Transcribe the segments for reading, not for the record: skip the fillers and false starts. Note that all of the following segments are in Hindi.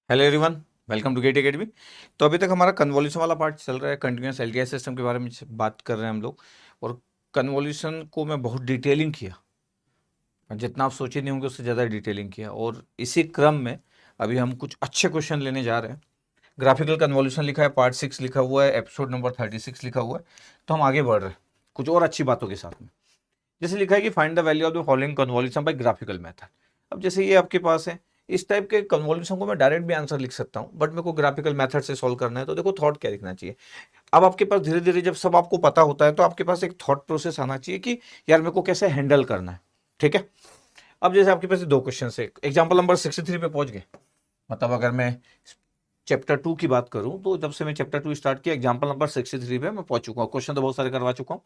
Hello everyone, welcome to GATE academy. तो अभी तक हमारा कन्वोल्यूशन वाला पार्ट चल रहा है, कंटिन्यूस एलटीआई सिस्टम के बारे में बात कर रहे हैं हम लोग। और कन्वोल्यूशन को मैं बहुत डिटेलिंग किया, जितना आप सोचे नहीं होंगे उससे ज़्यादा डिटेलिंग किया। और इसी क्रम में अभी हम कुछ अच्छे क्वेश्चन लेने जा रहे हैं। ग्राफिकल कन्वोल्यूशन लिखा है, पार्ट 6 लिखा हुआ है, एपिसोड नंबर 36 लिखा हुआ है। तो हम आगे बढ़ रहे हैं कुछ और अच्छी बातों के साथ में। जैसे लिखा है कि find the value of the following convolution by graphical method. अब जैसे ये आपके पास है, इस टाइप के कन्वोल्यूशन को मैं डायरेक्ट भी आंसर लिख सकता हूँ, बट मेरे को ग्राफिकल मेथड से सॉल्व करना है। तो देखो थॉट क्या लिखना चाहिए। अब आपके पास धीरे धीरे जब सब आपको पता होता है तो आपके पास एक थॉट प्रोसेस आना चाहिए कि यार मेरे को कैसे हैंडल करना है। ठीक है। अब जैसे आपके पास दो क्वेश्चन है, एग्जाम्पल नंबर 63 पे पहुंच गए। मतलब अगर मैं चैप्टर 2 की बात करूं तो जब से मैं चैप्टर 2 स्टार्ट किया, एग्जाम्पल नंबर 63 पे मैं पहुंच चुका हूं। क्वेश्चन तो बहुत सारे करवा चुका हूं।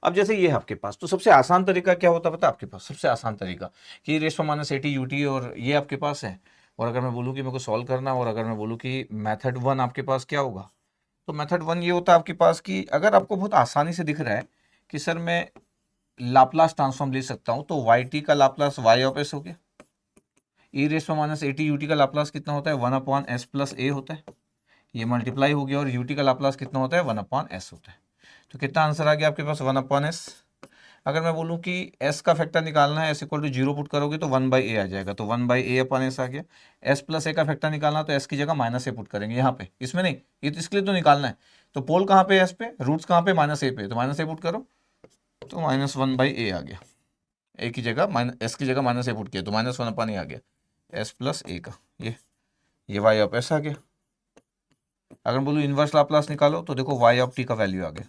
अब जैसे ये है आपके पास, तो सबसे आसान तरीका क्या होता है पता है आपके पास? सबसे आसान तरीका कि रेस माइनस एटी यूटी, और ये आपके पास है। और अगर मैं बोलूँ कि मेरे को सॉल्व करना, और अगर मैं बोलूँ कि मेथड 1 आपके पास क्या होगा, तो मेथड 1 ये होता है आपके पास कि अगर आपको बहुत आसानी से दिख रहा है कि सर मैं लाप्लास ट्रांसफॉर्म ले सकता हूँ, तो वाई टी का लाप्लास वाई ऑफ एस हो गया। E raise minus eighty UT का लाप्लास कितना होता है? 1/s+a होता है। ये मल्टीप्लाई हो गया। और यूटी का लाप्लास कितना होता है? 1/s होता है। तो कितना आंसर आ गया आपके पास? 1/s। अगर मैं बोलूं कि s का फैक्टर निकालना है, s इक्वल टू 0 पुट करोगे तो 1/a आ जाएगा, तो 1/a/s आ गया। s+a का फैक्टर निकालना तो s की जगह -a पुट करेंगे यहाँ पे, इसमें नहीं, ये तो इसके लिए तो निकालना है। तो पोल कहाँ पे है s पे, रूट्स कहाँ पे? -a पे, तो -a पुट करो तो -1/a आ गया। a की जगह s की जगह -a पुट किया तो -1/a आ गया, s+a का। ये y ऑफ s आ गया। अगर बोलूँ इनवर्स लाप्लास निकालो तो देखो y ऑफ t का वैल्यू आ गया।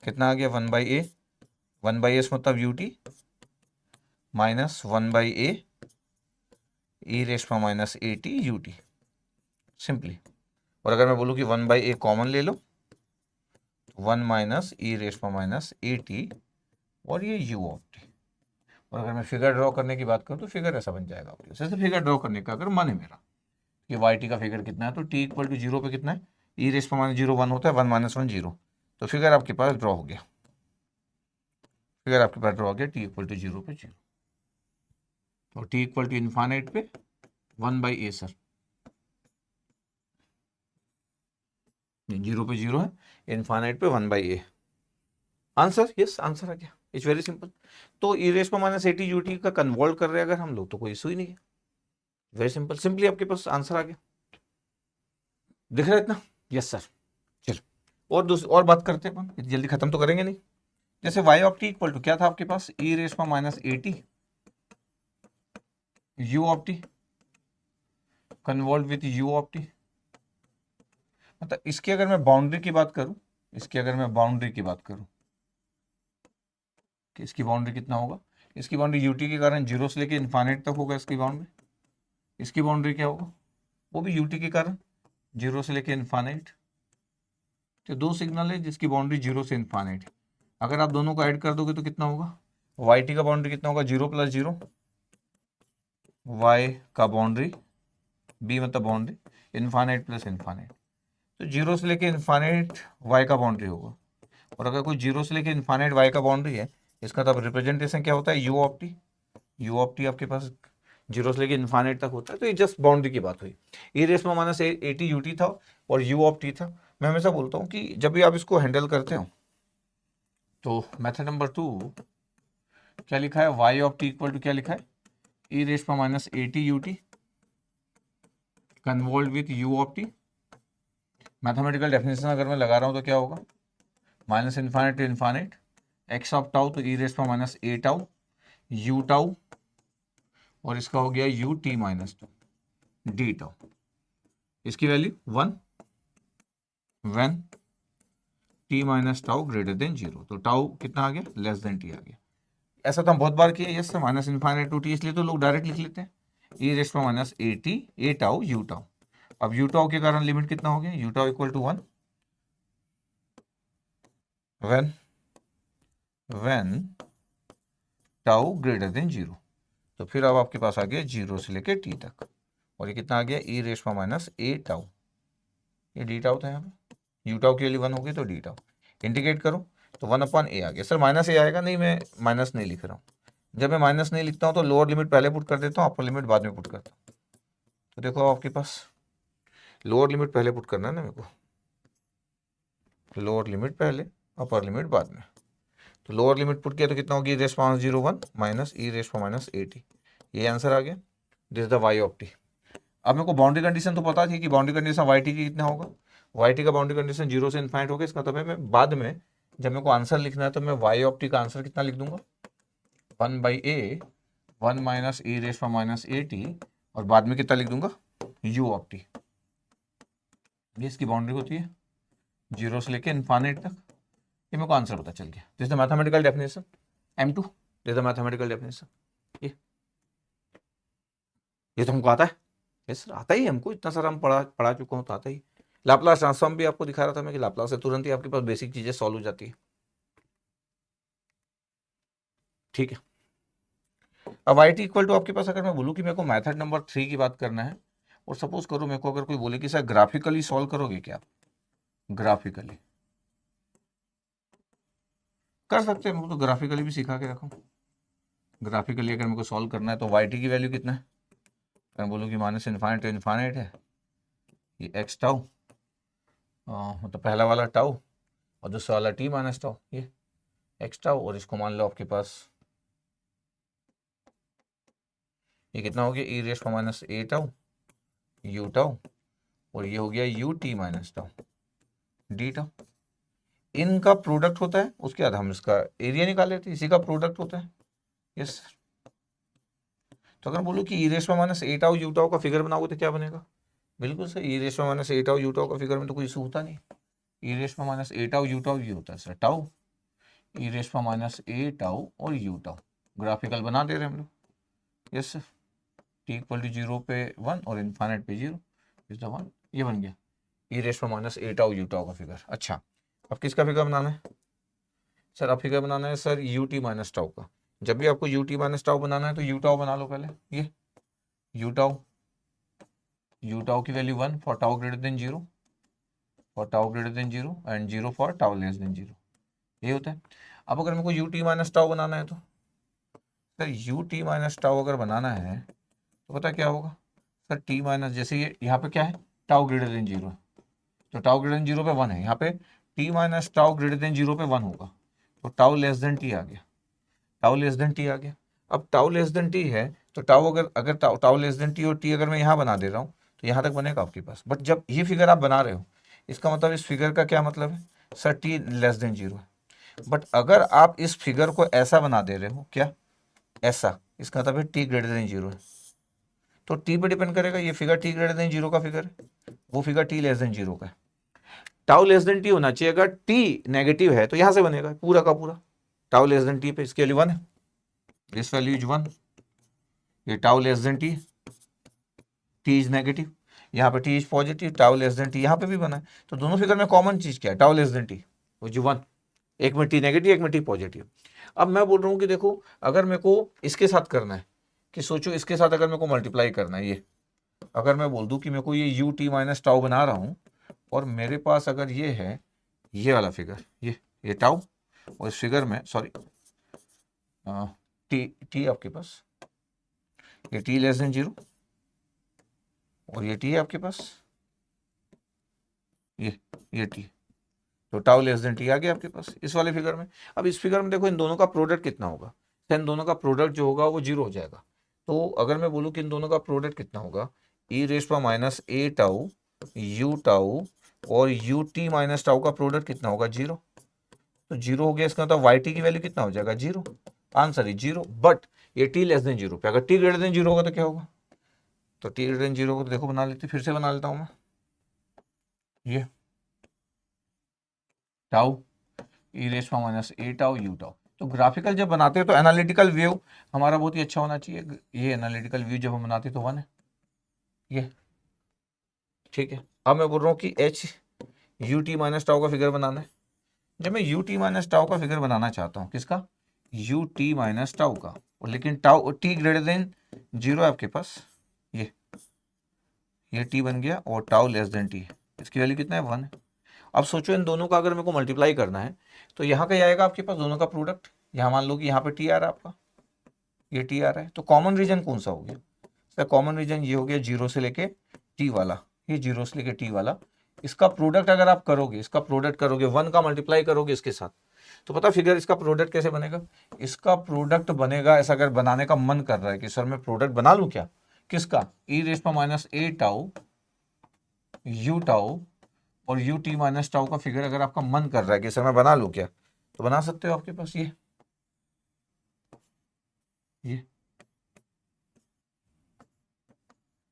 कितना आ गया? 1/a। 1/s मतलब ut -1/a ई रेस पर -at ut सिंपली। और अगर मैं बोलूँ कि 1/a कॉमन ले लो, 1 माइनस ई रेस पर -at, और ये u ऑफ t। और अगर मैं फिगर ड्रॉ करने की बात करूँ तो फिगर ऐसा बन जाएगा आपके। जैसे फिगर ड्रॉ करने का अगर मन है मेरा कि वाई टी का फिगर कितना है, तो t इक्वल टू 0 पे कितना है? ई रेस पर -0 1 होता है, 1 - 1 0। तो फिगर आपके पास ड्रॉ हो गया। फिगर आपके पास ड्रॉ हो गया t इक्वल टू 0 पे 0, और t इक्वल टू इन्फानेट पे 1/a सर, 0 पे 0 है, इन्फानेट पे 1/a। आंसर यस, आंसर आ गया। It's very simple. तो ई रेस पर -80 यूटी का कन्वर्ट कर रहे हैं अगर हम लोग, तो कोई इशू ही नहीं है। वेरी सिंपल, सिंपली आपके पास आंसर आ गया। दिख रहा है इतना? Yes sir. चलो और दूसरी और बात करते हैं अपन, इतनी जल्दी खत्म तो करेंगे नहीं। जैसे y of T equal to क्या था आपके पास? ई रेस पर -80 u of T convert with u of T. मतलब इसकी अगर मैं बाउंड्री की बात करूं, इसकी अगर मैं बाउंड्री की बात करूं कि इसकी बाउंड्री कितना होगा, इसकी बाउंड्री यूटी के कारण 0 से लेके इन्फानेट तक होगा इसकी बाउंड्री। इसकी बाउंड्री क्या होगा? वो भी यूटी के कारण 0 से लेके इन्फानेट। तो दो सिग्नल है जिसकी बाउंड्री 0 से इन्फानेट। अगर आप दोनों को ऐड कर दोगे तो कितना होगा? वाई टी का बाउंड्री कितना होगा? 0 + 0, वाई का बाउंड्री, बी मतलब बाउंड्री, इन्फानेट प्लस इन्फानेट। तो 0 से लेके इन्फानेट वाई का बाउंड्री होगा। और अगर कोई 0 से लेके इन्फानेट वाई का बाउंड्री है, इसका तब रिप्रेजेंटेशन क्या होता है? U of T. U of T आपके पास 0 से लेके इन्फानेट तक होता है। तो ये जस्ट बाउंड्री की बात हुई। ई रेस में -80 यूटी था और यू ऑफ टी था। मैं हमेशा बोलता हूँ कि जब भी आप इसको हैंडल करते हो तो मेथड नंबर 2 क्या लिखा है? Y of T equal to क्या लिखा है? ई रेस पर -80 u t convolve with u of t. Mathematical definition अगर मैं लगा रहा हूँ तो क्या होगा? -Infinite to infinite x of tau, तो ई रेस पर -a टाउ यू टाउ, और इसका हो गया यू टी -2 डी टाउ। इसकी value 1 when t minus tau greater than 0। तो टाउ कितना आ गया? लेस देन टी आ गया। ऐसा तो हम बहुत बार किए। यस, -इन्फानेट टू टी, इसलिए तो लोग डायरेक्ट लिख लेते हैं ई रेस पर -80 ए टाउ यू टाउ। अब यू टाउ के कारण लिमिट कितना हो गया? U tau equal to 1 when when tau greater than 0। तो फिर अब आपके पास आ गया 0 से लेके टी तक, और ये कितना आ गया? ई रेस पर -a टाउ। ये डी टाउ था यहाँ पे, यू टाउ के लिए 1 हो गई तो डी टाउ। इंटीग्रेट करो तो 1/a आ गया। सर -a आएगा? नहीं, मैं माइनस नहीं लिख रहा हूँ। जब मैं माइनस नहीं लिखता हूँ तो लोअर लिमिट पहले पुट कर देता हूँ, अपर लिमिट बाद में पुट करता हूँ। तो देखो आपके पास लोअर लिमिट पहले पुट करना है ना मेरे को, लोअर लिमिट पहले अपर लिमिट बाद में। तो लोअर लिमिट पुट किया तो कितना होगी, e⁻01 माइनस e⁻80, ये आंसर आ गया। This is the y of t। अब मेरे को बाउंड्री कंडीशन तो पता थी कि बाउंड्री कंडीशन y t की कितना होगा, y t का बाउंड्री कंडीशन 0 से इन्फाइनाइट होगा। इसका मतलब है मैं बाद में जब मेरे को आंसर लिखना है तो मैं y ऑफ t का आंसर कितना लिख दूंगा, 1/a 1 माइनस e⁻80 और बाद में कितना लिख दूंगा, u ऑफ t। ये इसकी बाउंड्री होती है 0 से लेके इन्फाइनाइट तक। ये मेरे को आंसर पता चल गया। This the mathematical definition M2, this the mathematical definition. ये तो हमको आता है, यस सर आता ही है हमको, इतना सारा हम पढ़ा चुका हूँ तो आता ही। लाप्लास ट्रांसफॉर्म भी आपको दिखा रहा था मैं कि लाप्लास से तुरंत ही आपके पास बेसिक चीजें सॉल्व हो जाती है। ठीक है, अब आई टी इक्वल टू आपके पास अगर मैं बोलूँ कि मेरे को मेथड नंबर 3 की बात करना है और सपोज करो मेरे को अगर कोई बोले कि सर ग्राफिकली सॉल्व करोगे क्या, ग्राफिकली कर सकते हैं, मैं तो ग्राफिकली भी सिखा के रखा हूँ। ग्राफिकली अगर मेरे को सॉल्व करना है तो वाई टी की वैल्यू कितना है, मैं बोलूँ कि माइनस इन्फाइनाइट टू इन्फाइनाइट है, ये एक्स टाउ मतलब पहला वाला टाउ और दूसरा वाला टी माइनस टाउ, ये एक्स टाउ, और इसको मान लो आपके पास ये कितना हो गया e⁻a टाउ u टाउ, और ये हो गया u t minus tau d tau. इनका प्रोडक्ट होता है, उसके बाद हम इसका एरिया निकाल लेते हैं, इसी का प्रोडक्ट होता है। यस सर, तो अगर बोलूँ कि e⁻a टाउ u टाउ का फिगर बनाओगे तो क्या बनेगा, बिल्कुल sir e⁻a tau u tau का फिगर में तो कोई इशू होता नहीं, e⁻a टाउ u टाउ ये होता है सर टाउ, e⁻a टाउ और u टाउ ग्राफिकल बना दे रहे हैं हम लोग। Yes sir, t equal to 0 पे 1 और इन्फाइनाइट पे 0 इज द 1, ये बन गया e⁻a टाउ u टाउ का फिगर। अच्छा, अब किसका फिगर बनाना है सर, अब फिगर बनाना है सर ut माइनस टाउ का। जब भी आपको ut माइनस टाउ बनाना है तो u टाउ बना लो पहले, ये u टाउ की value 1 for tau greater than 0, for tau greater than 0 and 0 for tau less than 0, ये होता है। अब अगर मेरे को ut माइनस टाउ बनाना है तो सर ut माइनस टाउ अगर बनाना है तो पता क्या होगा सर, t माइनस जैसे ये यहाँ पे क्या है टाउ ग्रेटर देन 0, तो टाउ ग्रेटर देन 0 पे 1 है, यहाँ पे t minus tau greater than 0 पे 1 होगा, तो टाउ लेस देन t आ गया, टाउ लेस देन t आ गया। अब टाउ लेस देन t है तो टाउ अगर टाउ लेस देन t और t अगर मैं यहाँ बना दे रहा हूँ तो यहाँ तक बनेगा आपके पास। बट जब ये फिगर आप बना रहे हो इसका मतलब इस फिगर का क्या मतलब है सर, t लेस देन 0 है। बट अगर आप इस फिगर को ऐसा बना दे रहे हो, क्या ऐसा, इसका मतलब है t ग्रेटर देन 0 है, तो t पे डिपेंड करेगा, ये फिगर t ग्रेटर देन 0 का फिगर है, वो फिगर t लेस देन 0 का है। टाउ लेस देन t होना चाहिए, अगर t नेगेटिव है तो यहां से बनेगा पूरा का पूरा टाउ लेस देन t पे, इसके वैल्यू 1 है, दिस वैल्यू इज 1, ये tau less than t, t is negative, यहाँ पे t is positive, tau less than t यहाँ पे भी बना है, तो दोनों फिगर में कॉमन चीज क्या है, टाउ लेस देन t, वो जो 1, एक में t नेगेटिव एक में t पॉजिटिव। अब मैं बोल रहा हूँ कि देखो अगर मेरे को इसके साथ करना है, कि सोचो इसके साथ अगर मेरे को मल्टीप्लाई करना है, ये अगर मैं बोल दूं कि मेरे को ये u t माइनस टाउ बना रहा हूँ और मेरे पास अगर ये है ये वाला फिगर, ये टाउ, और इस फिगर में सॉरी टी आपके पास ये t लेस देन 0 और ये t है आपके पास, ये t, तो टाउ लेस देन t आ गया आपके पास इस वाले फिगर में। अब इस फिगर में देखो इन दोनों का प्रोडक्ट कितना होगा, तो इन दोनों का प्रोडक्ट जो होगा वो 0 हो जाएगा। तो अगर मैं बोलूँ कि इन दोनों का प्रोडक्ट कितना होगा, e⁻a टाउ u टाउ और ut माइनस टाउ का प्रोडक्ट कितना होगा 0, तो 0 हो गया, इसका मतलब yt की वैल्यू कितना हो जाएगा 0, आंसर इज 0। बट ये t लेस देन 0 पे, अगर t ग्रेटर देन 0 होगा तो क्या होगा, तो t ग्रेटर देन 0 को तो देखो बना लेते, फिर से बना लेता हूं मैं, ये tau e⁻a tau u tau. तो ग्राफिकल जब बनाते हैं तो एनालिटिकल व्यू हमारा बहुत ही अच्छा होना चाहिए, ये एनालिटिकल व्यू जब हम बनाते तो 1 है, ये ठीक है। अब मैं बोल रहा हूँ कि h ut माइनस टाउ का फिगर बनाना है। जब मैं ut माइनस टाउ का फिगर बनाना चाहता हूँ, किसका, ut माइनस टाउ का, और लेकिन टाउ t ग्रेटर देन 0 है आपके पास, ये t बन गया और टाउ लेस देन t, इसकी वैल्यू कितना है 1 है। अब सोचो इन दोनों का अगर मेरे को मल्टीप्लाई करना है तो यहाँ का आएगा आपके पास दोनों का प्रोडक्ट, यहाँ मान लो कि यहाँ पे t आ रहा है आपका, ये t आ रहा है, तो कॉमन रीजन कौन सा हो गया इसका कॉमन रीजन ये हो गया 0 से लेके t वाला, ये 0 से लेके t वाला। इसका प्रोडक्ट अगर आप करोगे, इसका प्रोडक्ट करोगे 1 का मल्टीप्लाई करोगे इसके साथ, तो पता फिगर इसका प्रोडक्ट कैसे बनेगा? इसका प्रोडक्ट बनेगा ऐसा, अगर बनाने का मन कर रहा है कि सर मैं प्रोडक्ट बना लूं क्या, किसका, e rays power minus a tau u tau और u t माइनस टाउ का फिगर अगर आपका मन कर रहा है कि सर मैं बना लूं क्या, तो बना सकते हो। आपके पास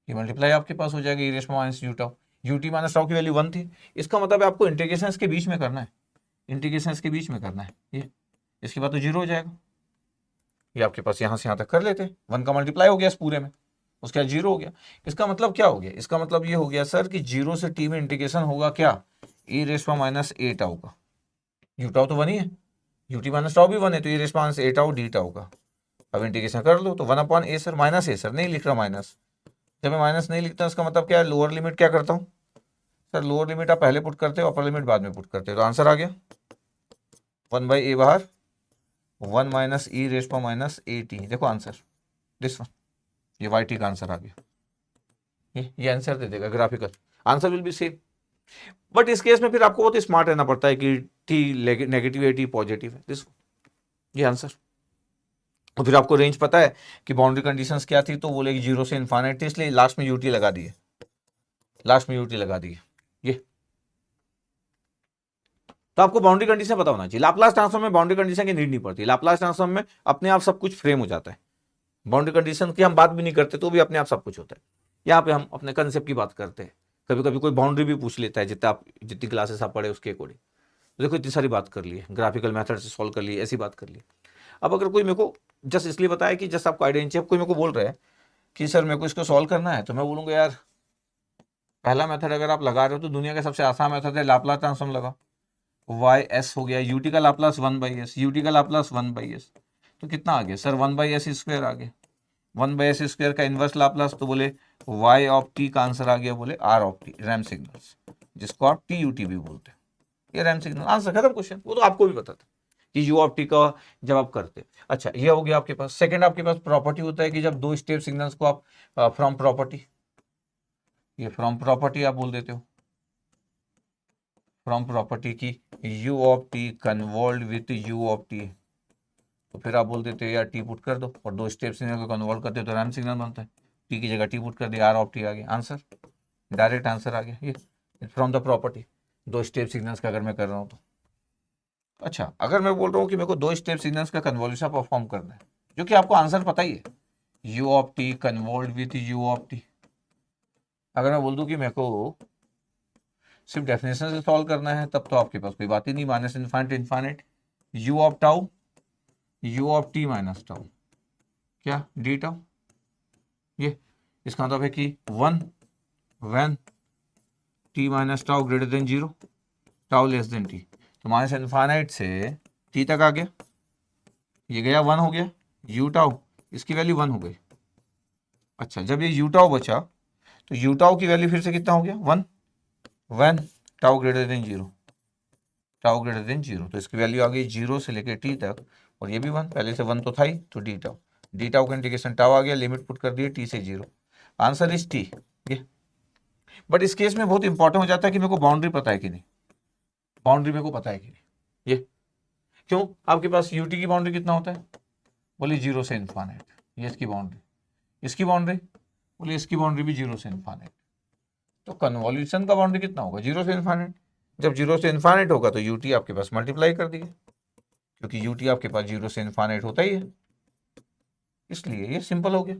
ये मल्टीप्लाई आपके पास हो जाएगा e rays power minus u tau, u t minus tau की वैल्यू 1 थी। इसका मतलब है आपको इंटीग्रेशन के बीच में करना है, इंटीग्रेशन के बीच में करना है ये, इसके बाद तो 0 हो जाएगा। ये आपके पास यहाँ से यहाँ तक कर लेते, 1 का मल्टीप्लाई हो गया इस पूरे में, उसके बाद 0 हो गया। इसका मतलब क्या हो गया? इसका मतलब ये हो गया सर कि 0 से t में इंटीग्रेशन होगा क्या, e rays power minus a tau का, u टाउ तो 1 ही है, u t माइनस टाउ भी 1 है, तो e rays power minus a tau d tau का। अब इंटीग्रेशन कर लो तो 1 upon a sir, minus a sir, नहीं लिख रहा माइनस। जब मैं माइनस नहीं लिखता इसका मतलब क्या है, लोअर लिमिट क्या करता हूँ सर, लोअर लिमिट आप पहले पुट करते हो, अपर लिमिट बाद में पुट करते हो, तो आंसर आ गया 1/a बाहर, 1 minus E rays power minus a T. देखो आंसर दिस वन, ये वाई टी का आंसर आ गया। ये आंसर दे देगा, graphical answer will B same. But इस केस में फिर आपको बहुत स्मार्ट रहना पड़ता है कि टी नेगेटिव है, टी पॉजिटिव है, दिस ये आंसर। और फिर आपको रेंज पता है कि बाउंड्री कंडीशंस क्या थी, तो बोलेगी 0 से इन्फाइनाइट थी, इसलिए लास्ट में यूटी लगा दिए, लास्ट में यूटी लगा दिए ये। तो आपको बाउंड्री कंडीशन पता होना चाहिए। लाप्लास ट्रांसफॉर्म में बाउंड्री कंडीशन की नीड नहीं पड़ती, लाप्लास ट्रांसफॉर्म में अपने आप सब कुछ फ्रेम हो जाता है, बाउंड्री कंडीशन की हम बात भी नहीं करते तो भी अपने आप सब कुछ होता है। यहाँ पे हम अपने कंसेप्ट की बात करते हैं, कभी कभी कोई बाउंड्री भी पूछ लेता है, जितनी क्लासेस आप पढ़े उसके अकॉर्डिंग। तो देखो इतनी सारी बात कर ली है, ग्राफिकल मेथड से सॉल्व कर ली, ऐसी बात कर ली। अब अगर कोई मेरे को जस्ट इसलिए बताया कि जस्ट आपको आइडिया चाहिए, कोई मेरे को बोल रहा है कि सर मेरे को इसको सॉल्व करना है, तो मैं बोलूँगा यार पहला मेथड अगर आप लगा रहे हो तो दुनिया का सबसे आसान मेथड है, लाप्लास ट्रांसफॉर्म लगा, वाई एस हो गया, यूटी का लाप्लास 1/s, यूटी का लाप्लास 1/s, तो कितना आ गया सर 1/s स्क्वायर आ गया, 1/s स्क्वायर का इनवर्स लाप्लास, तो बोले y ऑफ t का आंसर आ गया, बोले r of t, RAM signals, जिसको आप टी यू टी भी बोलते हैं, ये रैम सिग्नल, आंसर खत्म क्वेश्चन। वो तो आपको भी पता था कि u ऑफ t का जब आप करते। अच्छा ये हो गया आपके पास। सेकंड आपके पास प्रॉपर्टी होता है कि जब दो स्टेप सिग्नल्स को आप फ्रॉम प्रॉपर्टी, ये फ्रॉम प्रॉपर्टी आप बोल देते हो, फ्रॉम प्रॉपर्टी की u of t convolve with u of t, तो फिर आप बोल देते हो यार टी पुट कर दो, और दो स्टेप सिग्नल को कन्वर्ट करते हो तो रैम सिग्नल बनता है, टी की जगह टी पुट कर दिया, आर ऑफ टी आ गया, आंसर डायरेक्ट आंसर आ गया ये फ्रॉम द प्रॉपर्टी, दो स्टेप सिग्नल्स का अगर मैं कर रहा हूँ तो। अच्छा अगर मैं बोल रहा हूँ कि मेरे को दो स्टेप सिग्नल्स का कन्वॉल्यूशन परफॉर्म करना है, जो कि आपको आंसर पता ही है, u of t convolve with u of t, अगर मैं बोल दूँ कि मेरे को सिर्फ डेफिनेशन से सॉल्व करना है, तब तो आपके पास कोई बात ही नहीं, minus infinite infinite, you of tau, u of t minus tau, क्या डी टाउ, ये इसका मतलब है कि 1 when t minus tau greater than 0, tau less than T, तो माइनस इन्फाइनाइट से टी तक आ गया, ये गया 1 हो गया, यू टाउ इसकी वैल्यू 1 हो गई। अच्छा जब ये यू टाउ बचा तो यू टाउ की वैल्यू फिर से कितना हो गया 1 when tau greater than 0, tau greater than 0, तो इसकी वैल्यू आ गई 0 से लेकर टी तक, और ये भी 1, पहले से 1 तो था ही, तो डी टाउ, डी टाउ का इंटीग्रेशन टाउ आ गया, लिमिट पुट कर दिए टी से 0, आंसर इज टी ये। बट इस केस में बहुत इंपॉर्टेंट हो जाता है कि मेरे को बाउंड्री पता है कि नहीं, बाउंड्री मेरे को पता है कि नहीं, ये क्यों, आपके पास यूटी की बाउंड्री कितना होता है, बोलिए 0 से इन्फाइनाइट, ये इसकी बाउंड्री, इसकी बाउंड्री बोलिए इसकी बाउंड्री भी 0 से इन्फाइनाइट, तो कन्वॉल्यूशन का बाउंड्री कितना होगा 0 से इन्फाइनाइट, जब 0 से इन्फाइनाइट होगा तो यूटी आपके पास मल्टीप्लाई कर दिए, क्योंकि यूटी आपके पास 0 से इन्फाइनाइट होता ही है, इसलिए ये सिंपल हो गया।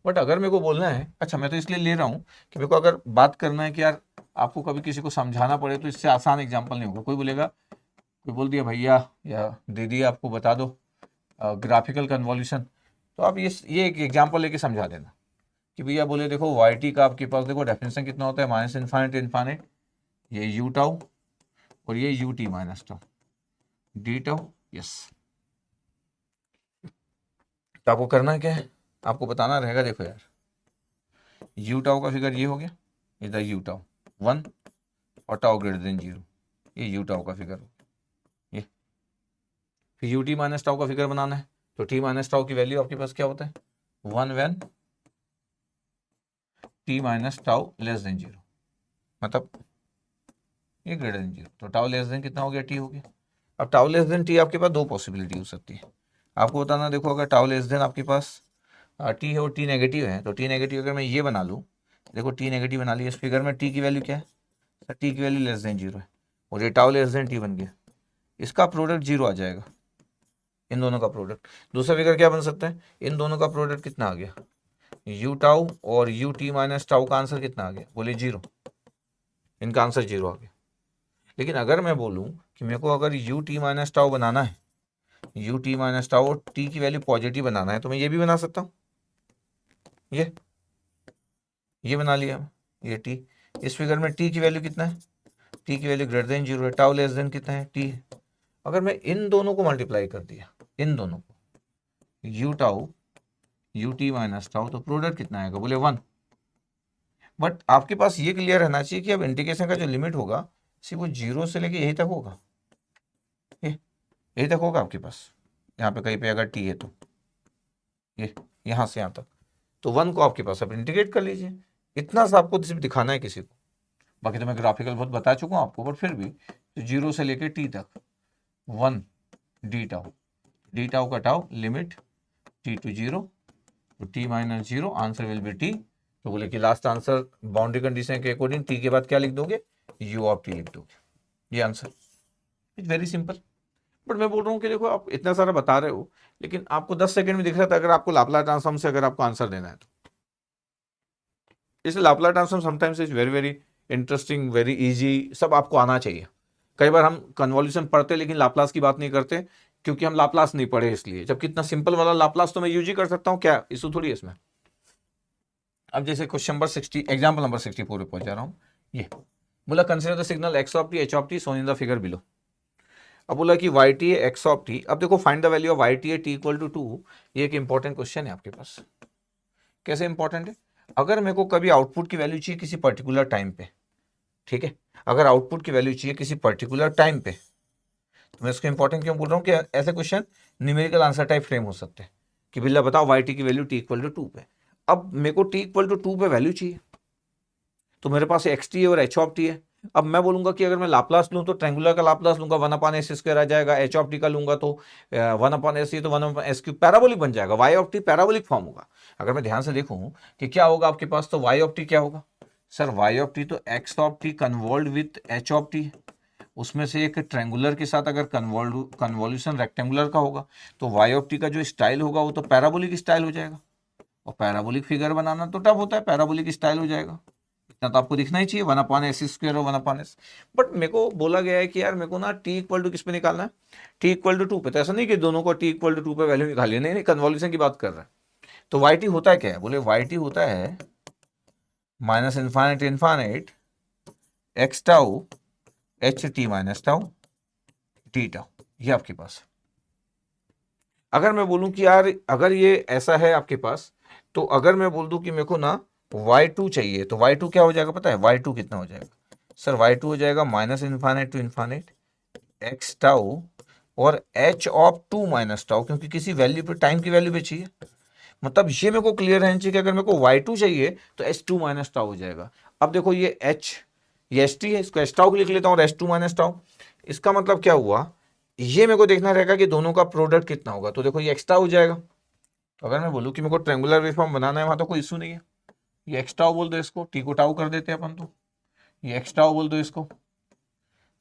बट अगर मेरे को बोलना है, अच्छा मैं तो इसलिए ले रहा हूँ कि मेरे को अगर बात करना है कि यार आपको कभी किसी को समझाना पड़े तो इससे आसान एग्जाम्पल नहीं होगा, कोई बोलेगा, कोई बोल दिया भैया या दीदी आपको बता दो ग्राफिकल कन्वॉल्यूशन, तो आप ये एक एग्जाम्पल लेके समझा देना कि भैया बोले देखो वाई टी का आपके पास देखो डेफिनेशन कितना होता है, माइनस इन्फाइनाइट इन्फाइनाइट, ये यू टाउ और ये u t minus tau d tau, yes. तो आपको करना क्या है, आपको बताना रहेगा, देखो यार यू टाउ का फिगर ये हो गया, इधर यू टाउ 1 और टाउ ग्रेटर देन 0, ये यू टाउ का फिगर हो, ये फिर यू टी माइनस टाउ का फिगर बनाना है, तो टी माइनस टाउ की वैल्यू आपके पास क्या होता है 1 when t minus tau less than 0, मतलब ये ग्रेटर देन 0, तो टाउ लेस देन कितना हो गया, टी हो गया। अब टाउ लेस देन टी आपके पास दो पॉसिबिलिटी हो सकती है आपको बताना। देखो अगर टाउ लेस देन आपके पास टी है और टी नेगेटिव है, तो टी नेगेटिव अगर मैं ये बना लूँ, देखो टी नेगेटिव बना लिया, इस फिगर में टी की वैल्यू क्या है सर, टी की वैल्यू लेस देन 0 है और ये टाउ लेस देन टी बन गया, इसका प्रोडक्ट 0 आ जाएगा, इन दोनों का प्रोडक्ट। दूसरा फिगर क्या बन सकता है, इन दोनों का प्रोडक्ट कितना आ गया, यू टाउ और यू टी माइनस टाउ का आंसर कितना आ गया, बोले 0, इनका आंसर 0 आ गया। लेकिन अगर मैं बोलूँ कि मेरे को अगर यू टी माइनस टाउ बनाना है, यू टी माइनस टाउ और टी की वैल्यू पॉजिटिव बनाना है, तो मैं ये भी बना सकता हूँ, ये बना लिया ये टी। इस फिगर में टी की वैल्यू कितना है, टी की वैल्यू ग्रेटर देन 0 है, टाउ लेस देन कितना है, टी है। अगर मैं इन दोनों को मल्टीप्लाई कर दिया, इन दोनों को, you tau you t minus tau, तो प्रोडक्ट कितना आएगा, बोले 1। बट आपके पास ये क्लियर रहना चाहिए कि अब इंटीग्रेशन का जो लिमिट होगा सिर्फ वो 0 से लेके यही तक होगा, यही तक होगा आपके पास, यहाँ पे कहीं पे अगर टी है तो ये यहाँ से यहाँ तक, तो 1 को आपके पास अब इंटीग्रेट कर लीजिए। इतना सा आपको सिर्फ दिखाना है किसी को, बाकी तो मैं ग्राफिकल बहुत बता चुका हूँ आपको, बट फिर भी तो 0 से लेके टी तक 1 डी टाउ का टाउ लिमिट टी टू 0, तो T minus 0, answer will B T. तो बोले कि लास्ट आंसर बाउंड्री कंडीशन के अकॉर्डिंग टी के बाद क्या लिख दोगे, यू ऑफ टी लिख दोगे, ये answer. It's very simple. But मैं बोल रहा हूँ कि देखो आप इतना सारा बता रहे हो, लेकिन आपको 10 सेकंड में दिख रहा था अगर आपको लाप्लास ट्रांसफॉर्म से अगर आपको आंसर देना है तो। इसलिए Laplace transform sometimes is very very interesting, very easy, सब आपको आना चाहिए। कई बार हम कन्वॉल्यूशन पढ़ते लेकिन लाप्लास की बात नहीं करते, क्योंकि हम लाप्लास नहीं पढ़े इसलिए, जबकि इतना सिंपल वाला लाप्लास तो मैं यूज ही कर सकता हूँ, क्या इशू थोड़ी है इसमें। अब जैसे क्वेश्चन नंबर 60, एग्जाम्पल नंबर 64 पे पहुंच जा रहा हूँ। ये बोला consider the signal X of T H of T shown in the figure below. अब बोला कि Y T X of T, अब देखो find the value of Y T T equal to 2, ये एक इंपॉर्टेंट क्वेश्चन है आपके पास। कैसे इंपॉर्टेंट है, अगर मेरे को कभी आउटपुट की वैल्यू चाहिए किसी पर्टिकुलर टाइम पे, ठीक है, अगर आउटपुट की वैल्यू चाहिए किसी पर्टिकुलर टाइम पे, तो मैं इसको इंपॉर्टेंट क्यों बोल रहा हूँ कि ऐसे question numerical answer type frame हो सकते हैं कि बिल्ला बताओ वाई टी की वैल्यू टी इक्वल टू 2 पे। अब मेरे को टी इक्वल टू 2 पे वैल्यू चाहिए, तो मेरे पास एक्स टी है और एच ऑफ टी है। अब मैं बोलूंगा कि अगर मैं लाप्लास लूँ तो ट्रेंगुलर का लाप्लास लूंगा 1/s² आ जाएगा, एच ऑफ टी का लूंगा तो 1/s तो 1/s³ पैराबोलिक बन जाएगा, Y of T parabolic form होगा। अगर मैं ध्यान से देखूं कि क्या होगा आपके पास, तो वाई ऑफ टी क्या होगा सर, वाई ऑफ टी तो x of t convolve with h of T, उसमें से एक ट्रेंगुलर के साथ अगर कन्वॉल्यूशन रेक्टेंगुलर का होगा, तो वाई ऑफ टी का जो स्टाइल होगा वो तो पैराबोलिक स्टाइल हो जाएगा, और पैराबोलिक फिगर बनाना तो टफ होता है, पैराबोलिक स्टाइल हो जाएगा। इतना तो आपको दिखना ही चाहिए 1/s² और 1/s। बट मेरे को बोला गया है कि यार मेरे को ना टी इक्वल टू किस पे निकालना है, टी इक्वल टू 2 पे। तो ऐसा नहीं कि दोनों को टी इक्वल टू 2 पे वैल्यू निकालिए, नहीं नहीं, कन्वॉल्यूशन की बात कर रहे हैं। तो वाई टी होता है क्या है, बोले वाई टी होता है minus infinite infinite X tau H T minus tau T tau, ये आपके पास। अगर मैं बोलूं कि यार अगर ये ऐसा है आपके पास, तो अगर मैं बोल दूं कि मेरे को ना y2 चाहिए, तो y2 क्या हो जाएगा पता है, y2 कितना हो जाएगा सर, y2 हो जाएगा minus infinite to infinite X tau और h ऑफ 2 माइनस टाउ, क्योंकि किसी वैल्यू पे टाइम की वैल्यू पे चाहिए। मतलब ये मेरे को क्लियर रहना चाहिए कि अगर मेरे को y2 चाहिए तो h2 माइनस टाउ हो जाएगा। अब देखो ये h, ये ht है, इसको h टाउ लिख लेता हूँ और h2 माइनस टाउ। इसका मतलब क्या हुआ, ये मेरे को देखना रहेगा कि दोनों का प्रोडक्ट कितना होगा। तो देखो ये एक्स्ट्रा हो जाएगा, तो अगर मैं बोलूँ कि मेरे को ट्रेंगुलर वेवफॉर्म बनाना है वहां तो कोई इशू नहीं है, ये एक्स्ट्रा बोल दो, इसको टी को टाउ कर देते हैं अपन, तो ये एक्स्ट्रा बोल दो इसको।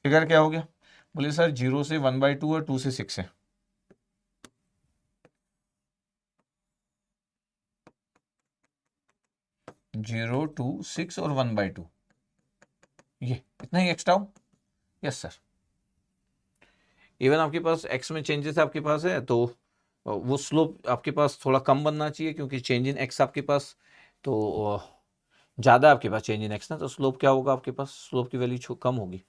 फिगर क्या हो गया, बोले सर 0 से 1/2 और 2 से 6 है। जीरो 2 6 और 1/2, ये इतना ही एक्स्ट्रा हो। यस सर, इवन आपके पास एक्स में चेंजेस आपके पास है तो वो स्लोप आपके पास थोड़ा कम बनना चाहिए, क्योंकि चेंज इन एक्स आपके पास तो ज़्यादा आपके पास चेंज इन एक्स ना, तो स्लोप क्या होगा आपके पास, स्लोप की वैल्यू कम होगी,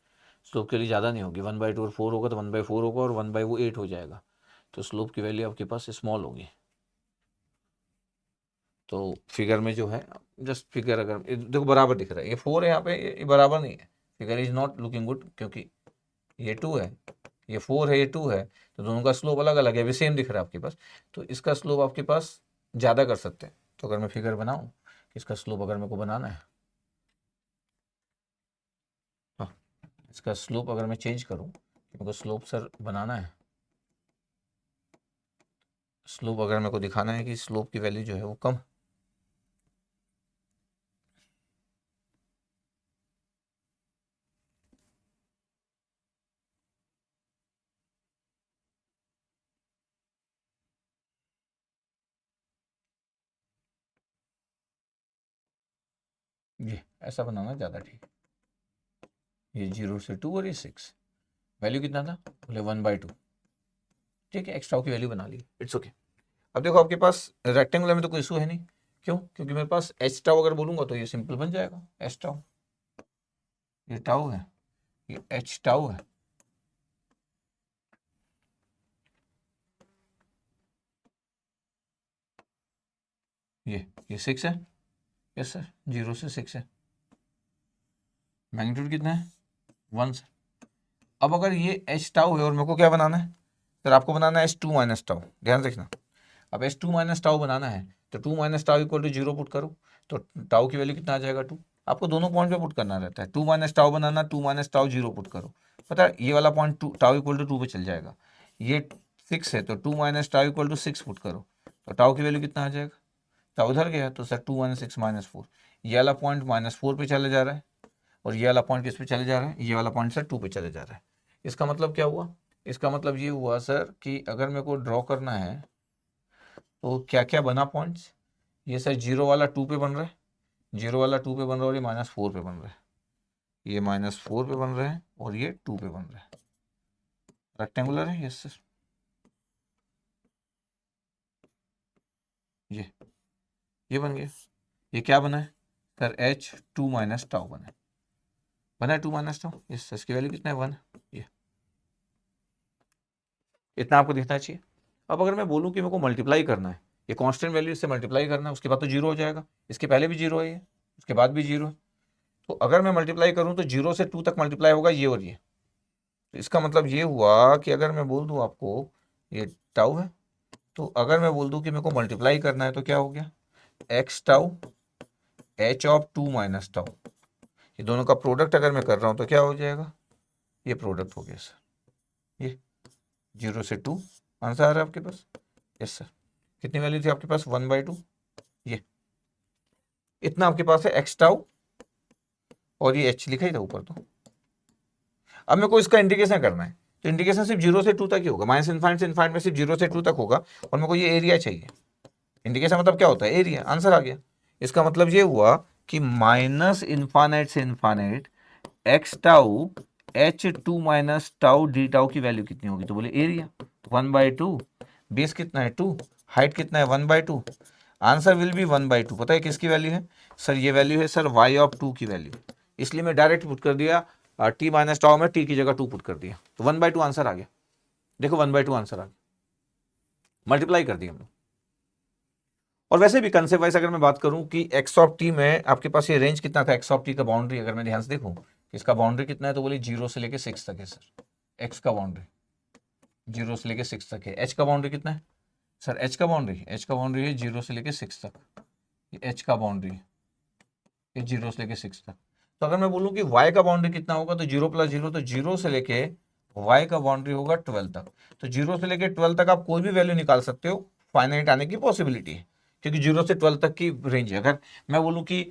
स्लोप के लिए ज़्यादा नहीं होगी। 1/2 और 4 होगा तो 1/4 होगा और 1/8 हो जाएगा, तो स्लोप की वैल्यू आपके पास स्मॉल होगी। तो फिगर में जो है जस्ट फिगर अगर देखो बराबर दिख रहा है, ये 4 है यहाँ पे, ये बराबर नहीं है, figure is not looking good, क्योंकि ये 2 है, ये 4 है, ये 2 है, तो दोनों का स्लोप अलग अलग है, अभी सेम दिख रहा है आपके पास, तो इसका स्लोप आपके पास ज़्यादा कर सकते हैं। तो अगर मैं फिगर बनाऊँ इसका स्लोप अगर मेरे को बनाना है, हाँ, इसका स्लोप अगर मैं चेंज करूँ, मेरे को स्लोप सर बनाना है, स्लोप अगर मेरे को दिखाना है कि स्लोप की वैल्यू जो है वो कम, ये ऐसा बनाना ज़्यादा ठीक है। ये 0 से 2 और ये 6, वैल्यू कितना था, बोले 1/2, ठीक है, एक्स्ट्रा की वैल्यू बना ली, इट्स ओके। अब देखो आपके पास रेक्टेंगुलर में तो कोई इशू है नहीं, क्यों, क्योंकि मेरे पास एच टाउ अगर बोलूंगा तो ये सिंपल बन जाएगा, एच टाउ, ये टाउ है, ये एच टाउ है, ये 6 है, यस सर, 0 से 6 है, मैग्नीट्यूड कितना है, 1 से। अब अगर ये एच टाउ है और मेरे को क्या बनाना है सर, आपको बनाना है H2 माइनस टाउ, ध्यान रखना। अब H2 माइनस टाउ बनाना है तो 2 minus tau equal to 0 put करो, तो टाउ की वैल्यू कितना आ जाएगा, 2। आपको दोनों पॉइंट पे पुट करना रहता है, 2 माइनस टाउ बनाना, 2 माइनस टाउ 0 पुट करो, पता है ये वाला पॉइंट टाउ इक्वल टू 2 पे चल जाएगा। ये 6 है तो 2 minus tau equal to 6 put करो, तो टाउ की वैल्यू कितना आ जाएगा, टाउ उधर गया तो सर 2 माइनस 6 माइनस 4, ये वाला पॉइंट -4 पे चले जा रहा है, और ये वाला पॉइंट किस पे चले जा रहा है, ये वाला पॉइंट सर 2 पे चले जा रहा है। इसका मतलब क्या हुआ, इसका मतलब ये हुआ सर कि अगर मेरे को ड्रॉ करना है तो क्या क्या बना पॉइंट्स, ये सर 0 वाला 2 पे बन रहा है, 0 वाला 2 पे बन रहा है, और ये -4 पे बन रहा है, ये -4 पे बन रहा है और ये 2 पे बन रहा है, रेक्टेंगुलर है, यस सर। ये बन गया, ये क्या बना है सर, H2 माइनस टाउ बना है 2 माइनस टाउ, यस सर, इसकी वैल्यू कितना है, 1, ये इतना आपको दिखना चाहिए। अब अगर मैं बोलूँ कि मेरे को मल्टीप्लाई करना है, ये कांस्टेंट वैल्यू से मल्टीप्लाई करना है, उसके बाद तो 0 हो जाएगा, इसके पहले भी 0 है ये, उसके बाद भी 0 है, तो अगर मैं मल्टीप्लाई करूँ तो 0 से 2 तक मल्टीप्लाई होगा ये और ये, तो इसका मतलब ये हुआ कि अगर मैं बोल दूँ आपको ये टाउ है, तो अगर मैं बोल दूँ कि मेरे को मल्टीप्लाई करना है तो क्या हो गया, x tau H of 2 minus tau, ये दोनों का प्रोडक्ट अगर मैं कर रहा हूँ तो क्या हो जाएगा, ये प्रोडक्ट हो गया सर, ये 0 से 2, आंसर आ रहा है आपके पास, यस सर। कितनी वैल्यू थी आपके पास, 1/2, ये इतना आपके पास है एक्स टाउ, और ये एच लिखा ही था ऊपर तो। अब मेरे को इसका इंडिकेशन करना है, तो इंडिकेशन सिर्फ 0 से 2 तक ही होगा, माइनस इनफाइनाइट से इनफाइनाइट में सिर्फ 0 से 2 तक होगा, और मेरे को ये एरिया चाहिए। इंडिकेशन मतलब क्या होता है, एरिया, आंसर आ गया। इसका मतलब ये हुआ कि माइनस इनफाइनाइट से infinite x tau H2 minus tau d tau की वैल्यू कितनी होगी, तो बोले एरिया 1/2, बेस कितना है 2, हाइट कितना है 1/2, आंसर विल बी 1/2। पता है किसकी वैल्यू है सर, ये वैल्यू है सर y ऑफ 2 की वैल्यू, इसलिए मैं डायरेक्ट पुट कर दिया t माइनस टाउ में t की जगह 2 पुट कर दिया, तो 1/2 आंसर आ गया। देखो 1/2 आंसर आ गया, मल्टीप्लाई कर दिया हमने। और वैसे भी कंसेप्ट वाइज अगर मैं बात करूं कि एक्स ऑफ टी में आपके पास ये रेंज कितना था, एक्स ऑफ टी का बाउंड्री अगर मैं ध्यान से देखूं इसका बाउंड्री कितना है, तो बोलिए 0 से लेके 6 तक है सर, एक्स का बाउंड्री 0 से लेके 6 तक है। एच का बाउंड्री कितना है सर, एच का बाउंड्री है 0 से लेके 6 तक, ये एच का बाउंड्री है, ये 0 से लेके 6 तक। तो अगर मैं बोलूं कि वाई का बाउंड्री कितना होगा, तो 0 + 0, तो 0 से लेके वाई का बाउंड्री होगा 12 तक, तो 0 से लेके 12 तक आप कोई भी वैल्यू निकाल सकते हो, फाइनाइट आने की पॉसिबिलिटी है, क्योंकि 0 से 12 तक की रेंज है। अगर मैं बोलूं कि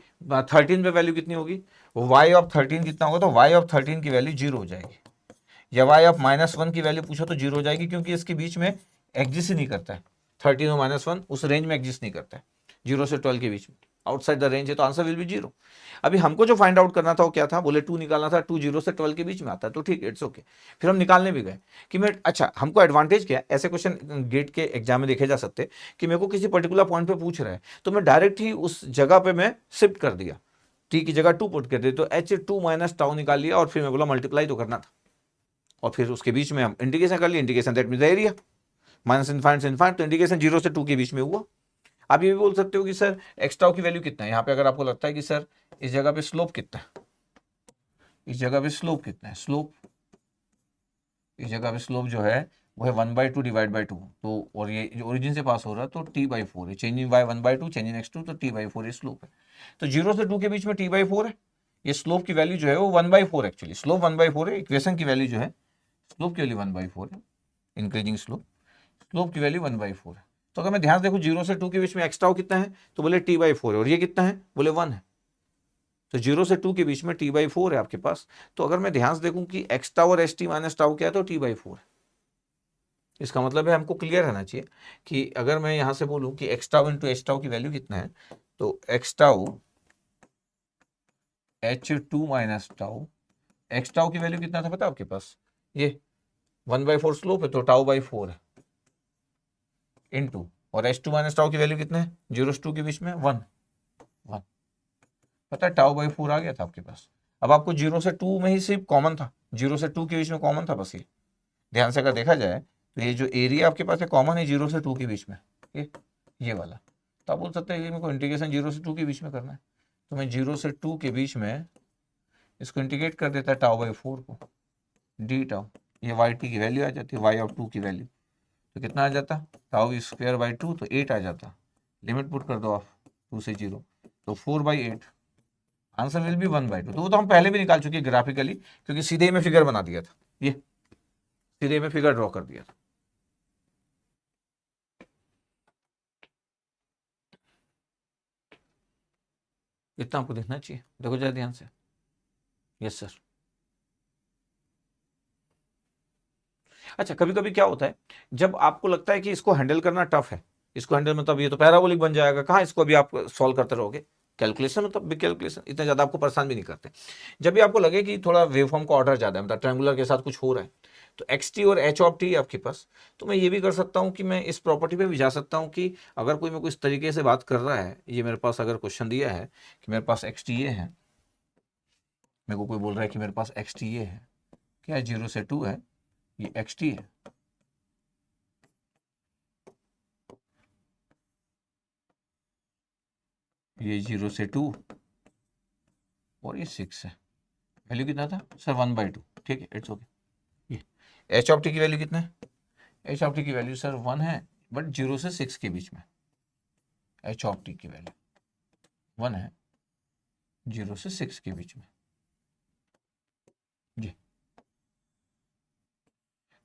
13 पे वैल्यू कितनी होगी, वाई ऑफ 13 कितना होगा, तो वाई ऑफ 13 की वैल्यू 0 हो जाएगी, या वाई ऑफ -1 की वैल्यू पूछो तो 0 हो जाएगी, क्योंकि इसके बीच में एग्जिस्ट ही नहीं करता है, 13 और -1 उस रेंज में एग्जिस्ट नहीं करता है, 0 से 12 के बीच में आउटसाइड द रेंज है, तो आंसर विल बी 0। अभी हमको जो फाइंड आउट करना था वो क्या था, बोले 2 निकालना था, 2 0 से 12 के बीच में आता है, तो ठीक, इट्स ओके। फिर हम निकालने भी गए कि मैं, अच्छा हमको एडवांटेज क्या है, ऐसे क्वेश्चन गेट के एग्जाम में देखे जा सकते कि मेरे को किसी पर्टिकुलर पॉइंट पे पूछ रहा है, तो मैं डायरेक्ट ही उस जगह पे मैं शिफ्ट कर दिया, टी की जगह 2 पुट कर दिया, तो H2 माइनस टाउ निकाल लिया, और फिर मैं बोला मल्टीप्लाई तो करना था, और फिर उसके बीच में हम इंडिकेशन कर लिए, indication that means area, minus infinite से इनफाइनाइट, तो इंडिकेशन 0 से 2 के बीच में हुआ। आप ये भी बोल सकते हो कि सर एक्स टाउ की वैल्यू कितना है, यहाँ पे अगर आपको लगता है कि सर इस जगह पे स्लोप कितना है, इस जगह पे स्लोप कितना है, स्लोप इस जगह पे स्लोप जो है वो है 1/2 डिवाइड बाई 2, तो और ये ओरिजिन से पास हो रहा है तो t/4 है, change in y 1/2, change in x2, तो t/4 ये स्लोप है। तो 0 से 2 के बीच में t/4 है। ये स्लोप की वैल्यू जो है वो 1/4 एक्चुअली, स्लोप 1/4 है। इक्वेशन की वैल्यू जो है स्लोप की वैल्यू 1/4 है, इंक्रीजिंग स्लोप, स्लोप की वैल्यू 1/4 है। तो अगर मैं ध्यान से देखूं 0 से 2 के बीच में एक्स टाउ कितना है, तो बोले t/4 है, और ये कितना है, बोले 1 है। तो 0 से 2 के बीच में t/4 है आपके पास। तो अगर मैं ध्यान से देखूं कि एक्स टाउ और एस टी माइनस टाउ क्या है, तो t/4 है। इसका मतलब है हमको क्लियर रहना चाहिए कि अगर मैं यहां से बोलूं कि x tau into H tau की वैल्यू कितना है, तो x tau h2 minus tau, x tau की वैल्यू कितना था पता आपके पास, ये 1/4 स्लोप है तो टाउ/4 है इनटू, और h2 माइनस टाउ की वैल्यू कितना है 0 से 2 के बीच में 1 1, पता है टाउ/4 आ गया था आपके पास। अब आपको 0 से 2 में ही सिर्फ कॉमन था, 0 से 2 के बीच में कॉमन था बस। ये ध्यान से अगर देखा जाए तो ये जो एरिया आपके पास है कॉमन है 0 से 2 के बीच में, ये वाला। तो आप बोल सकते हैं कि मेरे को इंटीग्रेशन 0 से 2 के बीच में करना है, तो मैं 0 से 2 के बीच में इसको इंटीग्रेट कर देता है टाउ/4 को, डी टाउ, ये वाई टी की वैल्यू आ जाती है, y(2) की वैल्यू, तो कितना आ जाता, टाउ²/2, तो 8 आ जाता। लिमिट पुट कर दो आप 2 से 0, तो 4/8, आंसर विल बी 1/2। तो वो तो हम पहले भी निकाल चुके हैं ग्राफिकली, क्योंकि सीधे ही में फिगर बना दिया था, ये सीधे में फिगर ड्रॉ कर दिया था। इतना आपको देखना चाहिए, देखो जरा ध्यान से। Yes sir. अच्छा, कभी कभी क्या होता है, जब आपको लगता है कि इसको हैंडल करना टफ है, इसको हैंडल मतलब ये तो पैराबोलिक बन जाएगा, कहाँ इसको अभी आप सॉल्व करते रहोगे, कैलकुलेशन मतलब बिग कैलकुलेशन इतना ज़्यादा आपको परेशान भी नहीं करते। जब भी आपको लगे कि थोड़ा वेवफॉर्म का ऑर्डर ज़्यादा है, मतलब ट्रायंगुलर के साथ कुछ हो रहा है, तो एक्स टी और एच ऑफ टी आपके पास, तो मैं ये भी कर सकता हूँ कि मैं इस प्रॉपर्टी पे भी जा सकता हूँ कि अगर कोई मेरे को इस तरीके से बात कर रहा है, ये मेरे पास अगर क्वेश्चन दिया है कि मेरे पास एक्स टी ए है, मेरे को कोई बोल रहा है कि मेरे पास एक्स टी ए है, क्या 0 से 2 है, ये एक्स टी है, ये 0 से 2 और ये 6 है। वैल्यू कितना था सर 1/2, ठीक है, इट्स ओके। ये एच ऑफ टी की वैल्यू कितना है, एच ऑफ टी की वैल्यू सर 1 है, बट 0 से 6 के बीच में एच ऑफ टी की वैल्यू 1 है, 0 से 6 के बीच में। जी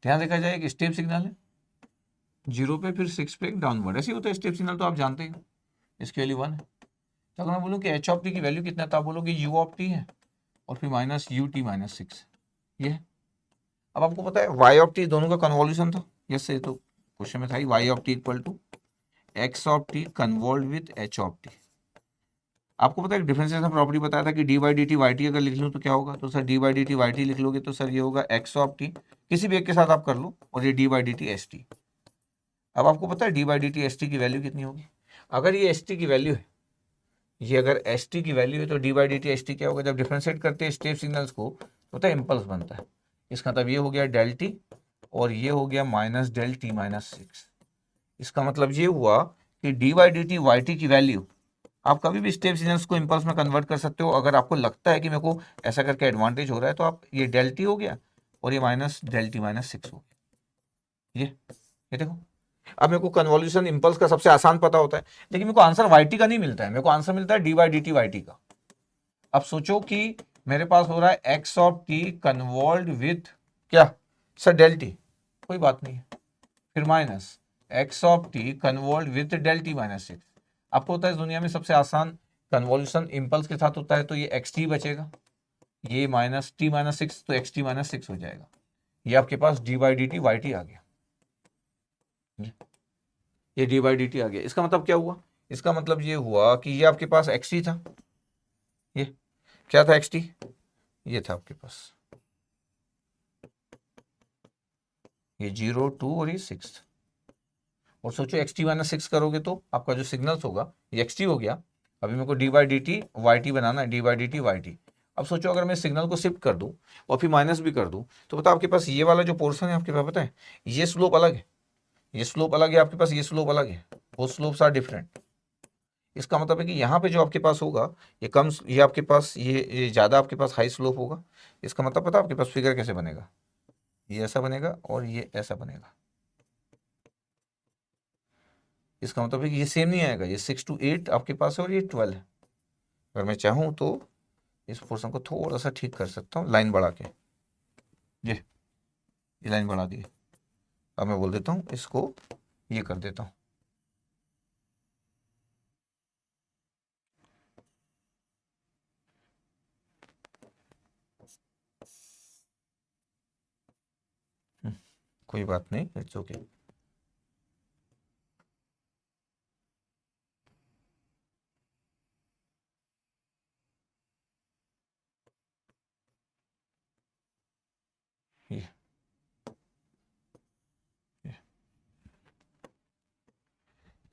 ध्यान देखा जाए कि स्टेप सिग्नल है 0 पे, फिर 6 पे डाउनवर्ड, ऐसे ही होता है स्टेप सिग्नल, तो आप जानते ही हो। इसकी वैल्यू 1 है। तो अगर मैं बोलूँ कि एच ऑफ टी की वैल्यू कितना था, आप बोलोगे यू ऑफ टी है, और फिर माइनस यू टी माइनस 6, ये है। अब आपको पता है वाई ऑफ टी दोनों का कन्वॉल्यूशन था, यस ये तो क्वेश्चन में था ही, y of T equal to x of t convolve with h of t. आपको पता है डिफरेंशिएशन प्रॉपर्टी बताया था कि d by d t y t अगर लिख लूँ तो क्या होगा, तो sir d by d t y t लिख लोगे तो सर ये होगा एक्स ऑफ टी, किसी भी एक के साथ आप कर लो, और ये d by d T S T. अब आपको पता है d by d T S T की वैल्यू कितनी होगी, अगर ये एस टी की वैल्यू है, ये अगर एस टी की वैल्यू है, तो D by d T S T क्या होगा, जब डिफ्रेंशिएट करते हैं स्टेप सिग्नल्स को तो पता है इम्पल्स बनता है। इसका मतलब ये हो गया डेल टी, और ये हो गया माइनस डेल टी माइनस 6। इसका मतलब ये हुआ कि d by d t y t की वैल्यू आप कभी भी स्टेप सिग्नल्स को इम्पल्स में कन्वर्ट कर सकते हो। अगर आपको लगता है कि मेरे को ऐसा करके एडवांटेज हो रहा है, तो आप ये डेल टी हो गया और ये माइनस डेल टी माइनस 6 हो गया, ये देखो। अब मेरे को कन्वॉल्यूशन इम्पल्स का सबसे आसान पता होता है, लेकिन मेरे को आंसर वाई टी का नहीं मिलता है, मेरे को आंसर मिलता है d by d t y t का। अब सोचो कि मेरे पास हो रहा है x of t convolve with क्या सर डेल टी, कोई बात नहीं है, फिर minus x of t convolve with del t minus 6। आपको होता है इस दुनिया में सबसे आसान कन्वॉल्यूशन इम्पल्स के साथ होता है, तो ये एक्स टी बचेगा, ये माइनस टी माइनस 6, तो एक्स टी माइनस 6 हो जाएगा। ये आपके पास d by d t y t आ गया, ये डी बाई डी टी आ गया। इसका मतलब क्या हुआ, इसका मतलब ये हुआ कि ये आपके पास एक्स टी था, ये क्या था एक्स टी, ये था आपके पास ये 0 2 और ये 6। और सोचो एक्स टी माइनस 6 करोगे तो आपका जो सिग्नल्स होगा ये एक्स टी हो गया। अभी मेरे को d by d t y t बनाना है, d by d t y t. अब सोचो अगर मैं सिग्नल को शिफ्ट कर दूं और फिर माइनस भी कर दूं, तो बताओ आपके पास ये वाला जो पोर्शन है आपके पास पता है, ये स्लोप अलग है, ये स्लोप अलग है आपके पास, ये स्लोप अलग है, वो स्लोप्स आर डिफरेंट। इसका मतलब है कि यहाँ पे जो आपके पास होगा ये कम, ये आपके पास ये ज़्यादा आपके पास हाई स्लोप होगा। इसका मतलब पता आपके पास फिगर कैसे बनेगा, ये ऐसा बनेगा और ये ऐसा बनेगा। इसका मतलब है कि ये सेम नहीं आएगा, ये 6 to 8 आपके पास है और ये 12 है, अगर मैं चाहूँ तो इस पोर्शन को थोड़ा सा ठीक कर सकता हूँ लाइन बढ़ा के, ये लाइन बढ़ा दी। अब मैं बोल देता हूँ इसको ये कर देता हूँ। कोई बात नहीं, इट्स ओके। ये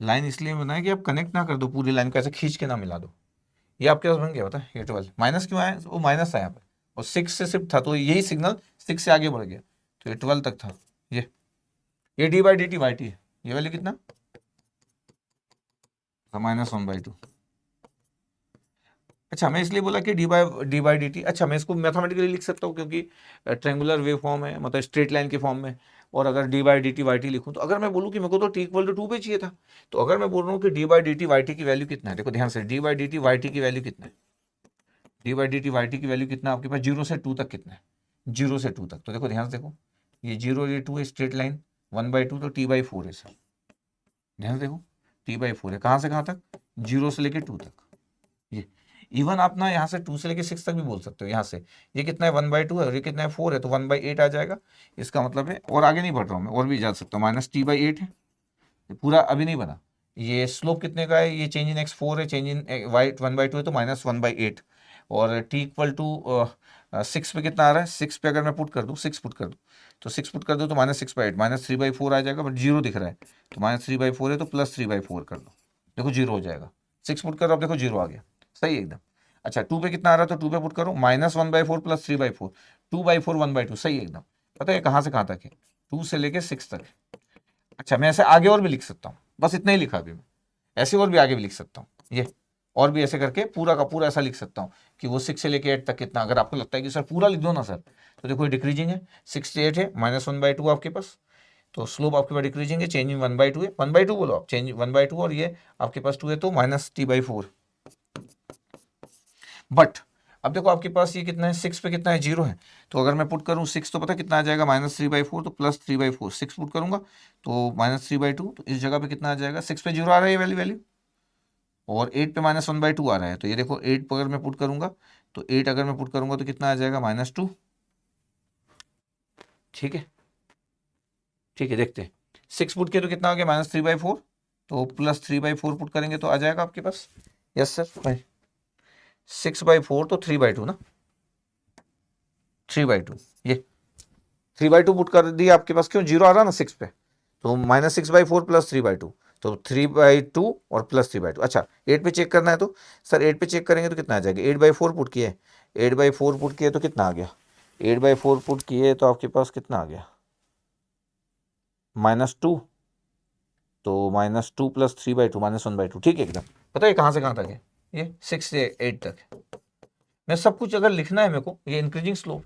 लाइन इसलिए बनाया कि आप कनेक्ट ना कर दो पूरी लाइन को, ऐसे खींच के ना मिला दो। ये आपके पास बन गया होता है ये 12, माइनस क्यों आया, वो माइनस था यहाँ पे और 6 से सिर्फ था, तो यही सिग्नल 6 से आगे बढ़ गया, तो ये 12 तक था। ये d by d t y t है, ये वाली कितना -1/2। अच्छा, मैं इसलिए बोला कि डी बाई डी टी। अच्छा, मैं इसको मैथमेटिकली लिख सकता हूँ क्योंकि ट्रेंगुलर वेव फॉर्म है, मतलब स्ट्रेट लाइन के फॉर्म में। और अगर d by d t y t लिखूँ, तो अगर मैं बोलूँ कि मेरे को तो टी इक्वल टू 2 पे चाहिए था, तो अगर मैं बोल रहा हूँ कि d by d t y t की वैल्यू कितना है, देखो ध्यान से, d by d t y t की वैल्यू कितना है, d by d t y t की वैल्यू कितना है आपके पास, 0 से 2 तक कितना है, 0 से 2 तक। तो देखो ध्यान से देखो, ये 0 ये 2 है, स्ट्रेट लाइन 1/2, तो टी बाई 4 है सर। ध्यान से देखो, टी बाई 4 है, कहाँ से कहाँ तक, 0 से लेके 2 तक। ये इवन आप ना यहाँ से 2 से लेके 6 तक भी बोल सकते हो। यहाँ से ये कितना है 1/2 है और ये कितना है 4 है, तो 1/8 आ जाएगा। इसका मतलब है, और आगे नहीं बढ़ रहा हूँ मैं, और भी जा सकता हूँ, -t/8 है। ये पूरा अभी नहीं बना। ये स्लोप कितने का है, ये चेंज इन x 4 है, चेंज इन y 1/2 है, तो -1/8। और t इक्वल टू 6 पे कितना आ रहा है, 6 पे अगर मैं पुट कर दूँ, 6 पुट कर दूँ, तो 6 पुट कर दूँ तो -6/8, -3/4 आ जाएगा, बट 0 दिख रहा है, तो -3/4 है तो +3/4 कर दो, देखो 0 हो जाएगा। 6 पुट करो, अब देखो 0 आ गया, सही है एकदम। अच्छा, 2 पे कितना आ रहा है, तो 2 पे पुट करो, -1/4 +3/4, 2/4 1/2, सही है एकदम। पता है कहाँ से कहाँ तक है, 2 से लेके 6 तक है। अच्छा, मैं ऐसे आगे और भी लिख सकता हूँ, बस इतना ही लिखा अभी मैं, ऐसे और भी आगे भी लिख सकता हूँ, ये और भी ऐसे करके पूरा का पूरा ऐसा लिख सकता हूँ कि वो 6 से लेके 8 तक कितना। अगर आपको लगता है कि सर पूरा लिख दो ना सर, तो देखो ये डिक्रीजिंग है, 6 से 8 है, -1/2 आपके पास, तो स्लोप आपके पास डिक्रीजिंग है, चेंजिंग 1/2 है, 1/2 बोलो आप, चेंज 1/2, और ये आपके पास 2 है, तो -t/4। बट अब देखो आपके पास ये कितना है, 6 पे कितना है, 0 है, तो अगर मैं पुट करूँ 6, तो पता कितना आ जाएगा, -3/4, तो +3/4, 6 पुट करूंगा तो -3/2, तो इस जगह पे कितना आ जाएगा, 6 पे 0 आ रहा है ये वाली वैल्यू, और 8 पे -1/2 आ रहा है, तो ये देखो 8 पर अगर मैं पुट करूंगा, तो 8 अगर मैं पुट करूंगा तो कितना आ जाएगा, -2। ठीक है, ठीक है, देखते हैं, 6 पुट किया तो कितना आ गया, -3/4, तो +3/4 पुट करेंगे तो आ जाएगा आपके पास, यस सर भाई, 6/4 तो 3/2 ना, 3/2, ये 3/2 पुट कर दिया आपके पास, क्यों 0 आ रहा ना 6 पे, तो -6/4 +3/2, तो 3/2 और +3/2। अच्छा, 8 पे चेक करना है, तो सर 8 पे चेक करेंगे तो कितना आ जाएगा, 8/4 पुट किए, 8/4 पुट किए तो कितना आ गया, 8/4 पुट किए तो आपके पास कितना आ गया, -2, तो -2 +3/2 -1/2, ठीक है एकदम। पता है कहाँ से कहाँ तक है, ये 6 से 8 तक है। मैं सब कुछ अगर लिखना है मेरे को, ये इंक्रीजिंग स्लोप,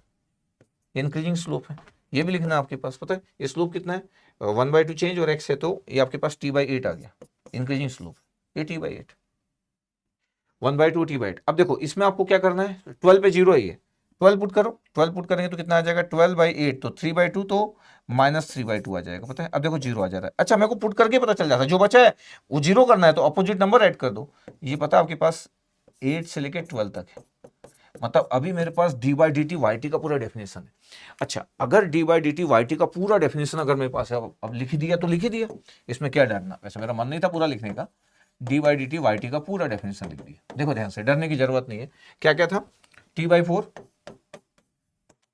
ये इंक्रीजिंग स्लोप है, ये भी लिखना है आपके पास। पता है ये स्लोप कितना है, 1/2 चेंज और x है, तो ये आपके पास t/8 आ गया, इंक्रीजिंग स्लोप, ये t/8, 1/2 t/8। अब देखो इसमें आपको क्या करना है, 12 पे 0 है, ये 12 पुट करो, 12 पुट करेंगे तो कितना आ जाएगा, 12/8, तो 3/2, तो -3/2 आ जाएगा। पता है अब देखो 0 आ जा रहा है। अच्छा, मेरे को पुट करके पता चल जाता है, जो बचा है वो 0 करना है, तो अपोजिट नंबर ऐड कर दो। ये पता है आपके पास 8 से लेके 12 तक है, मतलब अभी मेरे पास d by d t y t का पूरा डेफिनेशन है। अच्छा, अगर d by d t y t का पूरा डेफिनेशन अगर मेरे पास है, अब लिख दिया तो लिख दिया, इसमें क्या डरना, वैसे मेरा मन नहीं था पूरा लिखने का, d by d t y t का पूरा डेफिनेशन लिख दिया। देखो ध्यान से, डरने की जरूरत नहीं है। क्या क्या था, t/4,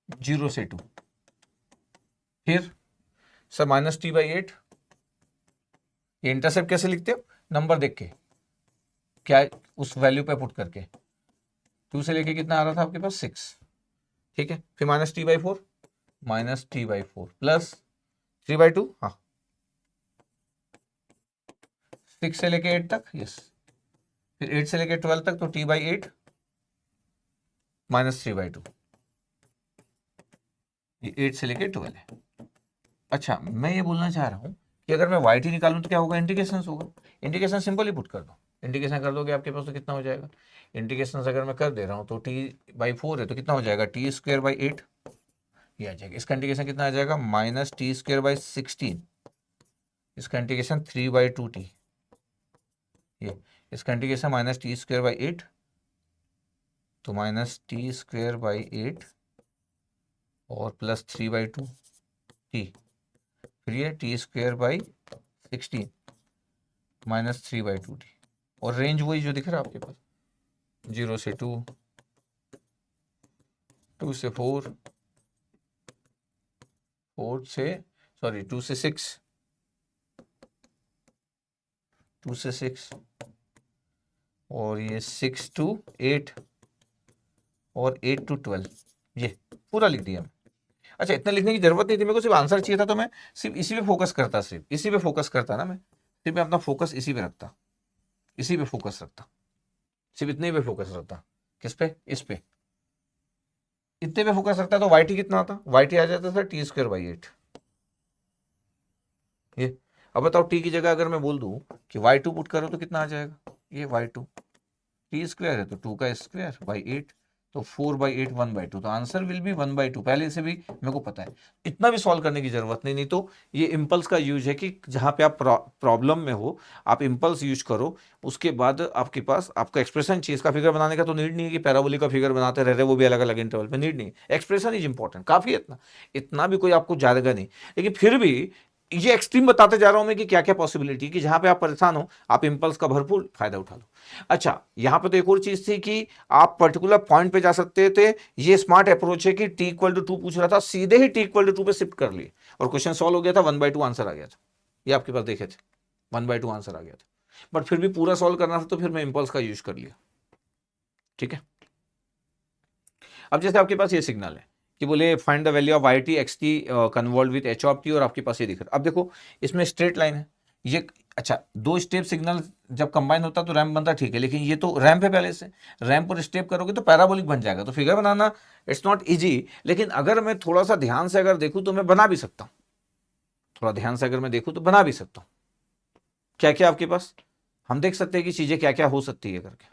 0 से 2, फिर सर -t/8, ये इंटरसेप्ट कैसे लिखते हो, नंबर देख के, क्या उस वैल्यू पे पुट करके, 2 से लेके कितना आ रहा था आपके पास 6, ठीक है, फिर -t/4, -t/4 प्लस 3/2, हाँ 6 से लेके 8 तक, यस, फिर 8 से लेके 12 तक, तो t/8 -3/2, ये 8 से लेके 12 है। अच्छा, मैं ये बोलना चाह रहा हूँ कि अगर मैं वाई टी निकालूं तो क्या होगा, इंटीग्रेशन होगा, इंटीग्रेशन सिंपल ही पुट कर दो, इंटीग्रेशन कर दोगे आपके पास तो कितना हो जाएगा, इंटीग्रेशन अगर मैं कर दे रहा हूँ तो t/4 है तो कितना हो जाएगा t²/8 ये आ जाएगा। इसका इंटीग्रेशन कितना आ जाएगा -t²/16, इसका इंटीग्रेशन 3/2t, ये इसका इंटीग्रेशन -t²/8 तो -t²/8 और प्लस 3/2t, फिर ये t²/16 -3/2t, और रेंज वही जो दिख रहा है आपके पास 0 से 2, 2 से 4, 2 से 6, 2 से 6 और ये 6 to 8 और 8 to 12, ये पूरा लिख दिया मैं। अच्छा, इतना लिखने की जरूरत नहीं थी, मेरे को सिर्फ आंसर चाहिए था, तो मैं सिर्फ इसी पे फोकस करता, सिर्फ इसी पे फोकस करता ना, मैं सिर्फ अपना फोकस इसी पे रखता, इसी पे फोकस रखता, सिर्फ इतने पे फोकस रखता। किस पे? इस पे, इतने पे फोकस रखता तो वाई टी कितना आता, वाई टी आ जाता था t²/8। ये अब बताओ टी की जगह अगर मैं बोल दूं कि y2 पुट करो तो कितना आ जाएगा, ये y2 t² है तो 2 का स्क्वायर बाई 8 तो 4/8 1/2, तो आंसर विल बी 1/2। पहले से भी मेरे को पता है, इतना भी सॉल्व करने की जरूरत नहीं। नहीं तो ये इम्पल्स का यूज है कि जहां पे आप प्रॉब्लम में हो आप इम्पल्स यूज करो, उसके बाद आपके पास आपका एक्सप्रेशन चाहिए। इसका फिगर बनाने का तो नीड नहीं है कि पैराबोलिक का फिगर बनाते रह रहे, वो भी अलग अलग इंटरवल पे, नीड नहीं। एक्सप्रेशन इज इंपॉर्टेंट, काफी है इतना, इतना भी कोई आपको जाएगा नहीं, लेकिन फिर भी ये एक्सट्रीम बताते जा रहा हूं मैं कि क्या क्या पॉसिबिलिटी, कि जहां पे आप परेशान हो आप इंपल्स का भरपूर फायदा उठा लो। अच्छा, यहां पे तो एक और चीज थी कि आप पर्टिकुलर पॉइंट पे जा सकते थे, ये स्मार्ट अप्रोच है कि t=2 पूछ रहा था, सीधे ही t=2 पे शिफ्ट कर लिए और क्वेश्चन सॉल्व हो गया था, 1/2 आंसर आ गया था। ये आपके पास देखे थे 1/2 आंसर आ गया था, बट फिर भी पूरा सॉल्व करना था तो फिर मैं इंपल्स का यूज कर लिया। ठीक है, अब जैसे आपके पास ये सिग्नल है कि बोले find the value of Y T x t convolve with h of t, और आपके पास ये दिख रहा है। अब देखो इसमें स्ट्रेट लाइन है ये, अच्छा दो स्टेप सिग्नल जब कंबाइन होता तो रैम्प बनता, ठीक है, लेकिन ये तो रैम्प है पहले से, रैम्प पर स्टेप करोगे तो पैराबोलिक बन जाएगा, तो figure banana it's not easy. लेकिन अगर मैं थोड़ा सा ध्यान से अगर देखूं तो मैं बना भी सकता हूं, थोड़ा ध्यान से अगर मैं देखूं तो बना भी सकता हूं। क्या क्या आपके पास, हम देख सकते हैं कि चीजें क्या क्या हो सकती है करके,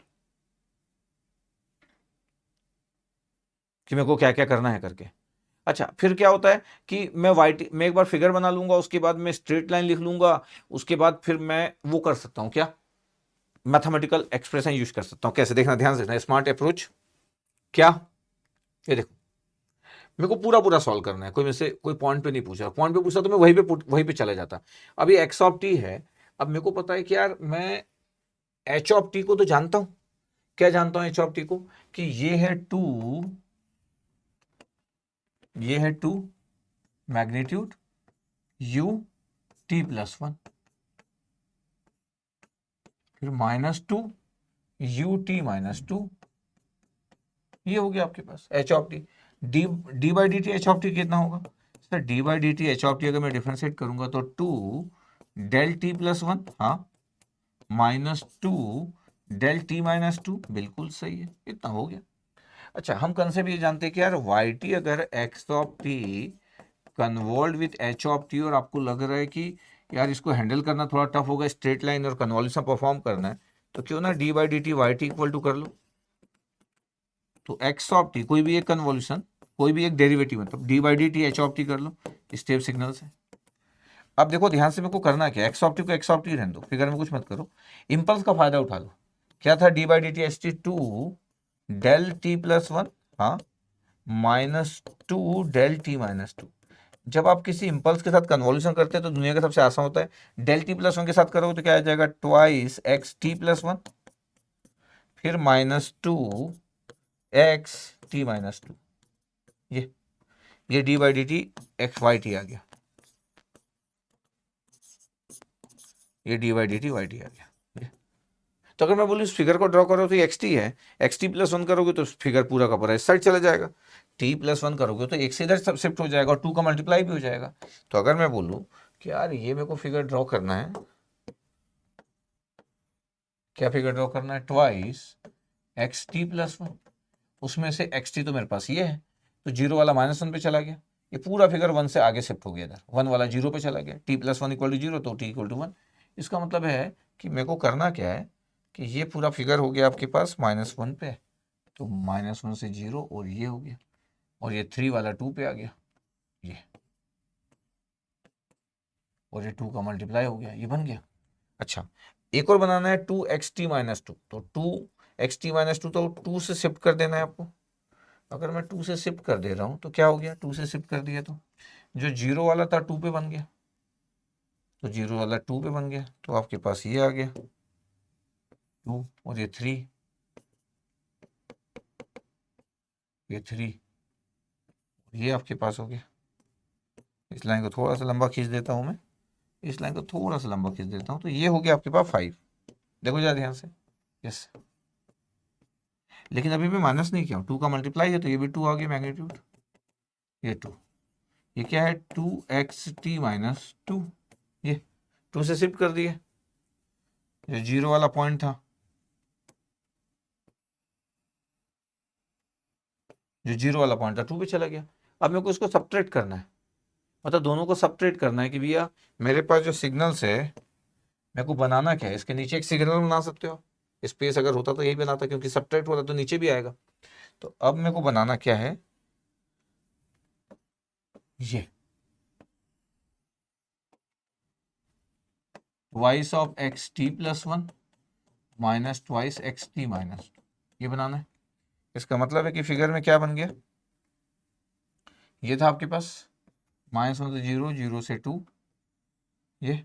कि मेरे को क्या क्या करना है करके। अच्छा, फिर क्या होता है कि मैं एक बार फिगर बना लूंगा, उसके बाद मैं स्ट्रेट लाइन लिख लूंगा, उसके बाद फिर मैं वो कर सकता हूं, क्या मैथमेटिकल एक्सप्रेशन यूज कर सकता हूं। कैसे, देखना ध्यान से देखना, स्मार्ट अप्रोच क्या, ये देखो मेरे को पूरा पूरा सॉल्व करना है, कोई मेरे से कोई पॉइंट पे नहीं पूछा, पॉइंट पे पूछा तो मैं वहीं पे चला जाता। अब ये एक्स ऑफ टी है, अब मेरे को पता है कि यार मैं एच ऑफ टी को तो जानता हूं, क्या जानता हूं एच ऑफ टी को, कि ये है 2, ये है 2 मैग्नीट्यूड u t+1, फिर -2 ut-2, ये हो गया आपके पास h of t. D h of t कितना होगा sir, d h of t अगर मैं डिफरेंशिएट करूंगा तो 2 del t+1, हाँ, -2 del t-2, बिल्कुल सही है, इतना हो गया। अच्छा, हम कंसेप्ट ये जानते हैं कि यार वाई टी अगर x of t convolve with h of t, और आपको लग रहा है कि यार इसको हैंडल करना थोड़ा टफ होगा, स्ट्रेट लाइन और कन्वॉल्यूशन परफॉर्म करना है, तो क्यों ना डी/dt वाई टी इक्वल टू कर लो। तो एक्स ऑफ टी कोई भी एक कन्वॉल्यूशन, कोई भी एक डेरिवेटिव, मतलब डी/dt एच ऑफ टी कर लो स्टेप सिग्नल से। अब देखो ध्यान से, मेरे को करना क्या, एक्स ऑफ टी को एक्स ऑफ टी रहने दो, फिगर में कुछ मत करो, इंपल्स का फायदा उठा लो। क्या था, डी/dt एच टी 2 del t+1, हाँ, -2 del t-2। जब आप किसी इंपल्स के साथ कन्वॉल्यूशन करते हैं तो दुनिया का सबसे आसान होता है, del t+1 के साथ करोगे तो क्या आ जाएगा, ट्वाइस एक्स t+1, फिर -2 एक्स t-2, ये डी/dt एक्स वाई टी आ गया, ये डी/dt वाई टी आ गया। तो अगर मैं बोलूँ इस फिगर को ड्रॉ करो तो ये एक्स टी है, एक्स t+1 करोगे तो फिगर पूरा का पूरा इस साइड चला जाएगा, t+1 करोगे तो एक से इधर सब शिफ्ट हो जाएगा और 2 का मल्टीप्लाई भी हो जाएगा। तो अगर मैं बोलूँ कि यार ये मेरे को फिगर ड्रॉ करना है, क्या फिगर ड्रॉ करना है, ट्वाइस एक्स t+1, उसमें से एक्स टी तो मेरे पास ये है, तो जीरो वाला -1 पे चला गया, ये पूरा फिगर 1 से आगे शिफ्ट हो गया, इधर 1 वाला 0 पे चला गया, t+1 = 0 तो t = 1। इसका मतलब है कि मेरे को करना क्या है, कि ये पूरा फिगर हो गया आपके पास -1 पे, तो -1 से 0 और ये हो गया, और ये 3 वाला 2 पे आ गया ये, और ये 2 का मल्टीप्लाई हो गया, ये बन गया। अच्छा, एक और बनाना है 2xt-2, तो 2xt-2 तो 2 से शिफ्ट कर देना है आपको। अगर मैं 2 से शिफ्ट कर दे रहा हूँ तो क्या हो गया, 2 से शिफ्ट कर दिया तो जो 0 वाला था 2 पे बन गया, तो 0 वाला 2 पे बन गया, तो आपके पास ये आ गया 2, और ये 3, ये 3, ये आपके पास हो गया। इस लाइन को थोड़ा सा लंबा खींच देता हूँ मैं, इस लाइन को थोड़ा सा लंबा खींच देता हूँ, तो ये हो गया आपके पास 5। देखो जरा ध्यान से, यस, लेकिन अभी मैं माइनस नहीं किया हूँ, 2 का मल्टीप्लाई है तो ये भी 2 आ गया मैग्नीट्यूड, ये 2, ये क्या है 2xt-2, ये 2 से शिफ्ट कर दिए, जो 0 वाला पॉइंट था, जो 0 वाला पॉइंट था 2 पे चला गया। अब मेरे को इसको सब्ट्रैक्ट करना है, मतलब दोनों को सब्ट्रैक्ट करना है कि भैया मेरे पास जो सिग्नल्स है मेरे को बनाना क्या है, इसके नीचे एक सिग्नल बना सकते हो, स्पेस अगर होता तो यही बनाता, क्योंकि सब्ट्रैक्ट होता तो नीचे भी आएगा। तो अब मेरे को बनाना क्या है, ये twice of xt+1 minus twice xt-2, ये बनाना है। इसका मतलब है कि फिगर में क्या बन गया, ये था आपके पास -1 से 0, 0 से 2, ये,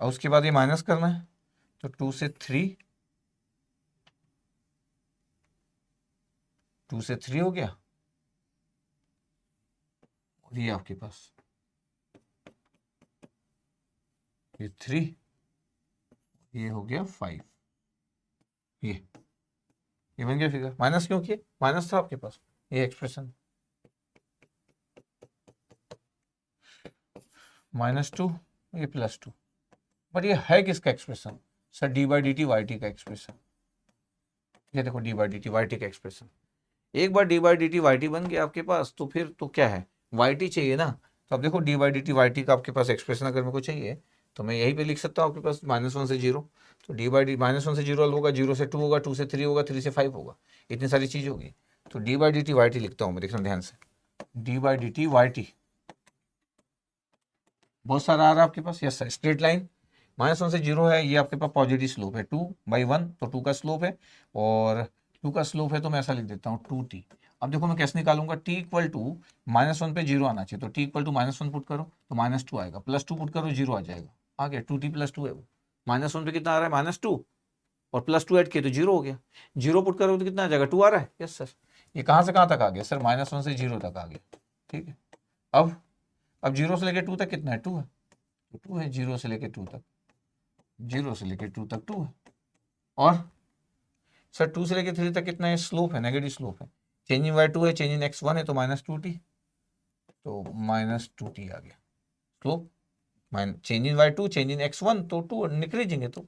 और उसके बाद ये माइनस करना है, तो 2 से 3, 2 से 3 हो गया, और ये आपके पास ये 3, ये हो गया 5, ये बन गया फिगर। माइनस क्यों किए, माइनस था आपके पास, ये एक्सप्रेशन -2, ये +2, बट ये है किसका एक्सप्रेशन, सर d/dt yt का एक्सप्रेशन। ये देखो d/dt yt का एक्सप्रेशन, एक बार d/dt yt बन गया आपके पास, तो फिर तो क्या है, yt चाहिए ना। तो अब देखो d/dt yt का आपके पास एक्सप्रेशन अगर मेरे को चाहिए तो मैं यहीं पे लिख सकता हूँ आपके पास -1 से 0, तो -1 से 0 होगा, 0 से 2 होगा, 2 से 3 होगा, 3 से 5 होगा, इतनी सारी चीज़ होगी। तो d/dt yt लिखता हूँ मैं, देखना ध्यान से, d/dt yt बहुत सारा आ रहा है आपके पास, यस सर, स्ट्रेट लाइन -1 से 0 है, ये आपके पास पॉजिटिव स्लोप है 2/1, तो 2 का स्लोप है, और 2 का स्लोप है तो मैं ऐसा लिख देता हूँ 2t। अब देखो मैं कैसे निकालूंगा, t इक्वल टू -1 पे 0 आना चाहिए, तो t इक्वल टू -1 पुट करो तो -2 आएगा, +2 पुट करो 0 आ जाएगा, आ गया 2t+2 है वो, -1 पे कितना आ रहा है -2, और +2 ऐड किए तो 0 हो गया, 0 पुट करोगे तो कितना आ जाएगा 2 आ रहा है, यस सर। ये कहाँ से कहाँ तक आ गया सर, -1 से 0 तक आ गया, ठीक है। अब 0 से लेके 2 तक कितना है, 2 है, तो 2 है, 0 से लेके 2 तक, 0 से लेके 2 तक 2 है, और सर 2 से लेके 3 तक कितना है, स्लोप है, नेगेटिव स्लोप है, चेंज इन y2 है, चेंज इन x1 है, तो -2t, तो -2t आ गया slope, change in y2 change in x1 तो 2 इंक्रीजिंग है, तो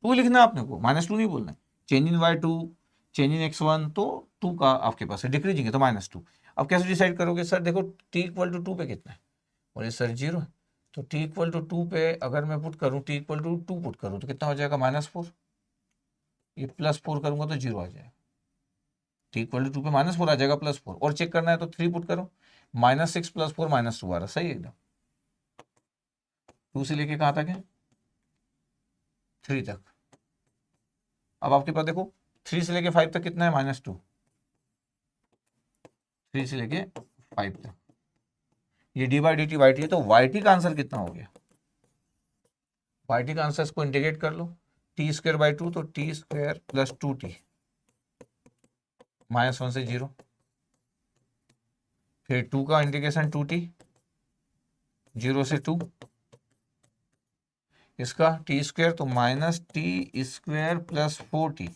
2 लिखना आपने को, -2 नहीं बोलना है, change in y2 change in x1 तो 2 का आपके पास है, डिक्रीजिंग है तो -2। अब कैसे डिसाइड करोगे, सर देखो t इक्वल टू 2 पे कितना है, बोले सर 0 है, तो t इक्वल टू 2 पे अगर मैं पुट करूँ, t इक्वल टू 2 पुट करूँ तो कितना हो जाएगा -4, ये +4 करूंगा तो 0 आ जाएगा, t इक्वल टू 2 पे -4 आ जाएगा, +4, और चेक करना है तो 3 पुट करो, -6 + 4 -2 आ रहा, सही एकदम। 2 से लेके कहाँ तक है, 3 तक। अब आपके पास देखो 3 से लेके 5 तक कितना है, -2, 3 से लेके 5 तक, ये d/dt yt है, तो yt का आंसर कितना हो गया, yt का आंसर इसको इंटीग्रेट कर लो, t²/2 तो t² + 2t, -1 से 0, फिर 2 का इंटीग्रेशन 2t, 0 से 2, इसका t² तो -t² + 4t,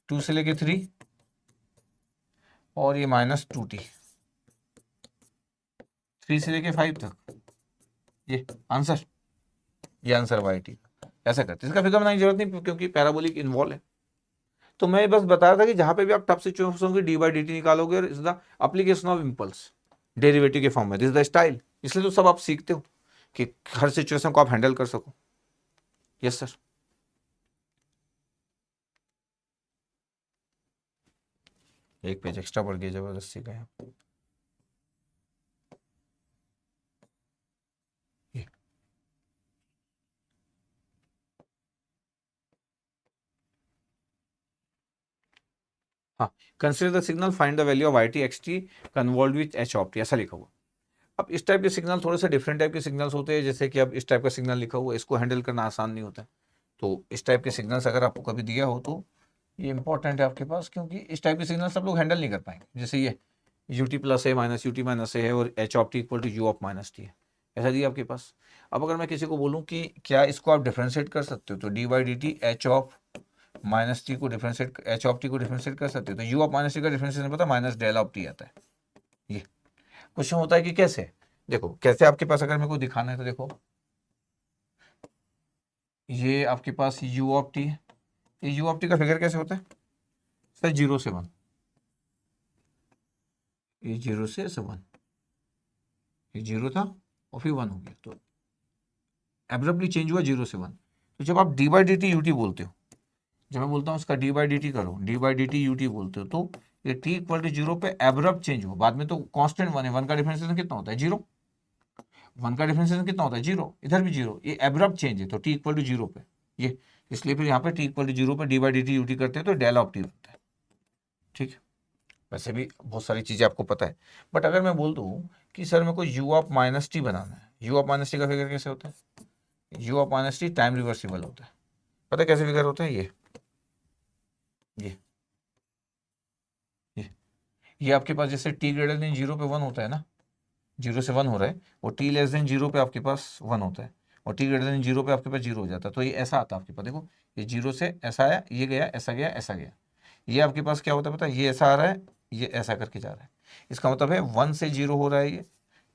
2 से लेके 3, और ये -2t, 3 से लेके 5 तक, ये आंसर, ये आंसर yt। ऐसा करते, इसका फिगर बनाने की जरूरत नहीं क्योंकि पैराबोलिक इन्वॉल्व है। तो मैं बस बता रहा था कि जहां पे भी आप टफ सिचुएशन की d/dt निकालोगे, और is the application of impulse derivative के फॉर्म में, दिस इज द स्टाइल, इसलिए तो सब आप सीखते हो। कि हर सिचुएशन को आप हैंडल कर सको। Yes sir. एक पेज एक्स्ट्रा बढ़ गया जबरदस्ती का यहाँ। हाँ, consider the signal, find the value of IT XT convolve with H of T, ऐसा लिखा हुआ। अब इस टाइप के सिग्नल थोड़े से डिफरेंट टाइप के सिग्नल्स होते हैं, जैसे कि अब इस टाइप का सिग्नल लिखा हुआ है, इसको हैंडल करना आसान नहीं होता है। तो इस टाइप के सिग्नल्स अगर आपको कभी दिया हो तो ये इंपॉर्टेंट है आपके पास, क्योंकि इस टाइप के सिग्नल सब लोग हैंडल नहीं कर पाएंगे। जैसे ये UT plus a minus UT minus a है और H of T equal to U of minus T है, ऐसा दिया आपके पास। अब अगर मैं किसी को बोलूँ कि क्या इसको आप डिफ्रेंशिएट कर सकते हो, तो dy/dt H of minus T को डिफरेंशिएट, H ऑफ T को डिफरेंशिएट कर सकते हो, तो U ऑफ माइनस टी का डिफरेंशिएशन पता माइनस डेल ऑफ T आता है। ये क्वेश्चन होता है कि कैसे, देखो कैसे आपके पास अगर मेरे को दिखाना है तो देखो, ये आपके पास U ऑफ T है, ये U ऑफ T का फिगर कैसे होता है सर, 0 से 1, ये 0 से 1, ये 0 था और फिर 1 हो गया, तो एब्रप्टली चेंज हुआ 0 से 1। तो जब आप dy/dt ut बोलते हो, जब मैं बोलता हूँ उसका dy/dt करो, dy/dt ut बोलते हो, तो ये t इक्वल टू 0 पे एब्रप्ट चेंज हुआ, बाद में तो कांस्टेंट 1 है, 1 का डिफरेंशिएशन कितना होता है 0, 1 का डिफरेंशिएशन कितना होता है 0, इधर भी 0, ये एब्रप्ट चेंज है, तो t इक्वल टू 0 पे ये, इसलिए फिर यहाँ पे t इक्वल टू 0 पे dy/dt ut करते हैं तो डेल ऑफ t होता है। ठीक है, वैसे भी बहुत सारी चीज़ें आपको पता है, बट अगर मैं बोल दूँ कि सर मेरे को u ऑफ माइनस टी बनाना है, u ऑफ माइनस टी का फिगर कैसे होता है, u of minus T time reversible होता है, पता है कैसे फिगर होता है, ये ये आपके पास जैसे t ग्रेटर देन 0 पे 1 होता है ना, 0 से 1 हो रहा है, और t लेस देन 0 पे आपके पास 1 होता है, और t ग्रेटर देन 0 पे आपके पास 0 हो जाता है, तो ये ऐसा आता है आपके पास, देखो ये 0 से ऐसा आया, ये गया, ऐसा गया, ऐसा गया, ये आपके पास क्या होता है पता है, ये ऐसा आ रहा है, ये ऐसा करके जा रहा है, इसका मतलब है 1 से 0 हो रहा है,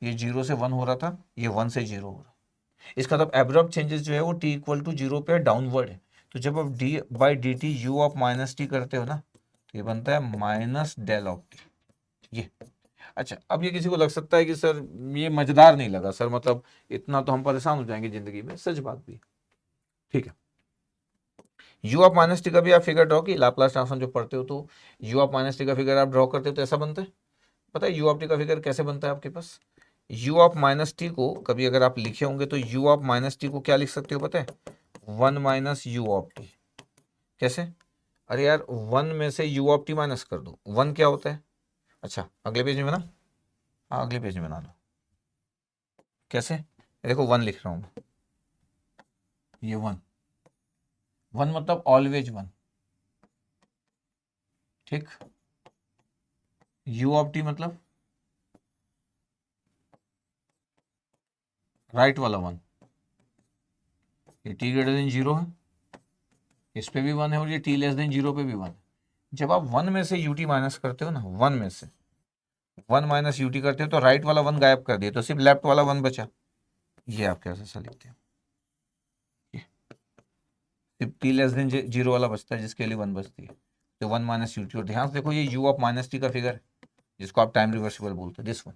ये 0 से 1 हो रहा था, ये 1 से 0 हो रहा है, इसका मतलब एब्रप्ट चेंजेस जो है वो t इक्वल टू 0 पे डाउनवर्ड है। तो जब आप dy/dt u of minus T करते हो ना, तो ये बनता है माइनस डेल ऑफ टी, ये। अच्छा, अब ये किसी को लग सकता है कि सर ये मजेदार नहीं लगा सर, मतलब इतना तो हम परेशान हो जाएंगे जिंदगी में, सच बात भी। ठीक है, u ऑफ माइनस टी का भी आप फिगर ड्रॉ की, लाप्लास ट्रांसफॉर्म जो पढ़ते हो तो u ऑफ माइनस टी का फिगर आप ड्रॉ करते हो तो ऐसा बनता है, पता है u ऑफ टी का फिगर कैसे बनता है आपके पास, u ऑफ माइनस टी को कभी अगर आप लिखे होंगे तो u ऑफ माइनस टी को क्या लिख सकते हो पता है, 1 माइनस u ऑफ टी। कैसे, अरे यार 1 में से u ऑफ टी माइनस कर दो, 1 क्या होता है, अच्छा अगले पेज में बना, हाँ अगले पेज में बना दो, कैसे, देखो 1 लिख रहा हूँ मैं, ये 1, 1 मतलब ऑलवेज 1, ठीक, u ऑफ टी मतलब राइट वाला 1, ये t ग्रेटर देन 0 है, इस पे भी 1 है, और ये t लेस देन 0 पे भी 1 है। जब आप 1 में से ut माइनस करते हो ना, 1 में से 1 माइनस ut करते हो तो राइट वाला 1 गायब कर दिया, तो सिर्फ लेफ्ट वाला 1 बचा, ये आप कैसे ऐसा लिखते हो, सिर्फ t लेस देन 0 वाला बचता है जिसके लिए 1 बचती है, तो 1 माइनस ut, और ध्यान से देखो ये u ऑफ माइनस टी का फिगर है जिसको आप टाइम रिवर्सिबल बोलते हो, दिस वन।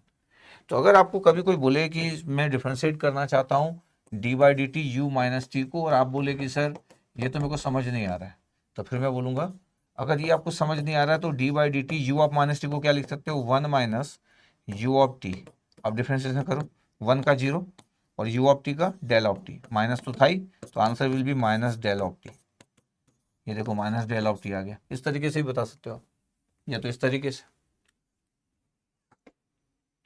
तो अगर आपको कभी कोई बोले कि मैं डिफ्रेंशिएट करना चाहता हूँ dy/dt u माइनस टी को, और आप बोले कि सर ये तो मेरे को समझ नहीं आ रहा है, तो फिर मैं बोलूँगा अगर ये आपको समझ नहीं आ रहा है तो dy/dt u of minus T को क्या लिख सकते हो, 1 माइनस u ऑफ टी, अब डिफ्रेंशिएशन करो, 1 का 0 और u ऑफ टी का डेल ऑफ टी, माइनस तो था ही, तो answer will be minus del of t, ये देखो माइनस डेल ऑफ टी आ गया। इस तरीके से भी बता सकते हो आप, या तो इस तरीके से।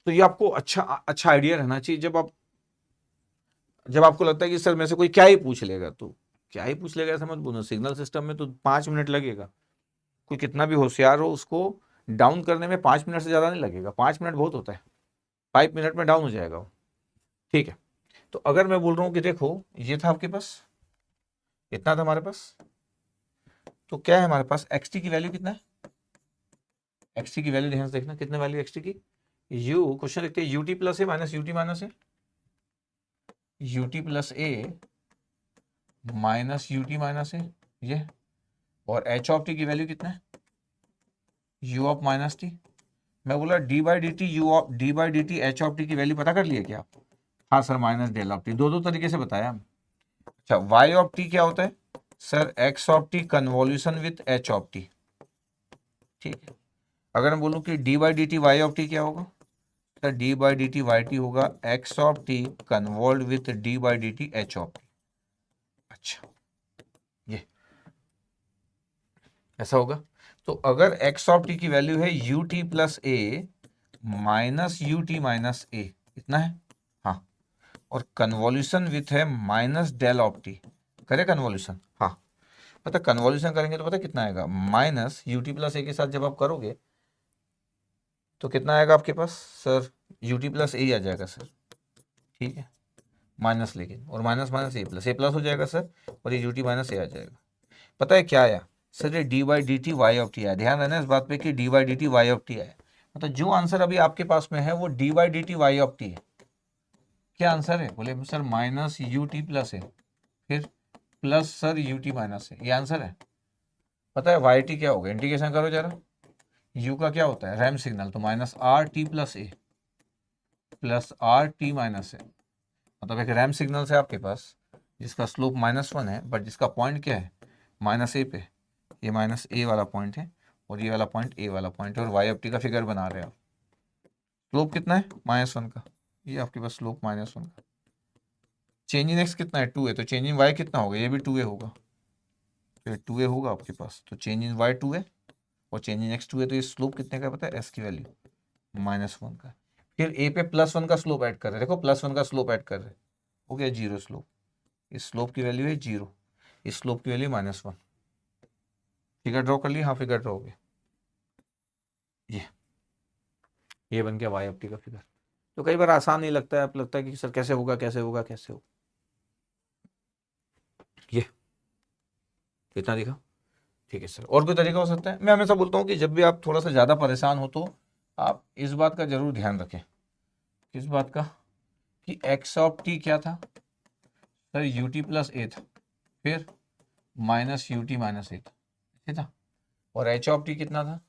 तो ये आपको अच्छा अच्छा आइडिया रहना चाहिए, जब आपको लगता है कि सर मेरे से कोई क्या ही पूछ लेगा, तो क्या ही पूछ लेगा ऐसा मत बोलो, सिग्नल सिस्टम में तो 5 मिनट लगेगा, कोई कितना भी होशियार हो उसको डाउन करने में 5 मिनट से ज़्यादा नहीं लगेगा, 5 मिनट बहुत होता है, 5 मिनट में डाउन हो जाएगा वो। ठीक है, तो अगर मैं बोल रहा हूँ कि देखो ये था आपके पास, इतना था हमारे पास, तो क्या है हमारे पास एक्स टी की वैल्यू कितना है, एक्स टी की वैल्यू ध्यान से देखना, कितने वैल्यू एक्स टी की, यू क्वेश्चन लिखते हैं u t plus a minus u t minus a, u t plus a minus u t minus a, ये, और एच ऑफ टी की वैल्यू कितना है, यू ऑफ माइनस टी। मैं बोला d by d t u of d by d t H of t की वैल्यू पता कर लिए क्या आप, हाँ sir, minus del of t, दो तरीके से बताया हम। अच्छा, वाई ऑफ टी क्या होता है sir? X of t convolution with h of t, ठीक है। अगर मैं बोलूँ कि d by d t y of t क्या होगा sir? D by d t y t होगा x of t convolve with d by d t H of t. अच्छा, ये ऐसा होगा। तो अगर एक्स ऑफ टी की वैल्यू है u t plus a minus u t minus a, इतना है, हाँ, और कन्वोल्यूशन विथ है माइनस डेल ऑफ टी, करे कन्वोल्यूशन, हाँ, पता कन्वोल्यूशन करेंगे तो पता कितना आएगा? माइनस यू टी प्लस ए के साथ जब आप करोगे तो कितना आएगा आपके पास sir? U t plus a आ जाएगा सर, ठीक है, माइनस, लेकिन और माइनस माइनस ए प्लस हो जाएगा सर, और ये यू टी माइनस ए आ जाएगा। पता है क्या आया सर? ये d by d t y of t आया। ध्यान रहना इस बात पे कि d by d t y of t आया, मतलब जो आंसर अभी आपके पास में है वो d by d t y of t है। क्या आंसर है? बोले sir minus u t plus है, फिर plus sir u t minus है, ये आंसर है। पता है वाई टी क्या होगा? इंटीग्रेशन करो जरा, यू का क्या होता है? रैम सिग्नल, तो माइनस आर टी प्लस ए प्लस आर टी माइनस ए, मतलब एक रैम सिग्नल से आपके पास जिसका स्लोप -1 है, बट जिसका पॉइंट क्या है? माइनस ए पे, ये माइनस ए वाला पॉइंट है और ये वाला पॉइंट ए वाला पॉइंट है, और वाई ऑफ टी का फिगर बना रहे हैं आप। स्लोप कितना है? -1 का, ये आपके पास स्लोप -1 का। चेंज इन एक्स कितना है? 2 है, तो चेंज इन वाई कितना होगा? ये भी 2 होगा, तो 2 होगा आपके पास, तो चेंज इन वाई 2 है और चेंज इन एक्स 2 है, तो ये स्लोप कितने का पता है? एस की वैल्यू -1 का। फिर ए पे +1 का स्लोप ऐड कर रहे हैं, देखो +1 का स्लोप ऐड कर रहे हैं, हो गया 0 स्लोप। इस स्लोप की वैल्यू है 0, इस स्लोप की वैल्यू -1। फिगर ड्रॉ कर लिया? हाँ, फिगर ड्रॉ हो गया, ये बन गया वाई ऑफ टी का फिगर। तो कई बार आसान नहीं लगता है, आप लगता है कि सर कैसे होगा कैसे होगा कैसे होगा, ये कितना दिखा? ठीक है सर, और कोई तरीका हो सकता है? मैं हमेशा बोलता हूँ कि जब भी आप थोड़ा सा ज़्यादा परेशान हो तो आप इस बात का जरूर ध्यान रखें। किस बात का? कि एक्स ऑफ टी क्या था सर? यू टी प्लस ए था, फिर माइनस यू टी माइनस ए था, ठीक था, और एच ऑफ टी कितना था?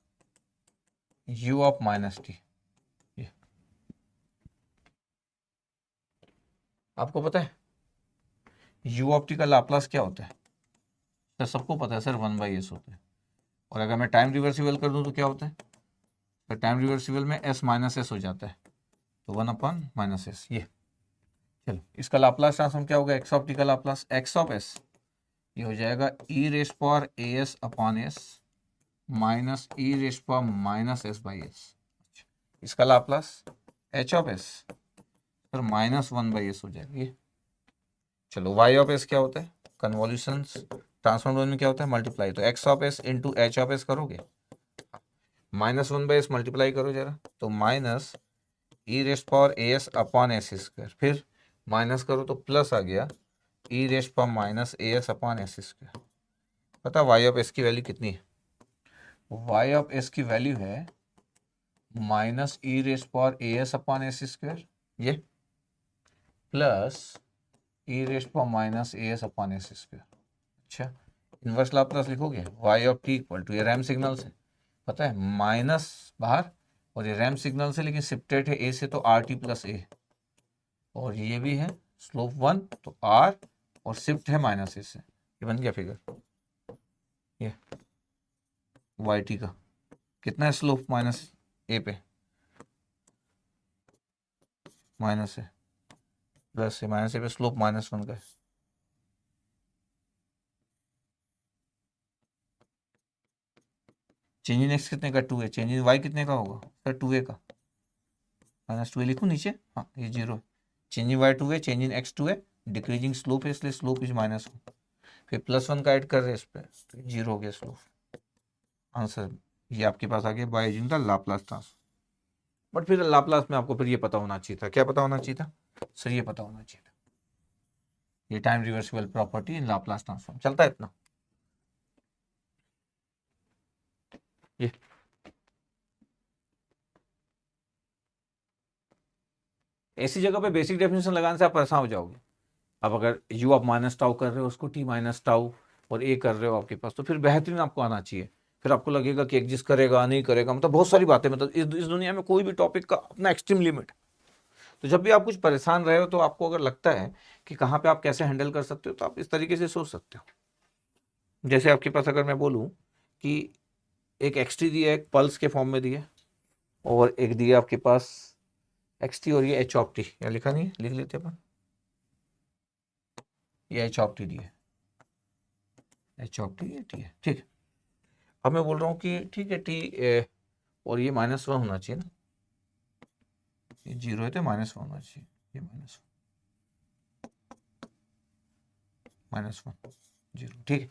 You of minus T. आपको पता है यू ऑफ टी का लाप्लास क्या होता है? सर सबको पता है सर, 1/s होता है। और अगर मैं टाइम रिवर्सिबल कर दूं तो क्या होता है? तो टाइम रिवर्सिबल में s माइनस एस हो जाता है, तो 1/-s। ये चलो, इसका लाप्लास ट्रांसफॉर्म क्या होगा? एक्स ऑफ टी का लाप्लास एक्स ऑफ एस, ये हो जाएगा e raise power a s upon s minus e raise power minus s by s. इसका Laplace h of s sir -1/s हो जाएगा ये। चलो, वाई ऑफ एस क्या होता है? कन्वोल्यूशन ट्रांसफॉर्म में क्या होता है? मल्टीप्लाई, तो x of s into h of s करोगे, -1/s मल्टीप्लाई करो जरा, तो minus e raised power a s upon s square, फिर माइनस करो तो प्लस आ गया e raised power minus a s upon s square. पता वाई ऑफ एस की वैल्यू कितनी है? वाई ऑफ एस की वैल्यू है minus e raised power a s upon s square, ये plus e raised power minus a s upon s square. अच्छा, इनवर्स लाप्लास लिखोगे y of T equal to, ये रैम सिग्नल से पता है माइनस बाहर, और ये रैम सिग्नल से लेकिन शिफ्टेड है ए से, तो आर टी प्लस ए, और ये भी है स्लोप 1 तो आर, और शिफ्ट है माइनस ए से, ये बन गया फिगर। ये वाई टी का कितना है स्लोप? माइनस ए पे माइनस है, प्लस है, माइनस ए पे स्लोप -1 का है। चेंज इन एक्स कितने का? 2 है। चेंज इन वाई कितने का होगा सर? 2a का, -2a लिखूँ नीचे, हाँ ये 0 है। चेंज इन वाई 2 है, चेंज इन एक्स 2 है, डिक्रीजिंग स्लोप है इसलिए स्लोप इज -1, फिर +1 का ऐड कर रहे हैं इस पर, तो 0 हो गया स्लोप। आंसर ये आपके पास आ गया by using the Laplace transform. But फिर लाप्लास में आपको फिर ये पता होना चाहिए था, क्या पता होना चाहिए था सर? ये पता होना चाहिए था, ये time reversible property in Laplace transform चलता है इतना। ये ऐसी जगह पे बेसिक डेफिनेशन लगाने से आप परेशान हो जाओगे। अब अगर यू आप माइनस टाउ कर रहे हो, उसको टी माइनस टाउ और ए कर रहे हो आपके पास, तो फिर बेहतरीन आपको आना चाहिए। फिर आपको लगेगा कि एग्जिस्ट करेगा नहीं करेगा, मतलब बहुत सारी बातें, मतलब इस दुनिया में कोई भी टॉपिक का अपना एक्सट्रीम लिमिट, तो जब भी आप कुछ परेशान रहे हो तो आपको अगर लगता है कि कहाँ पे आप कैसे हैंडल कर सकते हो तो आप इस तरीके से सोच सकते हो। जैसे आपके पास अगर मैं बोलूँ कि एक एक्सटी दिया है, एक पल्स के फॉर्म में दिया है, और एक दिया आपके पास एक्सटी और ये एच ऑफ टी, या लिखा नहीं है, लिख लेते अपन, ये एच ऑफ टी दिया है, एच ऑफ टी ये टी है, ठीक है। अब मैं बोल रहा हूँ कि ठीक है टी और ये -1 होना चाहिए ना, ये 0 है तो -1 होना चाहिए, ये -1 0, ठीक है,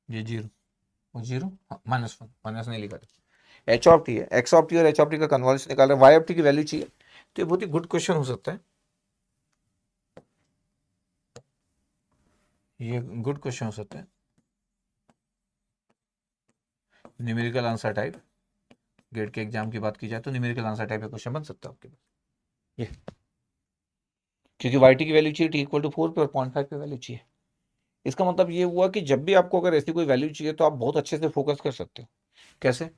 ये 0 और 0, -1 माइनस नहीं लिखा था। एच ऑफ टी है, एक्स ऑफ टी और एच ऑफ टी का कन्वॉल्यूशन निकाल रहे हैं, वाई ऑफ टी की वैल्यू चाहिए, तो ये बहुत ही गुड क्वेश्चन हो सकता है, ये गुड क्वेश्चन हो सकता है, न्यूमेरिकल आंसर टाइप, गेट के एग्जाम की बात की जाए तो न्यूमेरिकल आंसर टाइप का क्वेश्चन बन सकता है आपके पास ये, क्योंकि वाई टी की वैल्यू चाहिए टी इक्वल टू 4 पे और 0.5 पे वैल्यू चाहिए। इसका मतलब ये हुआ कि जब भी आपको अगर ऐसी कोई वैल्यू चाहिए तो आप बहुत अच्छे से फोकस कर सकते हो। कैसे?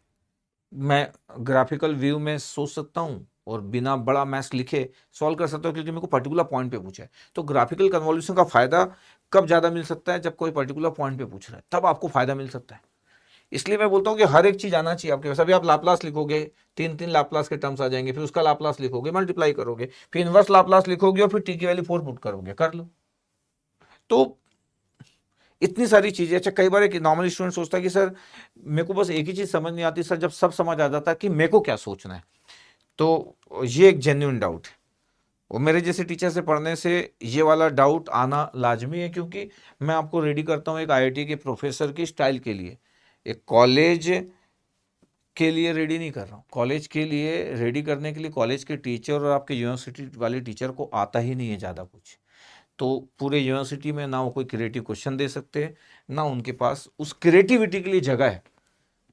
मैं ग्राफिकल व्यू में सोच सकता हूँ और बिना बड़ा मैथ्स लिखे सॉल्व कर सकता हूँ, क्योंकि मेरे को पर्टिकुलर पॉइंट पे पूछा है। तो ग्राफिकल कन्वोल्यूशन का फायदा कब ज़्यादा मिल सकता है? जब कोई पर्टिकुलर पॉइंट पे पूछ रहा है, तब आपको फायदा मिल सकता है। इसलिए मैं बोलता हूँ कि हर एक चीज़ आना चाहिए आपके पास। अभी आप लाप्लास लिखोगे, 3 लाप्लास के टर्म्स आ जाएंगे, फिर उसका लाप्लास लिखोगे, मल्टीप्लाई करोगे, फिर इनवर्स लाप्लास लिखोगे और फिर टी की वैल्यू 4 पुट करोगे, कर लो। तो इतनी सारी चीजें। अच्छा, कई बार एक नॉर्मल स्टूडेंट सोचता है कि सर मेरे को बस एक ही चीज समझ नहीं आती, सर जब सब समझ आ जाता है कि मेरे को क्या सोचना है। तो ये एक जेन्युइन डाउट है, और मेरे जैसे टीचर से पढ़ने से ये वाला डाउट आना लाजमी है, क्योंकि मैं आपको रेडी करता हूँ एक आईआईटी के प्रोफेसर की स्टाइल के लिए, एक कॉलेज के लिए रेडी नहीं कर रहा हूँ। कॉलेज के लिए रेडी करने के लिए कॉलेज के टीचर और आपके यूनिवर्सिटी वाले टीचर को आता ही नहीं है ज़्यादा कुछ। तो पूरे यूनिवर्सिटी में ना वो कोई क्रिएटिव क्वेश्चन दे सकते हैं, ना उनके पास उस क्रिएटिविटी के लिए जगह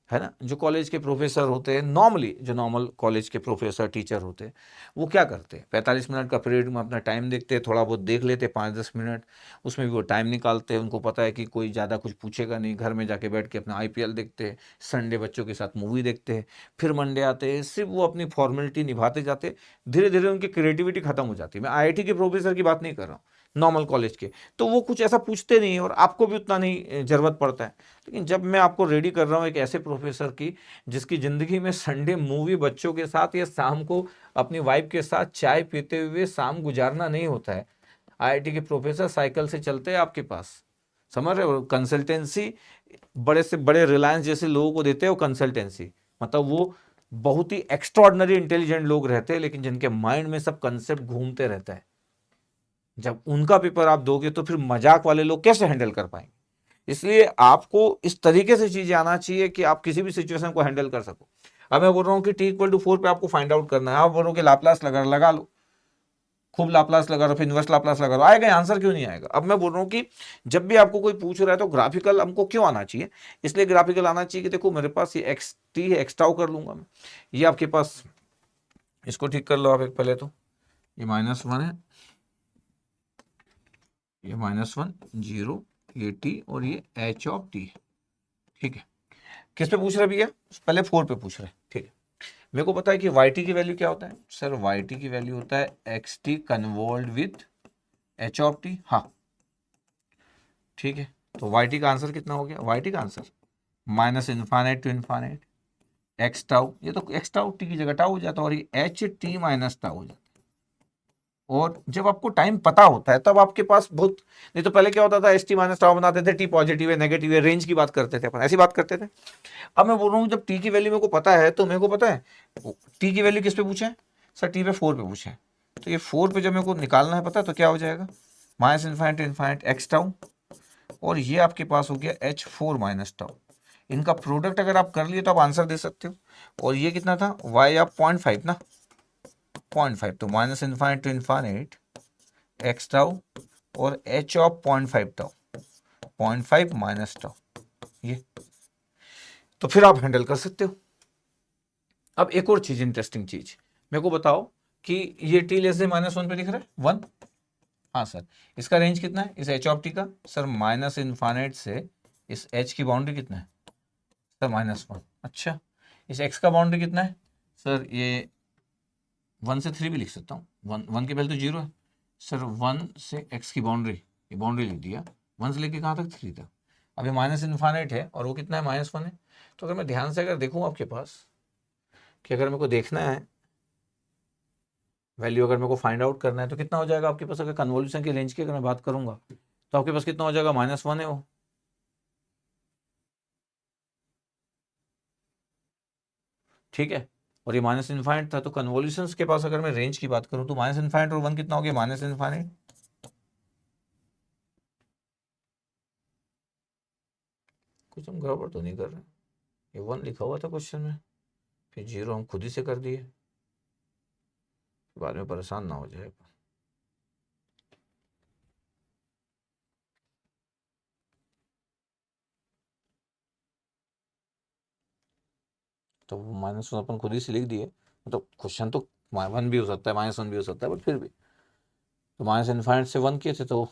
है ना। जो कॉलेज के प्रोफेसर होते हैं नॉर्मली, जो नॉर्मल कॉलेज के प्रोफेसर टीचर होते हैं, वो क्या करते हैं, 45 मिनट का पीरियड में अपना टाइम देखते हैं, थोड़ा बहुत देख लेते हैं 5-10 मिनट, उसमें भी वो टाइम निकालते हैं। उनको पता है कि कोई ज़्यादा कुछ पूछेगा नहीं, घर में जाके बैठ के अपना आईपीएल देखते हैं, संडे बच्चों के साथ मूवी देखते हैं, फिर मंडे आते हैं, सिर्फ वो अपनी फॉर्मेलिटी निभाते जाते, धीरे धीरे उनकी क्रिएटिविटी खत्म हो जाती है। मैं आईआईटी के प्रोफेसर की बात नहीं कर रहा हूँ, नॉर्मल कॉलेज के, तो वो कुछ ऐसा पूछते नहीं है और आपको भी उतना नहीं ज़रूरत पड़ता है। लेकिन जब मैं आपको रेडी कर रहा हूँ एक ऐसे प्रोफेसर की जिसकी ज़िंदगी में संडे मूवी बच्चों के साथ या शाम को अपनी वाइफ के साथ चाय पीते हुए शाम गुजारना नहीं होता है, आईआईटी के प्रोफेसर साइकिल से चलते हैं आपके पास, समझ रहे हो। कंसल्टेंसी बड़े से बड़े रिलायंस जैसे लोगों को देते हैं वो कंसल्टेंसी, मतलब वो बहुत ही एक्स्ट्रॉर्डनरी इंटेलिजेंट लोग रहते हैं, लेकिन जिनके माइंड में सब कंसेप्ट घूमते रहता है। जब उनका पेपर आप दोगे तो फिर मजाक वाले लोग कैसे हैंडल कर पाएंगे। इसलिए आपको इस तरीके से चीजें आना चाहिए कि आप किसी भी सिचुएशन को हैंडल कर सको। अब मैं बोल रहा हूँ कि टी इक्वल टू 4 पे आपको फाइंड आउट करना है, आप बोलो कि लाप्लास लगा लो, खूब लाप्लास लगा लो, फिर इनवर्स लाप्लास लगा लो, आएगा आंसर क्यों नहीं आएगा। अब मैं बोल रहा हूँ कि जब भी आपको कोई पूछ रहा है तो ग्राफिकल हमको क्यों आना चाहिए, इसलिए ग्राफिकल आना चाहिए कि देखो मेरे पास ये एक्स टी है, एक्स टाउ कर लूंगा मैं, ये आपके पास, इसको ठीक कर लो आप एक पहले तो, ये -1 है, ये -1 0, ये टी और ये एच ऑफ टी, ठीक है। किस पे पूछ रहे भैया? पहले 4 पे पूछ रहे, ठीक है। मेरे को पता है कि वाई टी की वैल्यू क्या होता है सर, वाई टी की वैल्यू होता है x t convolve with h of T, हाँ ठीक है। तो वाई टी का आंसर कितना हो गया? वाई टी का answer -∞ to infinite x tau, ये तो एक्स टाउ टी की जगह टाउ हो जाता है, और ये एच टी माइनस टाउ हो जाता है। और जब आपको टाइम पता होता है तब आपके पास बहुत, नहीं तो पहले क्या होता था, एस टी माइनस टाउ बनाते थे, टी पॉजिटिव है नेगेटिव है, रेंज की बात करते थे अपन, ऐसी बात करते थे। अब मैं बोल रहा हूँ जब टी की वैल्यू मेरे को पता है, तो मेरे को पता है टी की वैल्यू किस पे पूछे है सर, टी पे 4 पे पूछे है, तो ये 4 पे जब मेरे को निकालना है पता है तो क्या हो जाएगा, -∞ एक्स टाउ, और ये आपके पास हो गया h4 माइनस टाउ। इनका प्रोडक्ट अगर आप कर लिए तो आप आंसर दे सकते हो। और ये कितना था, y आप 0.5 ना, 0.5, तो -∞ टू एक्स टाउ और h of 0.5 tau, 0.5 minus tau, ये तो फिर आप हैंडल कर सकते हो। अब एक और चीज, इंटरेस्टिंग चीज, मेरे को बताओ कि ये t लेस देन -1 पे दिख रहा है 1, हाँ सर, इसका रेंज कितना है इस एच ऑफ टी का सर, -∞ से इस h की बाउंड्री कितना है सर, -1। अच्छा, इस x का बाउंड्री कितना है सर, ये 1 से 3 भी लिख सकता हूँ, 1 की वैल्यू तो 0 है सर, 1 से x की बाउंड्री, ये बाउंड्री लिख दिया, 1 से लेके कहाँ तक 3 तक। अब ये माइनस इन्फाइनाइट है और वो कितना है -1 है। तो अगर मैं ध्यान से अगर देखूँ आपके पास कि अगर मेरे को देखना है वैल्यू, अगर मेरे को फाइंड आउट करना है तो कितना हो जाएगा आपके पास, अगर कन्वोल्यूशन की रेंज की अगर मैं बात करूंगा तो आपके पास कितना हो जाएगा, -1 है वो। ठीक है, और ये माइनस इन्फाइनाइट था, तो कन्वोल्यूशन के पास अगर मैं रेंज की बात करूं तो माइनस इन्फाइनाइट और 1 कितना हो गया, माइनस इन्फाइनाइट। कुछ हम गड़बड़ तो नहीं कर रहे, ये 1 लिखा हुआ था क्वेश्चन में, फिर 0 हम खुद ही से कर दिए, बाद में परेशान ना हो जाए। तो -1 अपन खुद ही से लिख दिए, मतलब क्वेश्चन तो 1 भी हो सकता है, -1 भी हो सकता है, बट फिर भी तो माइनस इन्फाइनाइट से 1 किए थे, तो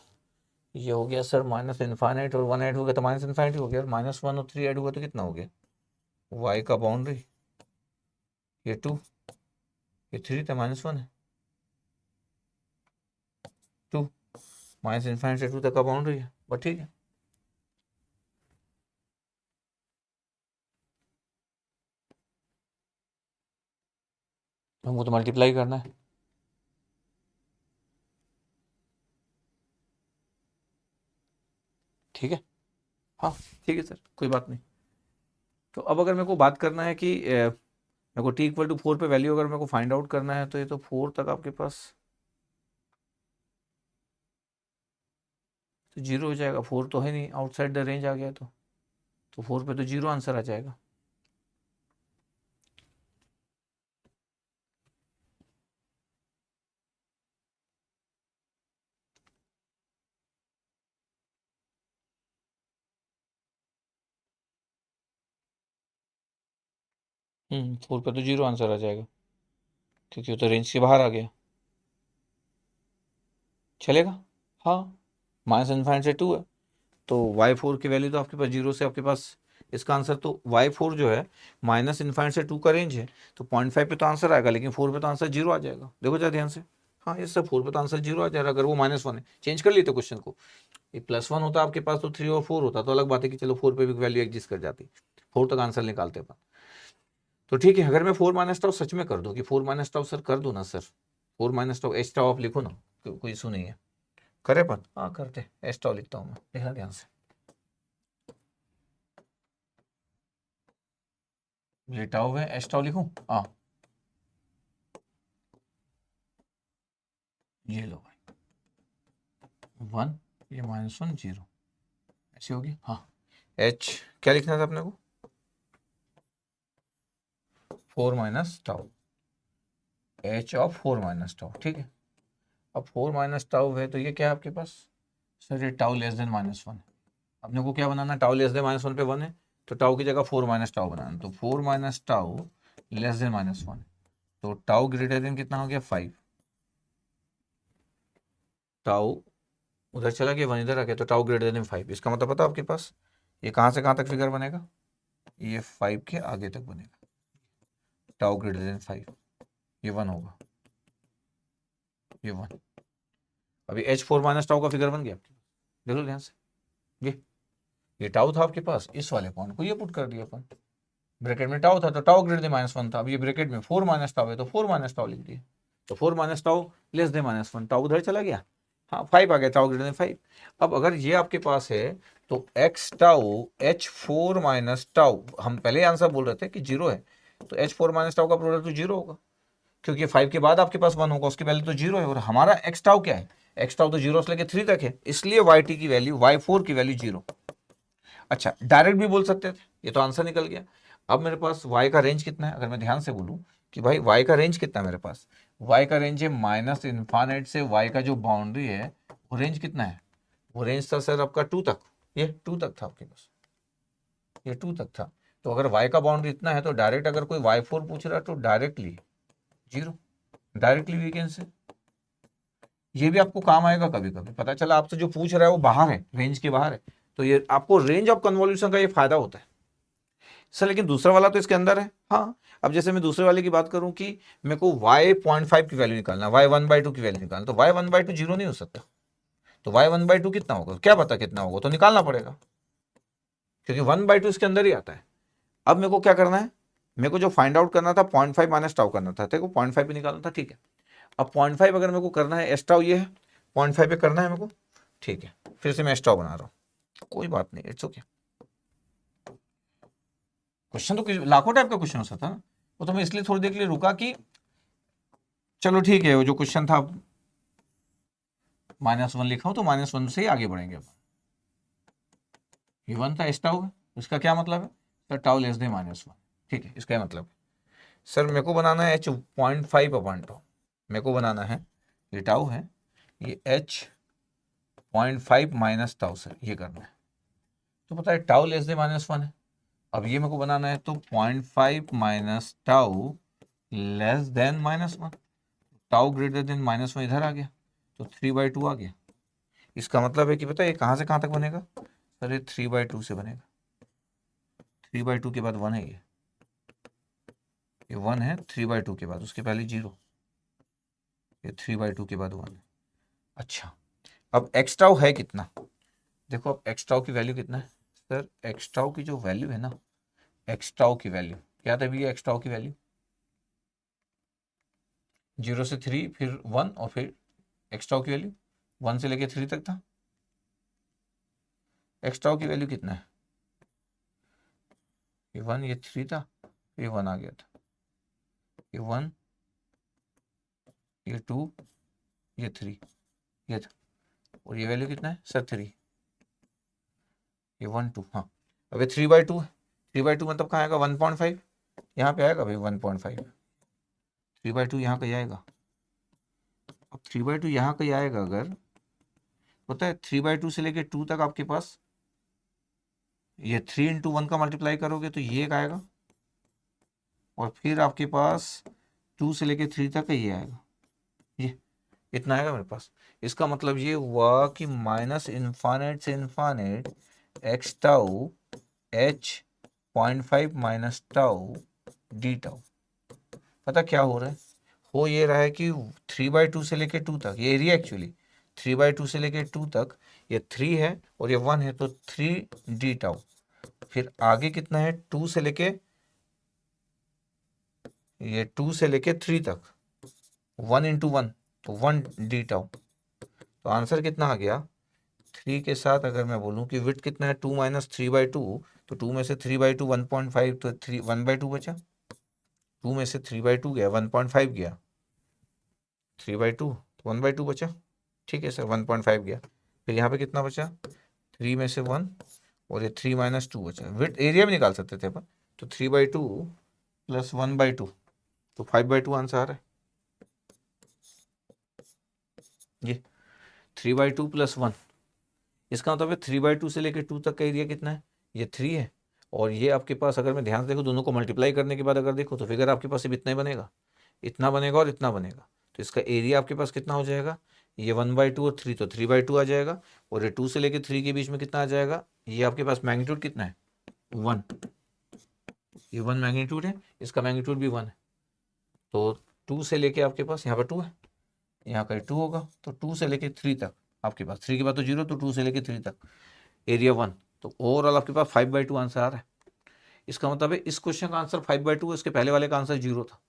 ये हो गया सर माइनस इन्फाइनाइट और 1 ऐड हो गया तो माइनस इन्फाइनाइट हो गया, -1 और 3 ऐड हुआ तो कितना हो गया, y का बाउंड्री ये 2, ये 3 था, -1 है, 2 माइनस इन्फाइनाइट से 2 तक का बाउंड्री है, बट ठीक है। हमको तो मल्टीप्लाई करना है, ठीक है, हाँ ठीक है सर, कोई बात नहीं। तो अब अगर मेरे को बात करना है कि मेरे को t=4 पे वैल्यू अगर मेरे को फाइंड आउट करना है, तो ये तो 4 तक आपके पास तो 0 हो जाएगा, 4 तो है नहीं, आउटसाइड द रेंज आ गया, तो 4 पे तो 0 आंसर आ जाएगा। हम्म, 4 पे तो 0 आंसर आ जाएगा, क्योंकि वो तो रेंज के बाहर आ गया, चलेगा। हाँ, माइनस इन्फाइनाइट से 2 है, तो y4 की वैल्यू तो आपके पास 0 से आपके पास, इसका आंसर तो y4 जो है माइनस इन्फाइनाइट से 2 का रेंज है, तो 0.5 पे तो आंसर आएगा, लेकिन 4 पे तो आंसर 0 आ जाएगा, देखो जरा ध्यान से। हाँ ये सब 4 पे तो आंसर 0 आ जाएगा, अगर वो -1 है, चेंज कर लेते क्वेश्चन को, ये +1 होता आपके पास तो 3 और 4 होता, तो अलग बात है कि चलो 4 पे भी वैल्यू एग्जिस्ट कर जाती, 4 तक आंसर निकालते अपन। तो ठीक है, अगर मैं 4 माइनस टाउ सच में कर दूं कि 4 माइनस टाउ सर कर दूं ना sir, 4 minus tau H tau आप लिखो ना, कोई इशू नहीं है, करे अपन, हाँ करते, एच टाउ लिखता हूँ मैं, देखना ध्यान से, ये टाउ है, एच टाउ लिखूं, हाँ ये लो भाई, 1 ये -1 0 ऐसी होगी, हाँ एच क्या लिखना था अपने को, 4 minus tau, H of 4 minus tau, ठीक है। अब 4 माइनस टाउ है तो ये क्या है आपके पास सर, ये टाउ लेस देन -1, अपने को क्या बनाना, टाउ लेस देन -1 पे 1 है, तो टाउ की जगह 4 माइनस टाउ बनाना, तो 4 माइनस टाउ लेस देन -1, तो टाउ ग्रेटर देन कितना हो गया 5, टाउ उधर चला गया 1 इधर आ गया, तो टाउ ग्रेटर देन 5, इसका मतलब पता आपके पास ये कहाँ से कहाँ तक फिगर बनेगा, ये 5 के आगे तक बनेगा, टाउ ग्रेटर देन 5, ये 1 होगा, ये 1, अभी h4 माइनस टाउ का फिगर बन गया आपके, देख लो ध्यान से, ये टाउ था आपके पास, इस वाले पॉइंट को ये पुट कर दिया अपन, ब्रैकेट में टाउ था तो टाउ ग्रेटर देन -1 था, अब ये ब्रैकेट में 4 माइनस टाउ है तो 4 माइनस टाउ लिख दिया, तो 4 minus tau less than -1, tau उधर चला गया, हाँ 5 आ गया, टाउ ग्रेटर देन 5। अब अगर ये आपके पास है तो x tau h4 minus tau, हम पहले आंसर बोल रहे थे कि 0 है, तो h4 माइनस टाउ का प्रोडक्ट तो 0 होगा, क्योंकि 5 के बाद आपके पास 1 होगा, उसकी वैल्यू तो 0 है, और हमारा x टाउ क्या है, x टाउ तो 0 से लेकर 3 तक है, इसलिए yt की वैल्यू, y4 की वैल्यू 0। अच्छा डायरेक्ट भी बोल सकते थे, ये तो आंसर निकल गया। अब मेरे पास y का रेंज कितना है, अगर मैं ध्यान से बोलूं कि भाई y का रेंज कितना है मेरे पास, y का रेंज है माइनस इन्फाइनाइट से y का जो बाउंड्री है वो रेंज कितना है, वो रेंज था सर आपका 2 तक, ये 2 तक था आपके पास, ये 2 तक था, तो अगर y का बाउंड्री इतना है तो डायरेक्ट अगर कोई y4 पूछ रहा है तो directly 0, directly we can say, ये भी आपको काम आएगा कभी कभी, पता चला आपसे जो पूछ रहा है वो बाहर है, रेंज के बाहर है, तो ये आपको रेंज ऑफ कन्वोल्यूशन का ये फायदा होता है सर लेकिन दूसरा वाला तो इसके अंदर है। हाँ, अब जैसे मैं दूसरे वाले की बात करूं कि मेरे को y 0.5 की वैल्यू निकालना, y 1/2 की वैल्यू निकालना, तो y 1/2 जीरो नहीं हो सकता, तो y 1/2 कितना होगा, क्या पता कितना होगा, तो निकालना पड़ेगा, क्योंकि 1/2 इसके अंदर ही आता है। अब मेरे को क्या करना है, मेरे को जो फाइंड आउट करना था 0.5 माइनस टाउ करना था, देखो 0.5 पे निकालना था, ठीक है। अब 0.5 अगर मेरे को करना है, एस टाउ ये है, 0.5 पे करना है मेरे को, ठीक है। फिर से मैं एस टाउ बना रहा हूँ, कोई बात नहीं, इट्स ओके। क्वेश्चन तो लाखों टाइप का क्वेश्चन हो सकता है ना, वो तो मैं इसलिए थोड़ी देर के लिए रुका कि चलो ठीक है, वो जो क्वेश्चन था -1 लिखा हो तो -1 से ही आगे बढ़ेंगे। अब ये 1 था, एस टाउ है, इसका क्या मतलब है सर, टाउ लेस देन -1, ठीक है। इसका मतलब सर मेरे को बनाना है h 0.5 अपॉन टाउ, मेरे को बनाना है, ये टाउ है, ये h 0.5 माइनस टाउ सर, ये करना है। तो पता है टाउ लेस देन -1 है, अब ये मेरे को बनाना है, तो 0.5 minus tau less than -1, tau greater then -1 इधर आ गया, तो 3/2 आ गया। इसका मतलब है कि पता है ये कहाँ से कहाँ तक बनेगा सर, ये 3/2 से बनेगा, 3/2 के बाद 1 है, ये 1 है, 3/2 के बाद उसके पहले 0, ये 3/2 के बाद 1 है। अच्छा, अब एक्स टाउ है कितना, देखो अब एक्स टाउ की वैल्यू कितना है सर, एक्स टाउ की जो वैल्यू है ना, एक्स टाउ की वैल्यू क्या था भैया, एक्स टाउ की वैल्यू 0 से 3 फिर 1 और फिर एक्स टाउ की वैल्यू 1 से लेके 3 तक था। एक्स टाउ की वैल्यू कितना है, ये 1, ये 3 था, ये 1 आ गया था, ये 1, ये 2, ये 3, ये था, और ये वैल्यू कितना है सर 3, ये 1 2, हाँ। अब ये 3/2 है, 3/2 मतलब कहाँ आएगा 1.5, यहाँ पे आएगा भाई 1.5, 3/2 यहाँ कहीं आएगा। अब 3/2 यहाँ कहीं आएगा, अगर पता है 3/2 से लेके 2 तक आपके पास, ये 3 × 1 का मल्टीप्लाई करोगे तो ये एक आएगा, और फिर आपके पास 2 से लेके 3 तक ये आएगा, ये इतना आएगा मेरे पास। इसका मतलब ये हुआ कि माइनस इन्फानेट से इन्फानेट x tau h 0.5 minus tau d tau. पता क्या हो रहा है, हो ये रहा है कि 3/2 से लेके 2 तक, ये एरिया एक्चुअली 3/2 से लेके 2 तक, ये 3 है और ये 1 है, तो 3 डी टाउ। फिर आगे कितना है, 2 से लेके, ये 2 से लेके 3 तक, 1 × 1 तो 1 डी टाउ। तो आंसर कितना आ गया, 3 के साथ अगर मैं बोलूँ कि विड्थ कितना है 2 माइनस 3/2, तो 2 में से 3/2 1.5, तो 3 1/2 बचा, 2 में से 3/2 गया, 1.5 गया, 3/2 तो 1/2 बचा, ठीक है सर, 1.5 गया। फिर यहाँ पे कितना बचा, 3 में से 1, और ये 3 माइनस 2 बचा, विड्थ एरिया भी निकाल सकते थे अपन, तो 3/2 प्लस 1/2, तो 5/2 आंसर आ रहा है। ये 3/2 प्लस 1, इसका मतलब है 3/2 से लेकर 2 तक का एरिया कितना है, ये 3 है, और ये आपके पास अगर मैं ध्यान से देखो, दोनों को मल्टीप्लाई करने के बाद अगर देखो तो फिगर आपके पास सिर्फ इतना ही बनेगा, इतना बनेगा और इतना बनेगा, तो इसका एरिया आपके पास कितना हो जाएगा, ये 1/2 और 3, तो 3/2 आ जाएगा, और ये 2 से लेकर 3 के बीच में कितना आ जाएगा, ये आपके पास मैग्नीट्यूड कितना है 1, ये 1 मैग्नीट्यूड है, इसका मैग्नीट्यूड भी 1 है, तो 2 से लेके आपके पास यहाँ पर 2 है, यहाँ कहीं 2 होगा, तो 2 से लेके 3 तक आपके पास, 3 के बाद तो 0, तो 2 से लेके 3 तक एरिया 1, तो ओवरऑल आपके पास 5/2 आंसर आ रहा है। इसका मतलब है इस क्वेश्चन का आंसर 5/2 है, इसके पहले वाले का आंसर 0 था।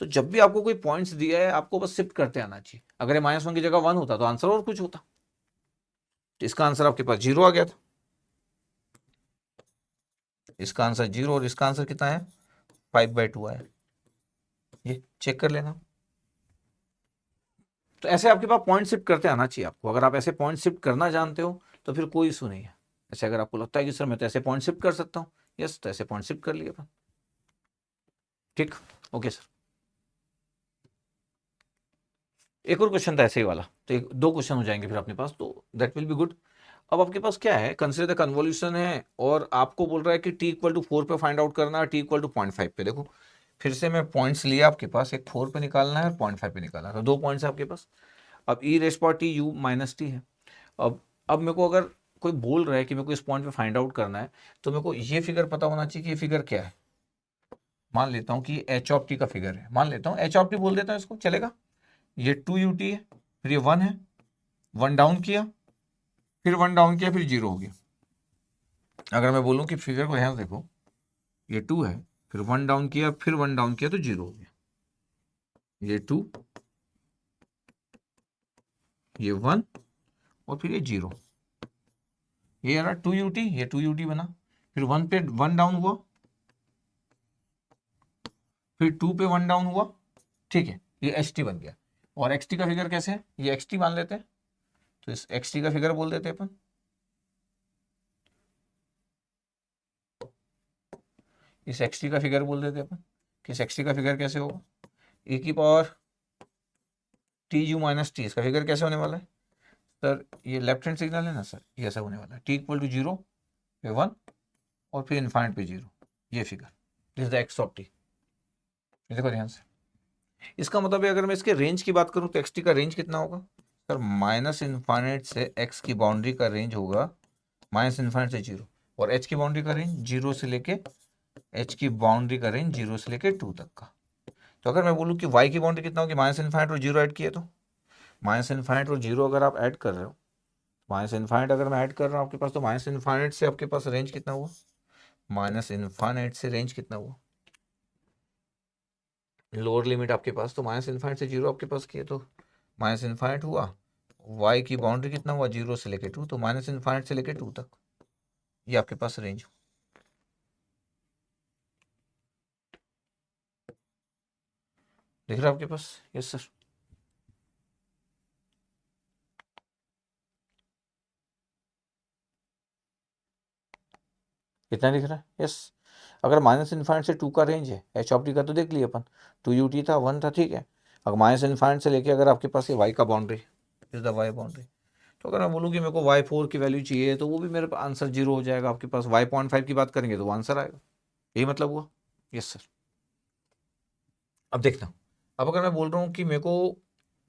तो जब भी आपको कोई पॉइंट्स दिया है, आपको बस शिफ्ट करते आना चाहिए, अगर ये -1 की जगह 1 होता तो आंसर और कुछ होता, तो इसका आंसर आपके पास 0 आ गया था, इसका आंसर 0, और इसका आंसर कितना है 5/2 आया, ये चेक कर लेना। तो ऐसे आपके पास पॉइंट शिफ्ट करते आना चाहिए आपको, अगर आप ऐसे पॉइंट शिफ्ट करना जानते हो तो फिर कोई इशू नहीं है। ऐसे अगर आपको लगता है कि सर मैं तो ऐसे पॉइंट शिफ्ट कर सकता हूँ, यस, तो ऐसे पॉइंट शिफ्ट कर लिए अपन, ठीक, ओके सर। एक और क्वेश्चन था ऐसे ही वाला, तो एक 2 क्वेश्चन हो जाएंगे फिर अपने पास, तो दैट विल बी गुड। अब आपके पास क्या है, कंसीडर द कन्वोल्यूशन है, और आपको बोल रहा है कि t = 4 पे फाइंड आउट करना है, t = 0.5 पे। देखो फिर से मैं पॉइंट्स लिया आपके पास, एक 4 पे निकालना है और 0.5 पे निकालना है, तो 2 पॉइंट्स है आपके पास। अब e⁻t u - t है। अब मेरे को अगर कोई बोल रहा है कि मेरे को इस पॉइंट पे फाइंड आउट करना है, तो मेरे को ये फिगर पता होना चाहिए कि ये फिगर क्या है। मान लेता हूँ कि एच ऑफ टी का फिगर है, मान लेता हूँ एच ऑफ टी बोल देता हूँ इसको, चलेगा। ये 2ut है, फिर ये 1 है, 1 डाउन किया, फिर 1 डाउन किया, फिर 0 हो गया। अगर मैं बोलूँ कि फिगर को यहाँ देखो, ये 2 है, फिर 1 डाउन किया, फिर 1 डाउन किया, तो 0 हो गया। ये 2, ये 1 और फिर ये 0। ये रहा 2ut, ये 2ut बना, फिर 1 पे 1 डाउन हुआ, फिर 2 पे 1 डाउन हुआ, ठीक है, ये एच टी बन गया। और एक्स टी का फिगर कैसे है, ये एक्स टी मान लेते हैं, तो इस एक्स टी का फिगर बोल देते हैं अपन। इस एक्स टी का फिगर बोल देते हैं अपन। किस एक्स टी का फिगर कैसे होगा, ए की power t you minus t, इसका फिगर कैसे होने वाला है सर, ये लेफ्ट हैंड सिग्नल है ना सर, ये ऐसा होने वाला है, टी इक्वल टू 0 पे 1 और फिर इन्फाइनाइट पे 0, ये figure, this is the x of T. देखो ध्यान से, इसका मतलब है अगर मैं इसके रेंज की बात करूं तो एक्स टी का रेंज कितना होगा सर, माइनस इन्फाइनाइट से एक्स की बाउंड्री का रेंज होगा माइनस इन्फाइनाइट से 0, और एच की बाउंड्री का रेंज 0 से लेके, एच की बाउंड्री का रेंज 0 से लेके 2 तक का। तो अगर मैं बोलूँ कि वाई की बाउंड्री कितना होगी, माइनस इन्फाइनाइट और 0 ऐड किए, तो माइनस इन्फाइनाइट और 0 अगर आप ऐड कर रहे हो, माइनस इन्फाइनाइट अगर मैं ऐड कर रहा हूँ आपके पास, तो माइनस इन्फाइनाइट से आपके पास रेंज कितना हुआ, माइनस इन्फाइनाइट से रेंज कितना हुआ, लोअर लिमिट आपके पास, तो माइनस इन्फाइनाइट से 0 आपके पास किए, तो माइनस इन्फाइनाइट हुआ, वाई की बाउंड्री कितना हुआ 0 से लेके 2, तो माइनस इन्फाइनाइट से लेके 2 तक, ये आपके पास रेंज। दिख रहा है आपके पास, यस सर। कितना दिख रहा है, यस। अगर माइनस इन्फाइनाइट से 2 का रेंज है, एच ऑफ टी का तो देख लिया अपन, 2ut था, 1 था, ठीक है। अगर माइनस इन्फाइनाइट से लेके अगर आपके पास ये वाई का boundary, is the y boundary, तो अगर मैं बोलूँ कि मेरे को y4 की वैल्यू चाहिए, तो वो भी मेरे आंसर 0 हो जाएगा आपके पास। y.5 की बात करेंगे तो वो आंसर आएगा, यही मतलब हुआ, यस सर। अब देखना, अब अगर मैं बोल रहा हूँ कि मेरे को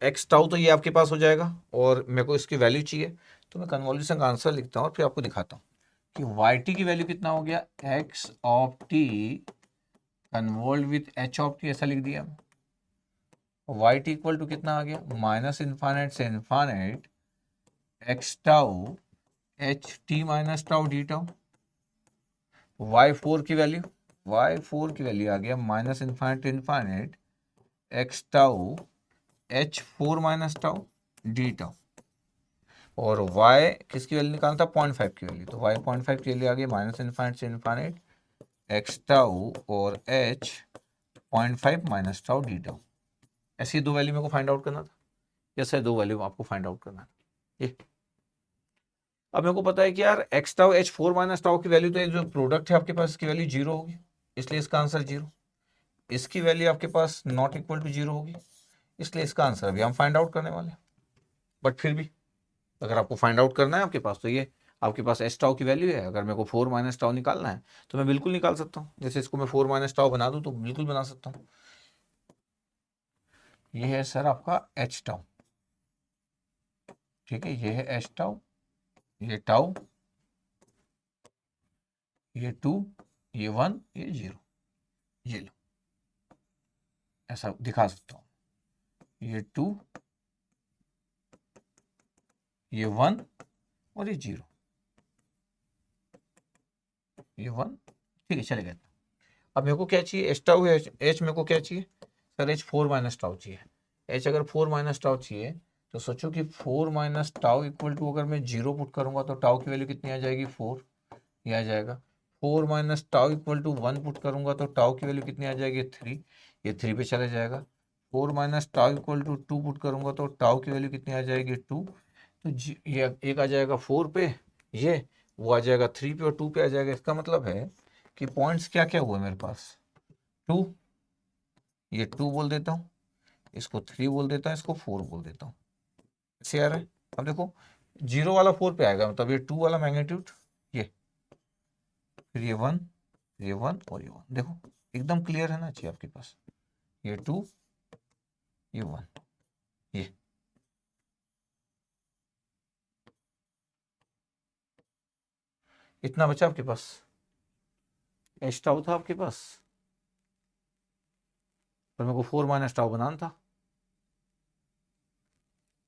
एक्स टाउ, तो ये आपके पास हो जाएगा, और मेरे को इसकी वैल्यू चाहिए, तो मैं कन्वॉल्यूशन का आंसर लिखता हूँ और फिर आपको दिखाता हूँ कि वाई टी की वैल्यू कितना हो गया, x of t convolve with h of t, ऐसा लिख दिया। वाई टी इक्वल टू कितना आ गया, माइनस इन्फाइनाइट से infinite X tau H T minus tau d tau. y4 की वैल्यू, y4 की वैल्यू आ गया minus infinite infinite X tau h 4 minus tau d tau, और y किसकी वैल्यू निकालना था, 0.5 की वैल्यू, तो y 0.5 की वैल्यू आ गई माइनस इन्फाइनाइट से इन्फाइनाइट एक्स टाउ और h 0.5 minus tau d tau. ऐसी दो वैल्यू मेरे को फाइंड आउट करना था, जैसे दो वैल्यू आपको फाइंड आउट करना है। अब मेरे को पता है कि यार x tau h 4 minus tau की वैल्यू, तो एक जो प्रोडक्ट है आपके पास इसकी वैल्यू 0 होगी, इसलिए इसका आंसर 0। इसकी वैल्यू आपके पास नॉट इक्वल टू 0 होगी, इसलिए इसका आंसर अभी हम फाइंड आउट करने वाले हैं। बट फिर भी अगर आपको फाइंड आउट करना है आपके पास, तो ये आपके पास एस टाउ की वैल्यू है, अगर मेरे को 4 माइनस टाउ निकालना है तो मैं बिल्कुल निकाल सकता हूँ। जैसे इसको मैं 4 माइनस टाउ बना दूँ तो बिल्कुल बना सकता हूँ। ये है सर आपका एच टाउ, ठीक है, ये है एच टाउ, ये टाउ, ये 2, ये 1, ये 0, ये लो, ऐसा दिखा सकता हूँ, ये 2, ये 1 और ये 0, ये 1, ठीक है, चलेगा। अब मेरे को क्या चाहिए, एच टाउ है, एच मेरे को क्या चाहिए सर, एच 4 माइनस टाउ चाहिए। एच अगर 4 माइनस टाउ चाहिए, तो सोचो कि 4 माइनस टाउ इक्वल टू, अगर मैं 0 पुट करूंगा तो टाउ की वैल्यू कितनी आ जाएगी, 4, ये आ जाएगा। 4 minus tau equal to 1 put करूंगा तो टाउ की वैल्यू कितनी आ जाएगी, 3, ये 3 पे चला जाएगा। 4 minus tau equal to 2 put करूंगा तो टाउ की वैल्यू कितनी आ जाएगी, 2, तो ये एक आ जाएगा 4 पे, ये वो आ जाएगा 3 पे और 2 पे आ जाएगा। इसका मतलब है कि पॉइंट्स क्या क्या हुए मेरे पास, 2, ये 2 बोल देता हूँ, इसको 3 बोल देता हूँ, इसको 4 बोल देता हूँ, ऐसे आ रहा है। अब देखो 0 वाला 4 पे आएगा, मतलब ये 2 वाला मैग्नीट्यूड, ये फिर ये 1, ये 1 और ये 1, देखो एकदम क्लियर है ना अच्छी आपके पास, ये 2, ये 1, ये इतना बचा आपके पास, एच टाउ था आपके पास, पर मेरे को 4 माइनस टाउ बनाना था,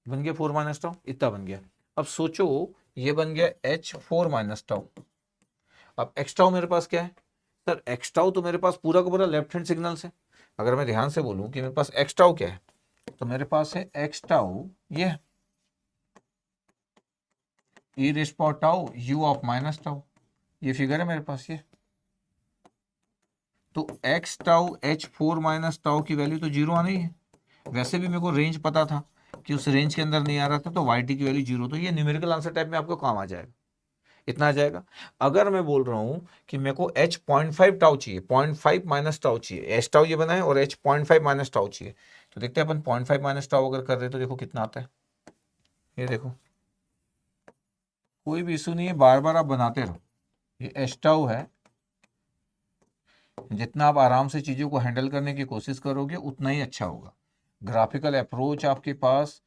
बन गया 4 माइनस टाउ, इतना बन गया। अब सोचो ये बन गया एच 4 माइनस टाउ। अब एक्स टाउ मेरे पास क्या है सर, एक्स टाउ तो मेरे पास पूरा का पूरा लेफ्ट हैंड सिग्नल्स है। अगर मैं ध्यान से बोलूं कि मेरे पास एक्स टाउ क्या है, तो मेरे पास है एक्स टाउ ये e raise power tau u of minus tau, ये फिगर है मेरे पास ये। तो x tau h 4 minus tau की वैल्यू तो जीरो आनी है। वैसे भी मेरे को रेंज पता था कि उस रेंज के अंदर नहीं आ रहा था, तो वाई टी की वैल्यू जीरो, तो ये न्यूमेरिकल आंसर टाइप में आपको काम आ जाएगा, इतना आ जाएगा। अगर मैं बोल रहा हूं कि मेरे को h 0.5 टाउ चाहिए, 0.5 माइनस टाउ चाहिए, एच टाउ ये बना है और h 0.5 माइनस टाउ चाहिए, तो देखते हैं अपन 0.5 माइनस टाउ अगर कर रहे तो देखो कितना आता है। ये देखो कोई भी इशू नहीं है, बार बार आप बनाते रहो। ये एच टाउ है, जितना आप आराम से चीज़ों को हैंडल करने की कोशिश करोगे उतना ही अच्छा होगा। ग्राफिकल अप्रोच आपके पास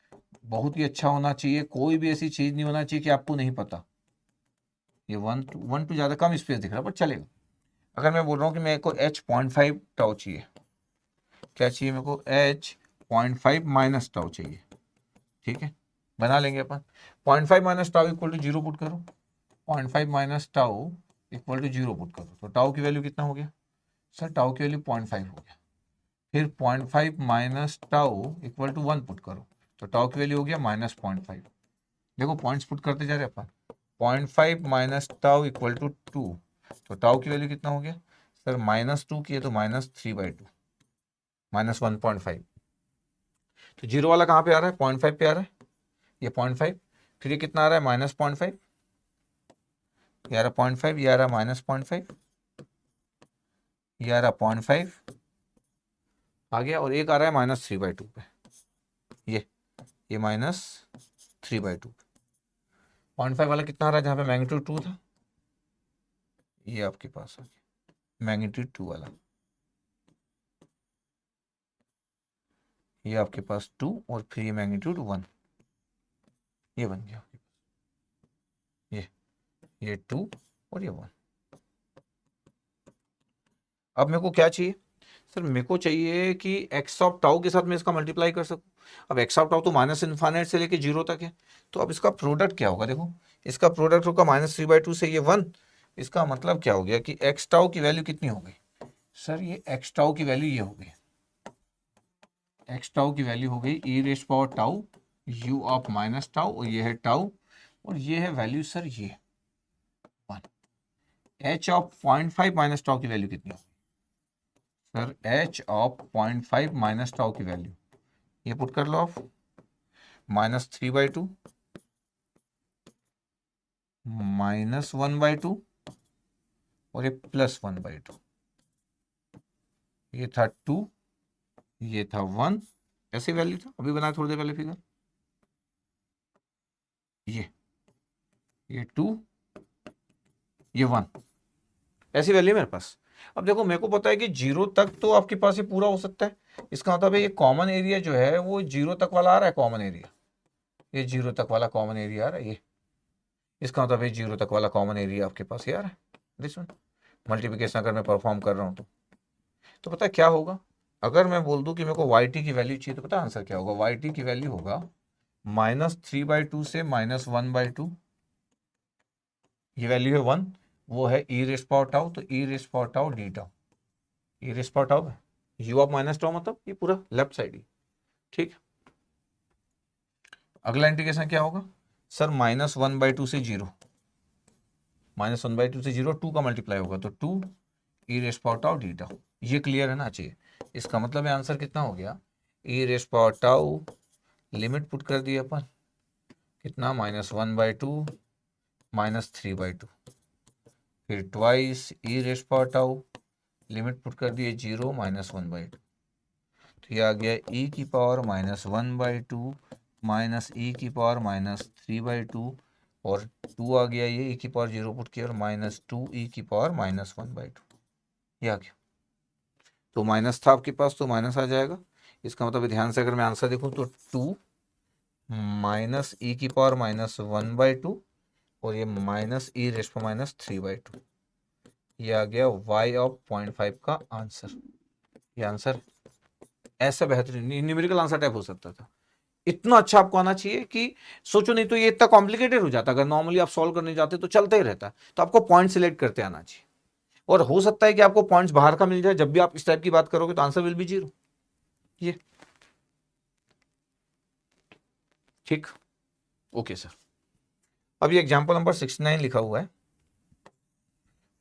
बहुत ही अच्छा होना चाहिए, कोई भी ऐसी चीज़ नहीं होना चाहिए कि आपको नहीं पता। ये वन टू ज़्यादा कम स्पेस दिख रहा है पर चलेगा। अगर मैं बोल रहा हूँ कि मेरे को h 0.5 टाउ चाहिए, क्या चाहिए मेरे को h 0.5 माइनस टाउ चाहिए, ठीक है बना लेंगे अपन। 0.5 minus tau equal to zero put करो, 0.5 minus tau equal to zero put करो, तो टाउ की वैल्यू कितना हो गया सर, टाउ की वैल्यू 0.5 हो गया। फिर 0.5 minus tau equal to 1 put करो, तो टाउ की वैल्यू हो गया माइनस 0.5। देखो पॉइंट्स पुट करते जा रहे अपन, 0.5 माइनस टाउ इक्वल टू 2, तो टाउ की वैल्यू कितना हो गया सर, -2 की है तो -3/2, -1.5। तो जीरो वाला कहाँ पे आ रहा है, 0.5 पे आ रहा है, ये 0.5। फिर ये कितना आ रहा है, -0.5, ये आ रहा 0.5, ये आ रहा -0.5, ये आ रहा 0.5 आ गया, और एक आ रहा है -3/2 पे, ये -3/2। 0.5 वाला कितना आ रहा है, जहाँ पे मैग्नीट्यूड 2 था, ये आपके पास आ गया मैग्नीट्यूड 2 वाला, ये आपके पास 2 और फिर ये मैग्नीट्यूड 1, ये बन गया आपके पास, ये 2 और ये 1। अब मेरे को क्या चाहिए सर, मेरे को चाहिए कि एक्स ऑफ टाउ के साथ मैं इसका मल्टीप्लाई कर सकूं। अब एक्स ऑफ टाउ तो माइनस इन्फाइनाइट से लेके जीरो तक है, तो अब इसका प्रोडक्ट क्या होगा, देखो इसका प्रोडक्ट होगा -3/2 से ये 1। इसका मतलब क्या हो गया कि एक्स टाउ की वैल्यू कितनी हो गई सर, ये एक्स टाउ की वैल्यू ये हो गई, एक्स टाउ की वैल्यू हो गई e raise power tau u of minus tau, और ये है टाउ, और ये है वैल्यू सर ये 1। एच ऑफ 0.5 माइनस टाउ की वैल्यू कितनी हो sir, H of 0.5 minus tau की वैल्यू, ये पुट कर लो आप, -3/2 -1/2 और ये +1/2, ये था 2, ये था 1, ऐसी वैल्यू था अभी बनाया थोड़ी देर पहले फिगर, ये 2, ये 1, ऐसी वैल्यू मेरे पास। अब देखो मेरे को पता है कि जीरो तक तो आपके पास ये पूरा हो सकता है, इसका मतलब है ये कॉमन एरिया जो है वो जीरो तक वाला आ रहा है, कॉमन एरिया ये जीरो तक वाला कॉमन एरिया आ रहा है, ये इसका मतलब है जीरो तक वाला कॉमन एरिया आपके पास ये आ रहा है, दिस वन। मल्टीप्लिकेशन अगर मैं परफॉर्म कर रहा हूँ तो पता है क्या होगा, अगर मैं बोल दूं कि मेरे को वाई टी की वैल्यू चाहिए, तो पता है आंसर क्या होगा, वाई टी की वैल्यू होगा -3/2 से -1/2, ये वैल्यू है 1, वो है ई रेस पावर टाउ, तो e raise power tau d tau, e raise power tau है यू ऑफ माइनस टाउ, मतलब ये पूरा लेफ्ट साइड ही, ठीक। अगला इंटीग्रेशन क्या होगा सर, -1/2 से जीरो, -1/2 से जीरो, 2 का मल्टीप्लाई होगा तो 2 e raise power tau d tau, ये क्लियर है ना चाहिए। इसका मतलब है आंसर कितना हो गया, e raise power tau, limit put कर दिए अपन, कितना -1/2 -3/2, फिर twice e raise power tau, limit put कर दिए 0 -1/2, तो ये आ गया ई की पावर -1/2 माइनस ई की पावर -3/2, और 2 आ गया, ये ई की पावर 0 पुट किया और -2 ई की पावर -1/2, ये आ गया। तो माइनस था आपके पास तो माइनस आ जाएगा, इसका मतलब ध्यान से अगर मैं आंसर देखूं तो 2 माइनस ई की पावर -1/2 और ये माइनस ई रेस पर माइनस 3/2, ये आ गया y ऑफ 0.5 का आंसर। ये आंसर ऐसा बेहतरीन न्यूमेरिकल आंसर टाइप हो सकता था। इतना अच्छा आपको आना चाहिए कि सोचो, नहीं तो ये इतना कॉम्प्लिकेटेड हो जाता। अगर नॉर्मली आप सॉल्व करने जाते तो चलता ही रहता, तो आपको पॉइंट सिलेक्ट करते आना चाहिए। और हो सकता है कि आपको पॉइंट्स बाहर का मिल जाए, जब भी आप इस टाइप की बात करोगे तो आंसर विल बी 0। ये ठीक, ओके सर। अब ये एग्जांपल नंबर 69 लिखा हुआ है,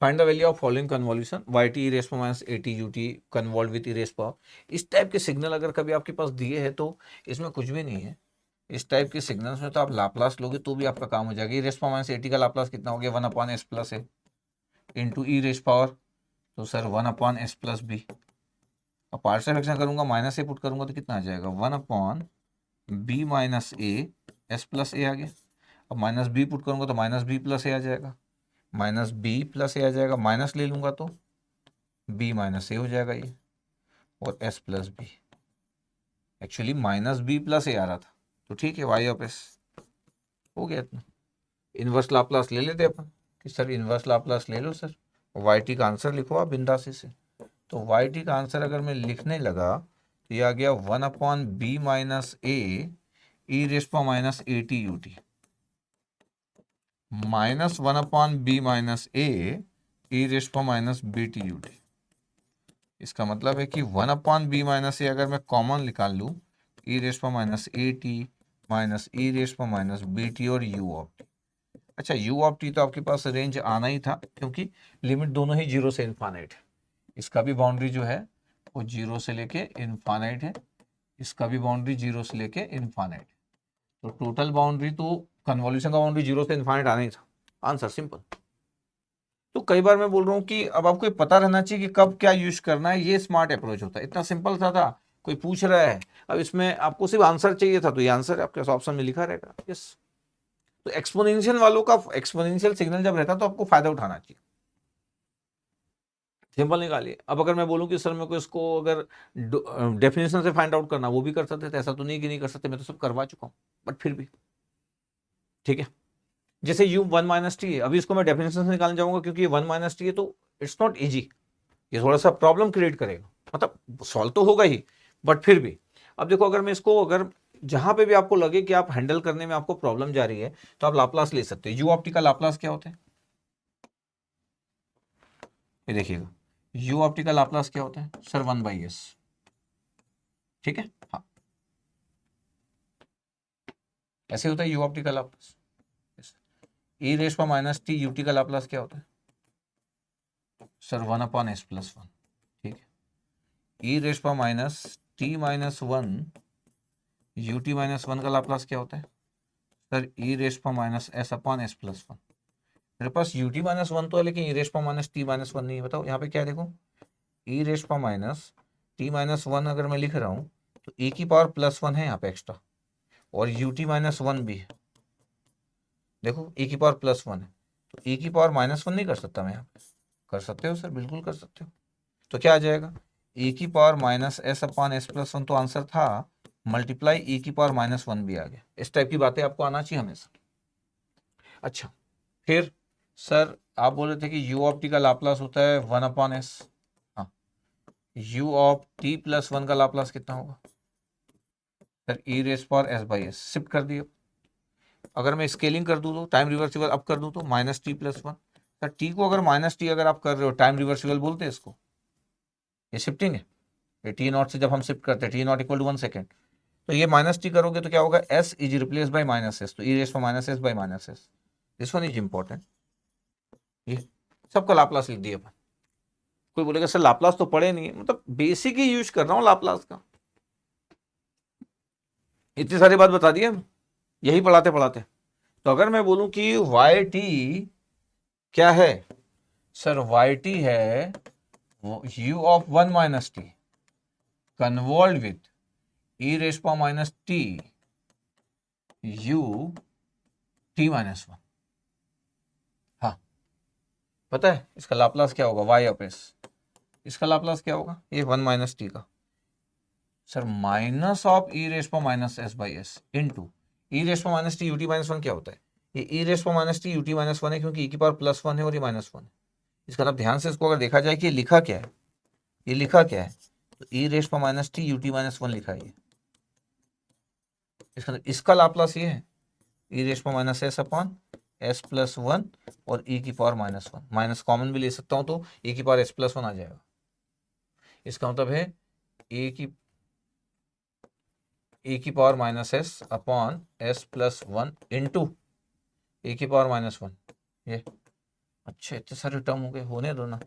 find the value of following convolution y t race power minus at ut convolve with raise power. इस टाइप के सिग्नल अगर कभी आपके पास दिए हैं तो इसमें कुछ भी नहीं है। इस टाइप के सिग्नल्स में तो आप लाप्लास लोगे तो भी आपका काम हो जाएगा। E raise power minus eighty का लाप्लास कितना हो गया, 1/s प्लस ए इंटू ई रेस पावर, तो सर 1/s प्लस बी। अब पार्शियल फ्रैक्शन करूंगा, माइनस ए पुट करूंगा तो कितना आ जाएगा, 1/b minus a, S plus a आ गया। अब माइनस बी पुट करूंगा तो माइनस बी प्लस ए आ जाएगा, माइनस बी प्लस ए आ जाएगा, माइनस ले लूंगा तो बी माइनस ए हो जाएगा ये, और s plus b. Actually minus b plus a आ रहा था, तो ठीक है, वाई ऑफ एस हो गया इतना। इन्वर्स लाप्लास ले लेते अपन कि सर इन्वर्स लाप्लास ले लो सर, वाई टी का आंसर लिखो आप बिंदासी से। तो वाई टी का आंसर अगर मैं लिखने लगा तो ये आ गया 1/b minus a e raise पर minus a t u t, minus 1/b minus a e raise पर minus b t u t. इसका मतलब है कि 1/b माइनस ए अगर मैं कॉमन निकाल लूँ, ई रेस पर minus a t minus e raise पर माइनस बी टी और यू ऑफ टी। अच्छा, यू ऑफ टी तो आपके पास रेंज आना ही था, क्योंकि लिमिट दोनों ही 0 से इन्फानाइट है। इसका भी बाउंड्री जो है वो 0 से लेके इन्फानाइट है, इसका भी बाउंड्री 0 से लेके इन्फानाइट है। तो टोटल बाउंड्री तो कन्वॉल्यूशन का बाउंड्री 0 से इन्फानाइट आना ही था। Answer simple. तो कई बार मैं बोल रहा हूँ कि अब आपको ये पता रहना चाहिए कि कब क्या यूज करना है, ये स्मार्ट अप्रोच होता है। इतना सिंपल सा था, कोई पूछ रहा है, अब इसमें आपको सिर्फ आंसर चाहिए था, तो ये आंसर आपके ऑप्शन में लिखा रहेगा, यस। तो एक्सपोनेंशियल वालों का, एक्सपोनेंशियल सिग्नल जब रहता तो आपको फायदा उठाना चाहिए। सिंपल निकालिए। अब अगर मैं बोलूं कि सर मेरे को इसको अगर डेफिनेशन से फाइंड आउट करना, वो भी कर सकते थे, ऐसा तो नहीं कि नहीं कर सकते, मैं तो सब करवा चुका हूं, बट फिर भी ठीक है। जैसे u 1 माइनस टी है, अभी इसको मैं डेफिनेशन से निकालने जाऊंगा, क्योंकि ये 1 माइनस टी है तो इट्स नॉट इजी, ये थोड़ा सा प्रॉब्लम क्रिएट करेगा। मतलब सॉल्व तो होगा ही, बट फिर भी। अब देखो, अगर मैं इसको, अगर जहां पे भी आपको लगे कि आप हैंडल करने में आपको प्रॉब्लम जा रही है, तो आप लाप्लास ले सकते हो। यू ऑफ टी का लाप्लास क्या होता है, ये देखिएगा, यू ऑफ टी का लाप्लास क्या होता है सर, 1/s। ठीक है, हाँ, ऐसे होता है यू ऑफ टी का लाप्लास। ई रेस पर माइनस टी यू टी का लाप्लास क्या होता है सर, 1/s प्लस 1। ठीक है, ई रेस पर minus t minus 1 you t minus 1 का लाप्लास क्या होता है सर, ई रेस पर minus s upon s plus 1। मेरे पास यू टी माइनस 1 तो है, लेकिन ई रेस पर माइनस टी माइनस 1 नहीं है। बताओ यहाँ पे क्या है, देखो, ई रेस पर माइनस टी माइनस 1 अगर मैं लिख रहा हूँ तो ए की पावर प्लस 1 है यहाँ पे एक्स्ट्रा, और यू टी माइनस 1 भी है। देखो, ए की पावर प्लस 1 है, तो ए की पावर माइनस 1 नहीं कर सकता मैं यहाँ पे? कर सकते हो सर, बिल्कुल कर सकते हो। तो क्या आ जाएगा, ए की power minus s upon s plus 1 तो आंसर था, मल्टीप्लाई ए की पावर माइनस 1 भी आ गया। इस टाइप की बातें आपको आना चाहिए हमेशा। अच्छा, फिर सर आप बोल रहे थे कि यू ऑफ टी का लाप्लास होता है 1/s। हाँ, यू ऑफ टी प्लस 1 का लाप्लास कितना होगा sir, E raise power S by S. Shift कर दिए, अगर मैं स्केलिंग कर दूँ तो टाइम रिवर्सिबल अप कर दूँ तो minus t plus 1। Sir T को अगर माइनस टी अगर आप कर रहे हो, टाइम रिवर्सिबल बोलते हैं इसको, ये शिफ्टिंग है। ये टी नॉट से जब हम शिफ्ट करते हैं, t not equal to 1 second, तो ये माइनस टी करोगे तो क्या होगा, s is replace by minus s, तो e raise power minus s by minus s. This one is important. ये सबका लाप्लास लिख दिया अपन। कोई बोलेगा सर लाप्लास तो पढ़े नहीं है, मतलब बेसिक ही यूज कर रहा हूं लाप्लास का। इतनी सारी बात बता दी हम यही पढ़ाते पढ़ाते। तो अगर मैं बोलूं कि वाई टी क्या है सर, वाई टी है u of 1 minus t convolve with e raise power minus t u t minus 1। हाँ, पता है इसका लाप्लास क्या होगा, वाई ऑफ एस। इसका लाप्लास क्या होगा, ये 1 माइनस टी का sir minus of e raise पर minus s by s into e raise पर minus t u t minus 1 क्या होता है, ये ई रेस पर minus t u t minus one है, क्योंकि ई की पावर प्लस वन है और ये माइनस वन है। इसका मतलब ध्यान से इसको अगर देखा जाए कि ये लिखा क्या है, ये लिखा क्या है, तो ई रेस पर minus t u t minus one लिखा है ये। इसका लाप्लास ये है ई रेस पर minus s upon s plus one और ई की power minus one, minus common भी ले सकता हूँ तो ई की पावर एस प्लस वन आ जाएगा। इसका मतलब है ए की power minus s upon s plus one into a की पावर माइनस वन। ये अच्छा इतने सारे टर्म हो गए, होने दो ना।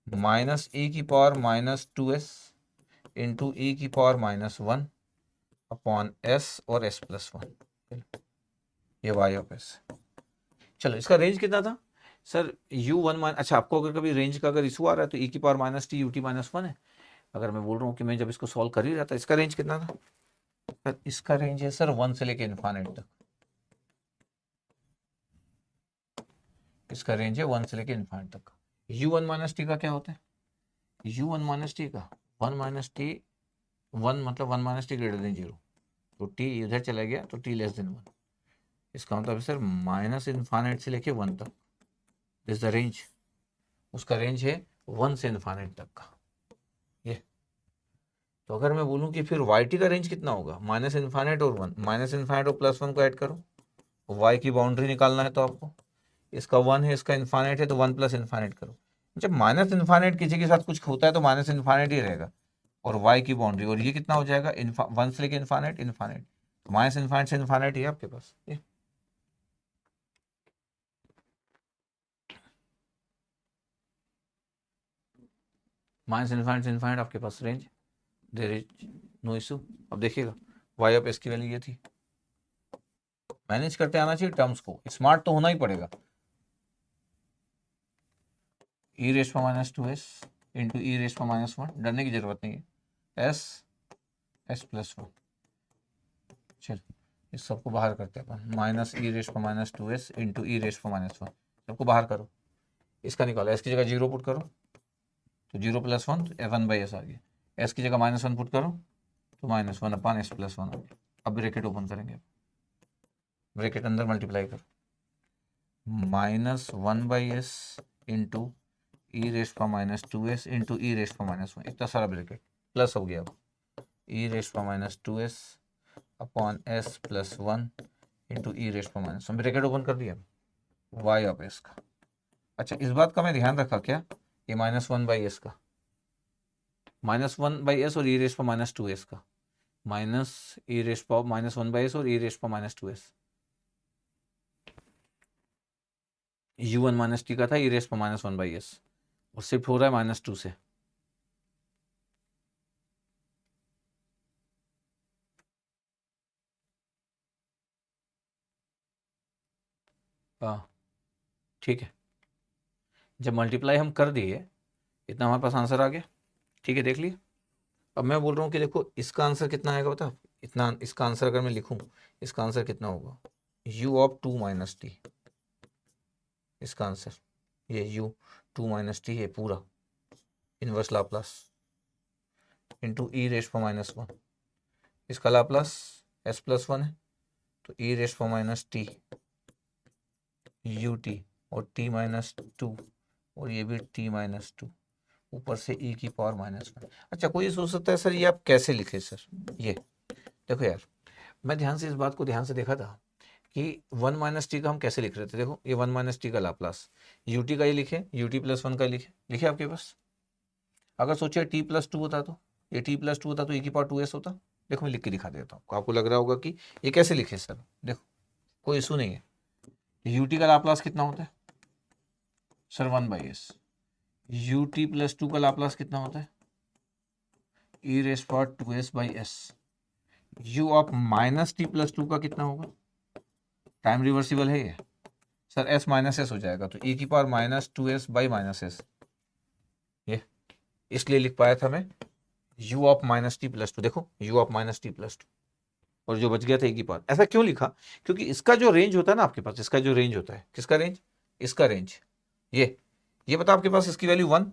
माइनस ए की power minus two s into a की power minus one upon s और एस प्लस वन, ये वाई ऑफ एस। चलो इसका रेंज कितना था सर, यू वन माइनस, अच्छा आपको अगर कभी रेंज का अगर इशू आ रहा है तो ई की power minus t u t minus one है। अगर मैं बोल रहा हूँ कि मैं जब इसको सॉल्व कर ही रहा था, इसका रेंज कितना था सर, इसका रेंज है सर वन से लेके इन्फानेट तक। इसका रेंज है वन से लेके इन्फानेट तक। यू वन माइनस टी का क्या होता है, यू वन माइनस टी का वन माइनस टी, वन मतलब one minus T greater than zero, तो टी इधर चला गया तो टी लेस देन वन। इसका मतलब सर माइनस इन्फानेट से लेके वन तक, दिस द रेंज। उसका रेंज है वन से इन्फानेट तक का ये। तो अगर मैं बोलूं कि फिर वाई टी का रेंज कितना होगा, माइनस इन्फानेट और वन, माइनस इन्फानेट और प्लस वन को ऐड करो, वाई की बाउंड्री निकालना है तो आपको, इसका वन है इसका इन्फानेट है तो वन प्लस इन्फानेट करो। जब माइनस इन्फानेट किसी के साथ कुछ होता है तो माइनस इन्फानेट ही रहेगा, और वाई की बाउंड्री, और ये कितना हो जाएगा वन से लेके इन्फानेट इन्फानेट, माइनस इन्फानेट से इन्फानेट ही है आपके पास ये। माइनस इन्फानेट से इन्फानेट आपके पास range, there is no issue. अब देखिएगा वाई ऑफ एस की वैल्यू ये थी, मैनेज करते आना चाहिए टर्म्स को, स्मार्ट तो होना ही पड़ेगा। ई रेस पर minus two s into e raise पर माइनस वन, डरने की जरूरत नहीं है, एस एस प्लस वन। चल इस सबको बाहर करते हैं अपन, माइनस ई रेस पर minus two s into e raise पर माइनस वन, सबको बाहर करो। इसका निकालो, एस की जगह जीरो पुट करो तो जीरो प्लस वन, तो वन बाई एस आ गया। एस की जगह माइनस वन पुट करो तो minus one upon s plus one आ गया। अब ब्रैकेट ओपन करेंगे, ब्रैकेट अंदर मल्टीप्लाई करो, minus one by s into e raise पर minus two s into e raise पर माइनस वन, इतना सारा ब्रैकेट प्लस हो गया। अब ई रेस पर minus two s upon s plus one into e raise पर माइनस वन, ब्रैकेट ओपन कर दिया वाई ऑफ एस का। अच्छा इस बात का मैं ध्यान रखा क्या, ये माइनस वन बाई एस का, माइनस वन बाई एस और ई रेस पर माइनस टू एस का, माइनस ई रेस पर माइनस वन बाई एस और ई रेस पर minus two S, you one minus t का था ई रेस पर माइनस वन बाई एस, और शिफ्ट हो रहा है माइनस टू से। हाँ ठीक है, जब मल्टीप्लाई हम कर दिए इतना हमारे पास आंसर आ गया, ठीक है देख लिए। अब मैं बोल रहा हूँ कि देखो इसका आंसर कितना आएगा बता, इतना इसका आंसर अगर मैं लिखूँ, इसका आंसर कितना होगा, u of two minus t, इसका आंसर ये u टू माइनस टी है पूरा, inverse Laplace into e raise पर माइनस वन, इसका लाप्लास एस प्लस वन है तो ई रेस पर माइनस टी यू टी और टी माइनस टू, और ये भी टी माइनस टू, ऊपर से ई की पावर माइनस वन। अच्छा कोई सोच सकता है सर ये आप कैसे लिखे सर, ये देखो यार, मैं ध्यान से इस बात को ध्यान से देखा था कि वन माइनस टी का हम कैसे लिख रहे थे। देखो ये वन माइनस टी का लाप्लास, यू टी का ही लिखे, यू टी प्लस वन का लिखे, लिखे आपके पास। अगर सोचिए टी प्लस टू होता तो, ये टी प्लस टू होता तो ई की पावर टू एस होता। देखो मैं लिख के दिखा देता हूँ, आपको लग रहा होगा कि ये कैसे लिखे सर, देखो कोई इशू नहीं है। यू टी का लाप्लास कितना होता है sir, one by s. U t plus two का लाप्लास कितना होता है, e raise power two s by s. U of minus t plus two का कितना होगा, टाइम रिवर्सिबल है ये सर, एस माइनस एस हो जाएगा तो ई की power minus two s by minus S, ये इसलिए लिख पाया था मैं u of minus t plus to. देखो u of minus t plus to, और जो बच गया था ई की पावर। ऐसा क्यों लिखा, क्योंकि इसका जो रेंज होता है ना आपके पास, इसका जो रेंज होता है, किसका रेंज, इसका रेंज, ये बता आपके पास इसकी वैल्यू वन,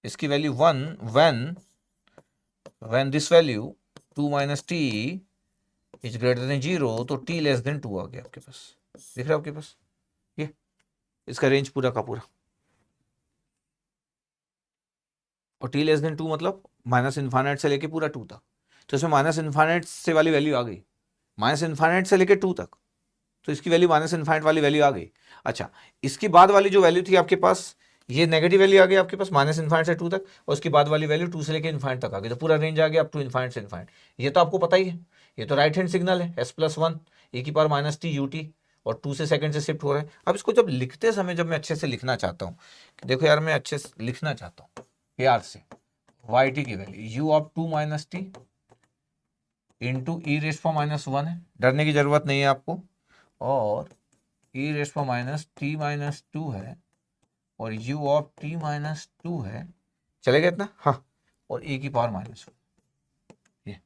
इसकी value one, when this value two minus t is greater than zero, तो टी लेस देन टू आ गया आपके पास। दिख रहा है आपके पास, ये इसका रेंज पूरा का पूरा। और टी लेस देन 2 मतलब माइनस इन्फाइनाइट से लेके पूरा 2 तक। तो इसमें माइनस इन्फाइनाइट से वाली वैल्यू आ गई, माइनस इन्फाइनाइट से लेके 2 तक, तो इसकी वैल्यू माइनस इन्फाइनाइट वाली वैल्यू आ गई। अच्छा, इसकी बाद वाली जो वैल्यू थी आपके पास, ये नेगेटिव वैल्यू आ गई आपके पास माइनस इन्फाइनाइट से 2 तक, और उसकी बाद वाली वैल्यू 2 से लेके इन्फाइनाइट तक आ गई, तो पूरा रेंज आ गया अप टू इन्फाइनाइट से इन्फाइनाइट। ये तो आपको पता ही है, ये तो राइट हैंड सिग्नल है, s+1 e की power minus t u t, और 2 से सेकंड से शिफ्ट हो रहे हैं। अब इसको जब लिखते समय जब मैं अच्छे से लिखना चाहता हूँ, देखो यार मैं अच्छे से लिखना चाहता हूँ प्यार से, वाई टी की value u of 2 minus t into e raise for minus 1 है, डरने की जरूरत नहीं है आपको, और e raise for minus t minus 2 है, और u ऑफ t माइनस 2 है, चलेगा इतना, हाँ, और e की पावर माइनस 1, ये।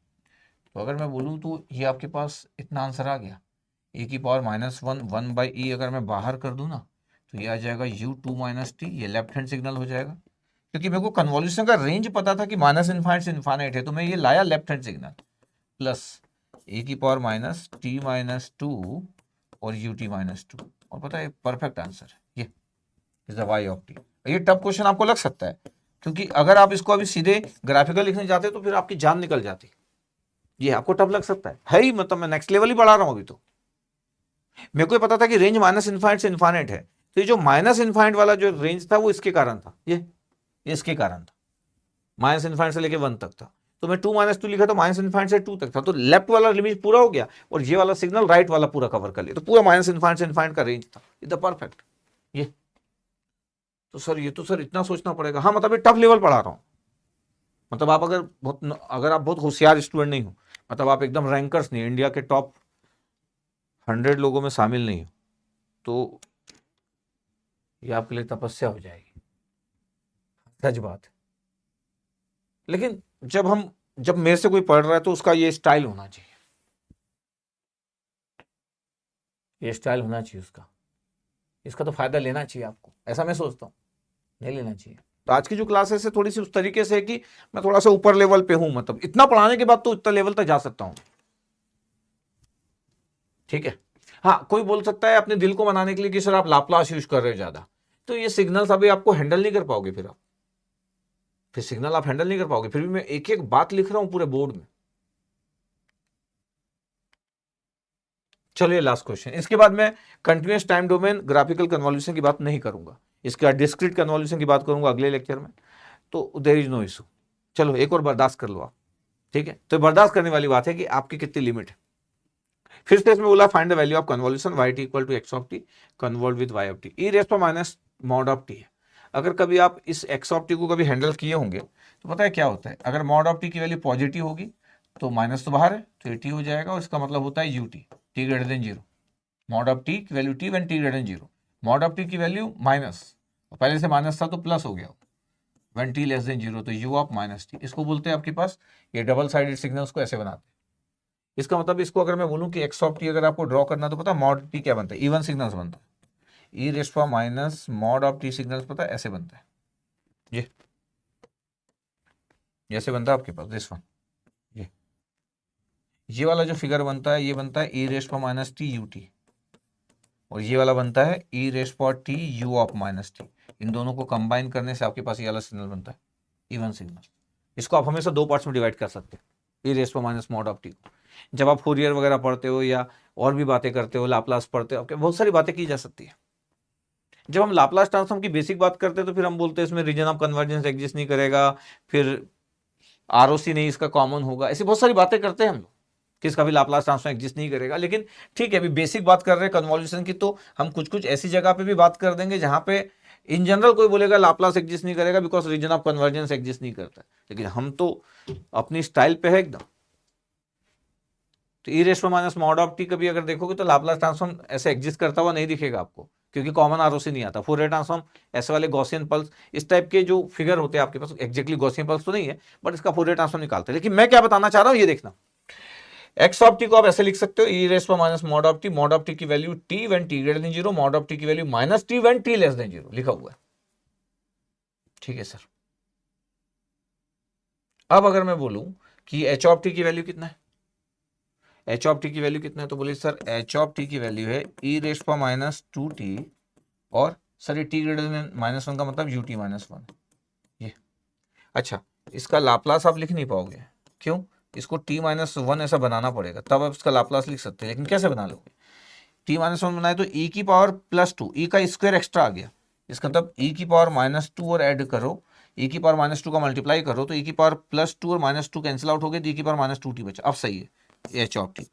तो अगर मैं बोलूँ तो ये आपके पास इतना आंसर आ गया, e की पावर माइनस 1 1 बाई ई अगर मैं बाहर कर दूँ ना, तो ये आ जाएगा u2 माइनस टी, ये लेफ्ट हैंड सिग्नल हो जाएगा, क्योंकि मेरे को कन्वॉल्यूशन का रेंज पता था कि माइनस इन्फाइनाइट से इन्फाइनाइट है, तो मैं ये लाया left hand signal, plus e की पावर माइनस टी माइनस 2 और ut माइनस 2, और पता है परफेक्ट आंसर है, ये is the y of t. ये टफ क्वेश्चन आपको लग सकता है, क्योंकि अगर आप इसको अभी सीधे ग्राफिकल लिखने जाते तो फिर आपकी जान निकल जाती, ये आपको टफ लग सकता है ही, मतलब मैं नेक्स्ट लेवल ही बढ़ा रहा हूं अभी। तो मेरे को पता था कि रेंज माइनस इन्फाइनाइट से इन्फाइनाइट है, तो ये जो माइनस इन्फाइनाइट वाला जो रेंज था वो इसके कारण था, ये इसके कारण था, माइनस इन्फाइनाइट से लेके 1 तक था, तो मैं 2 माइनस 2 लिखा तो माइनस इन्फाइनाइट से 2 तक था, तो लेफ्ट वाला लिमिट पूरा हो गया, और ये वाला सिग्नल राइट वाला पूरा कवर कर लिया, तो पूरा माइनस इन्फाइनाइट से इन्फाइनाइट का रेंज था, इधर परफेक्ट, ये। तो सर ये तो सर इतना सोचना पड़ेगा, हाँ मतलब ये टफ लेवल पढ़ा रहा हूँ, मतलब आप अगर आप बहुत होशियार स्टूडेंट नहीं हो, मतलब आप एकदम रैंकर्स नहीं, इंडिया के टॉप 100 लोगों में शामिल नहीं हो, तो ये आपके लिए तपस्या हो जाएगी, सच बात है। लेकिन जब मेरे से कोई पढ़ रहा है तो उसका ये स्टाइल होना चाहिए, ये स्टाइल होना चाहिए उसका, इसका तो फायदा लेना चाहिए आपको, ऐसा मैं सोचता हूँ, नहीं लेना चाहिए। तो आज की जो क्लासेस है थोड़ी सी उस तरीके से है कि मैं थोड़ा सा ऊपर लेवल पे हूं, मतलब इतना पढ़ाने के बाद तो इतना लेवल तक जा सकता हूं, ठीक है। हाँ, कोई बोल सकता है अपने दिल को मनाने के लिए कि सर आप लाप्लास यूज कर रहे हो ज्यादा, तो ये सिग्नल्स अभी आपको हैंडल नहीं कर पाओगे, फिर सिग्नल आप हैंडल नहीं कर पाओगे, फिर भी मैं एक एक बात लिख रहा हूं पूरे बोर्ड में। चलिए लास्ट क्वेश्चन, इसके बाद मैं continuous time domain graphical convolution की बात नहीं करूंगा, इसके बाद डिस्क्रीट कन्वॉल्यूशन की बात करूंगा अगले लेक्चर में, तो देयर इज नो इशू। चलो एक और बर्दाश्त कर लो आप, ठीक है। तो बर्दाश्त करने वाली बात है कि आपकी कितनी लिमिट है। फिर से इसमें बोला find the value of convolution y t equal to x of t convolve with y of t e raise पर माइनस मॉड ऑफ टी है। अगर कभी आप इस एक्स ऑफ टी को कभी हैंडल किए होंगे तो पता है क्या होता है, अगर मॉड ऑफ टी की वैल्यू पॉजिटिव होगी तो माइनस तो बाहर है, तो ये टी हो जाएगा, और इसका मतलब होता है u t greater than zero, mod of t की value t when t greater than zero, mod of t की वैल्यू माइनस, पहले से माइनस था तो प्लस हो गया when t less than zero, तो यू ऑफ माइनस टी, इसको बोलते हैं आपके पास, ये डबल साइडेड सिग्नल्स को ऐसे बनाते हैं। इसका मतलब इसको अगर मैं बोलूं कि एक्स ऑफ टी अगर आपको ड्रॉ करना, तो पता मॉड टी क्या बनता है, इवन सिग्नल्स बनता है, e raise power minus mod of t signals पता है ऐसे बनता है, ये जैसे बनता है आपके पास दिस वन, ये वाला जो फिगर बनता है ये बनता है e raise power minus t u t, और ये वाला बनता है e raise power t u of minus t, इन दोनों को कंबाइन करने से आपके पास ये वाला सिग्नल बनता है इवन सिग्नल। इसको आप हमेशा 2 पार्ट्स में डिवाइड कर सकते हैं, e raise power minus mod of t को। जब आप फोरियर वगैरह पढ़ते हो या और भी बातें करते हो, लाप्लास पढ़ते हो, आपके बहुत सारी बातें की जा सकती है। जब हम लाप्लास ट्रांसफॉर्म की बेसिक बात करते हैं तो फिर हम बोलते हैं इसमें रीजन ऑफ कन्वर्जेंस एग्जिस्ट नहीं करेगा, फिर आरओसी नहीं इसका कॉमन होगा, ऐसी बहुत सारी बातें करते हैं हम लोग कि इसका भी लाप्लास ट्रांसफॉर्म एग्जिस्ट नहीं करेगा। लेकिन ठीक है, अभी बेसिक बात कर रहे हैं कन्वॉल्यूशन की, तो हम कुछ कुछ ऐसी जगह पे भी बात कर देंगे जहां पे इन जनरल कोई बोलेगा लाप्लास एग्जिस्ट नहीं करेगा because region of convergence exist नहीं करता, लेकिन हम तो अपनी स्टाइल पे है एकदम। तो e raise minus mod of t कभी अगर देखोगे तो लाप्लास ट्रांसफॉर्म ऐसे एग्जिस्ट करता हुआ नहीं दिखेगा आपको, क्योंकि कॉमन आरओसी नहीं आता। फोरियर ट्रांसफॉर्म ऐसे वाले गॉसियन पल्स इस टाइप के जो फिगर होते हैं आपके पास, एक्जैक्टली गॉसियन पल्स तो नहीं है बट इसका फोरियर ट्रांसफॉर्म निकालते हैं। लेकिन मैं क्या बताना चाह रहा हूं ये देखना, एक्स ऑफ टी को आप ऐसे लिख सकते हो, ई रेस पर माइनस मॉड ऑफ टी की value t when t greater than zero, mod of t की value minus t when t less than zero लिखा हुआ है, ठीक है सर। अब अगर मैं बोलूं कि एच ऑफ टी की वैल्यू कितना है, एच ऑफ टी की वैल्यू कितना है, तो बोलिए सर एच ऑफ टी की वैल्यू है ई रेस पर माइनस 2t, और सर ये टी ग्रेटर देन -1 का मतलब ut -1 ये। अच्छा, इसका लाप्लास आप लिख नहीं पाओगे, क्यों? इसको t-1 ऐसा बनाना पड़ेगा, तब आप इसका लाप्लास लिख सकते हैं, लेकिन कैसे बना लोगे? t-1 बनाए तो e की पावर +2, e का स्क्वायर एक्स्ट्रा आ गया, इसका मतलब e की पावर -2 और ऐड करो, e की पावर -2 का मल्टीप्लाई करो तो e की पावर +2 और -2 कैंसिल आउट हो गए, तो e की पावर -2t बचा। अब सही है एच ऑफ टी,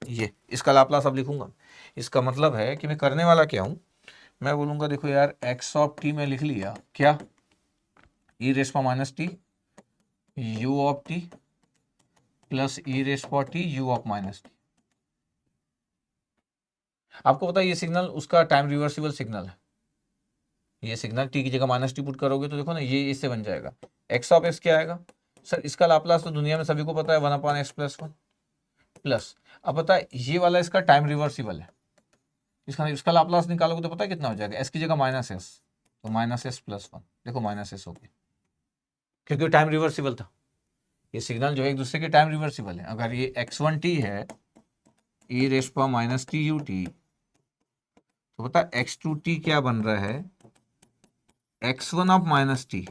ये इसका लाप्लास अब लिखूंगा। इसका मतलब है कि मैं करने वाला क्या हूं, मैं बोलूंगा देखो यार एक्स ऑफ टी में लिख लिया क्या, ई रेस पर -t u of t plus e raise पर टी u ऑफ -t। आपको पता है ये सिग्नल उसका टाइम रिवर्सिबल सिग्नल है, ये सिग्नल टी की जगह -t पुट करोगे तो देखो ना ये इससे बन जाएगा, एक्स ऑफ एक्स क्या आएगा सर, इसका लाप्लास तो दुनिया में सभी को पता है 1/x+1 प्लस, अब पता है ये वाला इसका टाइम रिवर्सिबल है, इसका लाप्लास निकालोगे तो पता है कितना हो जाएगा, एस की जगह -s, तो -s+1, देखो -s हो गया, क्योंकि टाइम रिवर्सिबल था। ये सिग्नल जो है एक दूसरे के टाइम रिवर्सिबल है। अगर ये x1t है e रेस पर -t ut, तो पता x2t क्या बन रहा है, x1 ऑफ -t,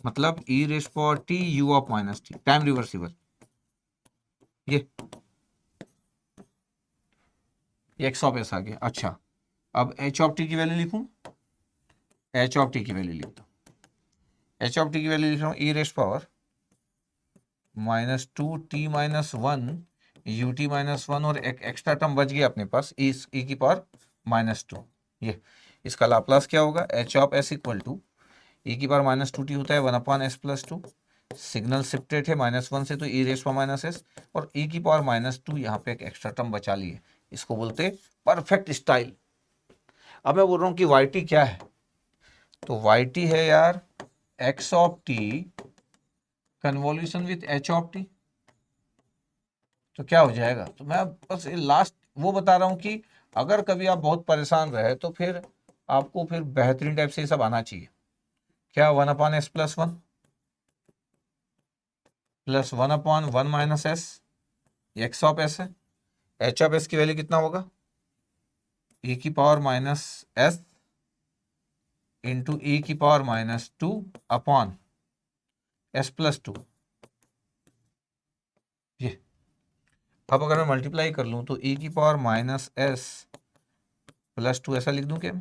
मतलब e रेस पर t u of -t, time reversible. ये x ऑफ s आ गया। अच्छा, अब h ऑफ t की वैल्यू लिखूं, h ऑफ t की वैल्यू लिखता हूं, h ऑफ t की वैल्यू लिख रहा हूं e raise power -2t -1 ut -1, और एक एक्स्ट्रा टर्म बच गया अपने पास e की पावर -2, ये इसका लाप्लास क्या होगा, h of s equal to e की पावर -2t होता है 1/s+2, सिग्नल शिफ्टेड है -1 से तो e रेस पर -s, और e की पावर -2 यहाँ पे एक एक्स्ट्रा टर्म बचा लिए, इसको बोलते परफेक्ट स्टाइल। अब मैं बोल रहा हूँ कि yt क्या है, तो yt है यार x of t convolution with h of t, तो क्या हो जाएगा, तो मैं बस लास्ट वो बता रहा हूं कि अगर कभी आप बहुत परेशान रहे तो फिर आपको फिर बेहतरीन टाइप से ये सब आना चाहिए। क्या 1/s+1 plus 1/1 - s, x of S है, एच ऑफ एस की वैल्यू कितना होगा, e की पावर -s इंटू e की पावर -2 अपॉन s+2, ये। अब अगर मैं मल्टीप्लाई कर लूँ तो e की पावर -s+2 ऐसा लिख दूँ क्या,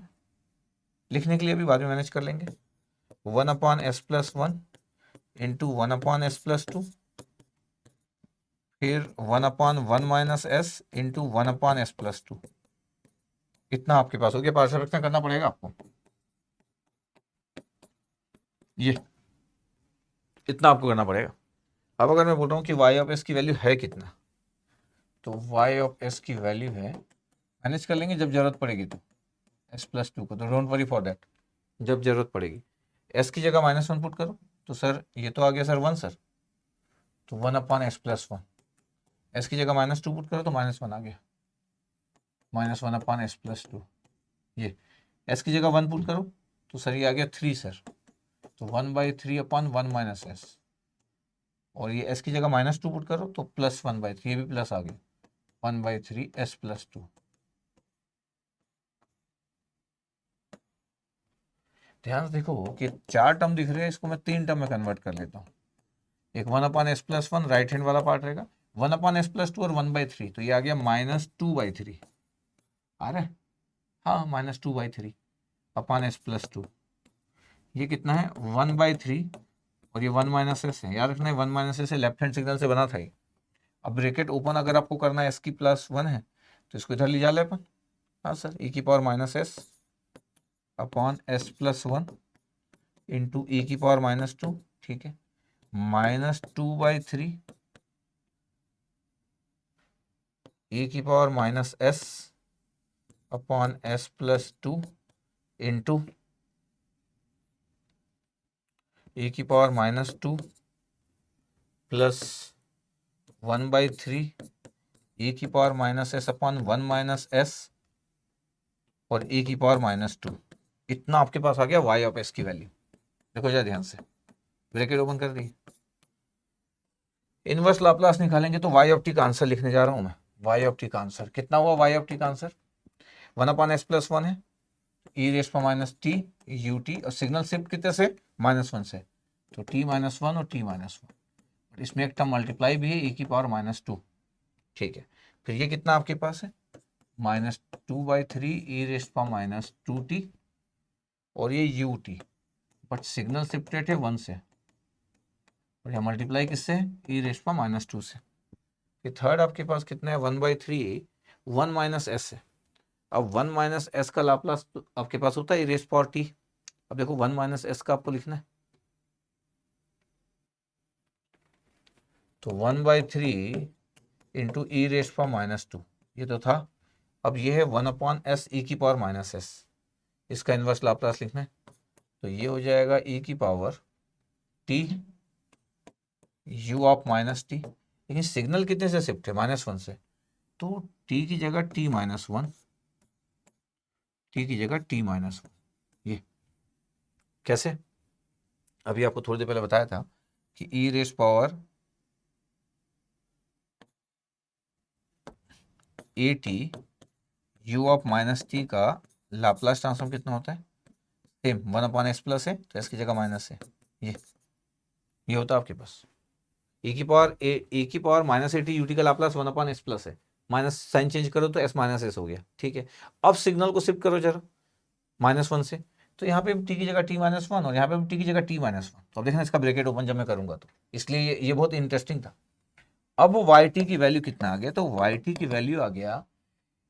लिखने के लिए अभी बाद में मैनेज कर लेंगे, 1/s+1 इंटू 1/s+2, फिर 1/1 - s इंटू 1/s+2, इतना आपके पास हो गया, पार्शियल फ्रैक्शन करना पड़ेगा आपको, ये इतना आपको करना पड़ेगा। अब अगर मैं बोल रहा हूँ कि y ऑफ s की वैल्यू है कितना, तो y ऑफ s की वैल्यू है, मैनेज कर लेंगे जब जरूरत पड़ेगी तो s+2 को, तो डोंट वरी फॉर दैट, जब जरूरत पड़ेगी s की जगह -1 पुट करो, तो सर ये तो आ गया सर 1 सर, तो 1/s+1, s की जगह -2 पुट करो तो -1 आ गया, -1/s+2, ये s की जगह 1 पुट करो तो सर ये आ गया 3 सर, तो 1/3/1 - s, और ये s की जगह -2 पुट करो तो +1/3, ये भी प्लस आ गया 1/3s+2। ध्यान से देखो कि 4 टर्म दिख रहे हैं, इसको मैं 3 टर्म में कन्वर्ट कर लेता हूँ, एक 1/s+1 राइट हैंड वाला पार्ट रहेगा, 1/s+2 और 1/3, तो ये आ गया -2/3 आ रहा है, हाँ -2/3 अपॉन s+2, ये कितना है 1/3, और ये 1 - s है, याद रखना है 1 - s लेफ्ट हैंड सिग्नल से बना था ये। अब ब्रेकेट ओपन अगर आपको करना है s की +1 है तो इसको इधर ले जा ले अपन, हाँ सर e की power -s upon s+1 into e की पावर -2, ठीक है, -2/3 e की power -s upon s+2 into e की पावर -2 प्लस 1/3 e की पावर -s अपॉन 1 - s और e की पावर -2, इतना आपके पास आ गया y ऑफ s की वैल्यू। देखो जरा ध्यान से, ब्रैकेट ओपन कर दी, इनवर्स लाप्लास निकालेंगे तो y ऑफ t का आंसर लिखने जा रहा हूं मैं, वाई ऑफ टी का आंसर कितना हुआ? वाई ऑफ टी का आंसर 1/s+1 है, e⁻t ut, और सिग्नल शिफ्ट कितने से? -1 से, तो t-1 और t-1। इसमें एक टर्म मल्टीप्लाई भी है, e⁻²। ठीक है, फिर ये कितना आपके पास है? -2/3 e⁻²t, और ये ut, बट सिग्नल शिफ्टेड है 1 से, और यह मल्टीप्लाई किससे? e⁻² से। फिर थर्ड आपके पास कितना है? 1/3 1 - s है। अब 1 - s का लाप्लास तो आपके पास होता है e⁻t। अब देखो 1 - s का आपको लिखना है, तो 1/3 इंटू e⁻², ये तो था। अब ये है 1/s e⁻⁻s, इसका इन्वर्स लाप्लास लिखना है, तो ये हो जाएगा e⁻t u ऑफ -t। लेकिन सिग्नल कितने से शिफ्ट है? -1 से, तो t की जगह t-1, t की जगह t-1। ये कैसे? अभी आपको थोड़ी देर पहले बताया था कि e⁻at u ऑफ -t का लाप्लास ट्रांसफॉर्म कितना होता है? सेम 1/s+ है, तो s की जगह माइनस है, ये होता है आपके पास e⁻−at ut का लाप्लास 1/s+ है, माइनस साइन चेंज करो तो s-s हो गया। ठीक है, अब सिग्नल को शिफ्ट करो जरा -1 से, तो यहाँ पे t की जगह t-1 और यहाँ पे t की जगह t-1। तो अब देखना इसका ब्रैकेट ओपन जब मैं करूंगा तो, इसलिए ये बहुत इंटरेस्टिंग था। अब yt की वैल्यू कितना आ गया? तो yt की वैल्यू आ गया,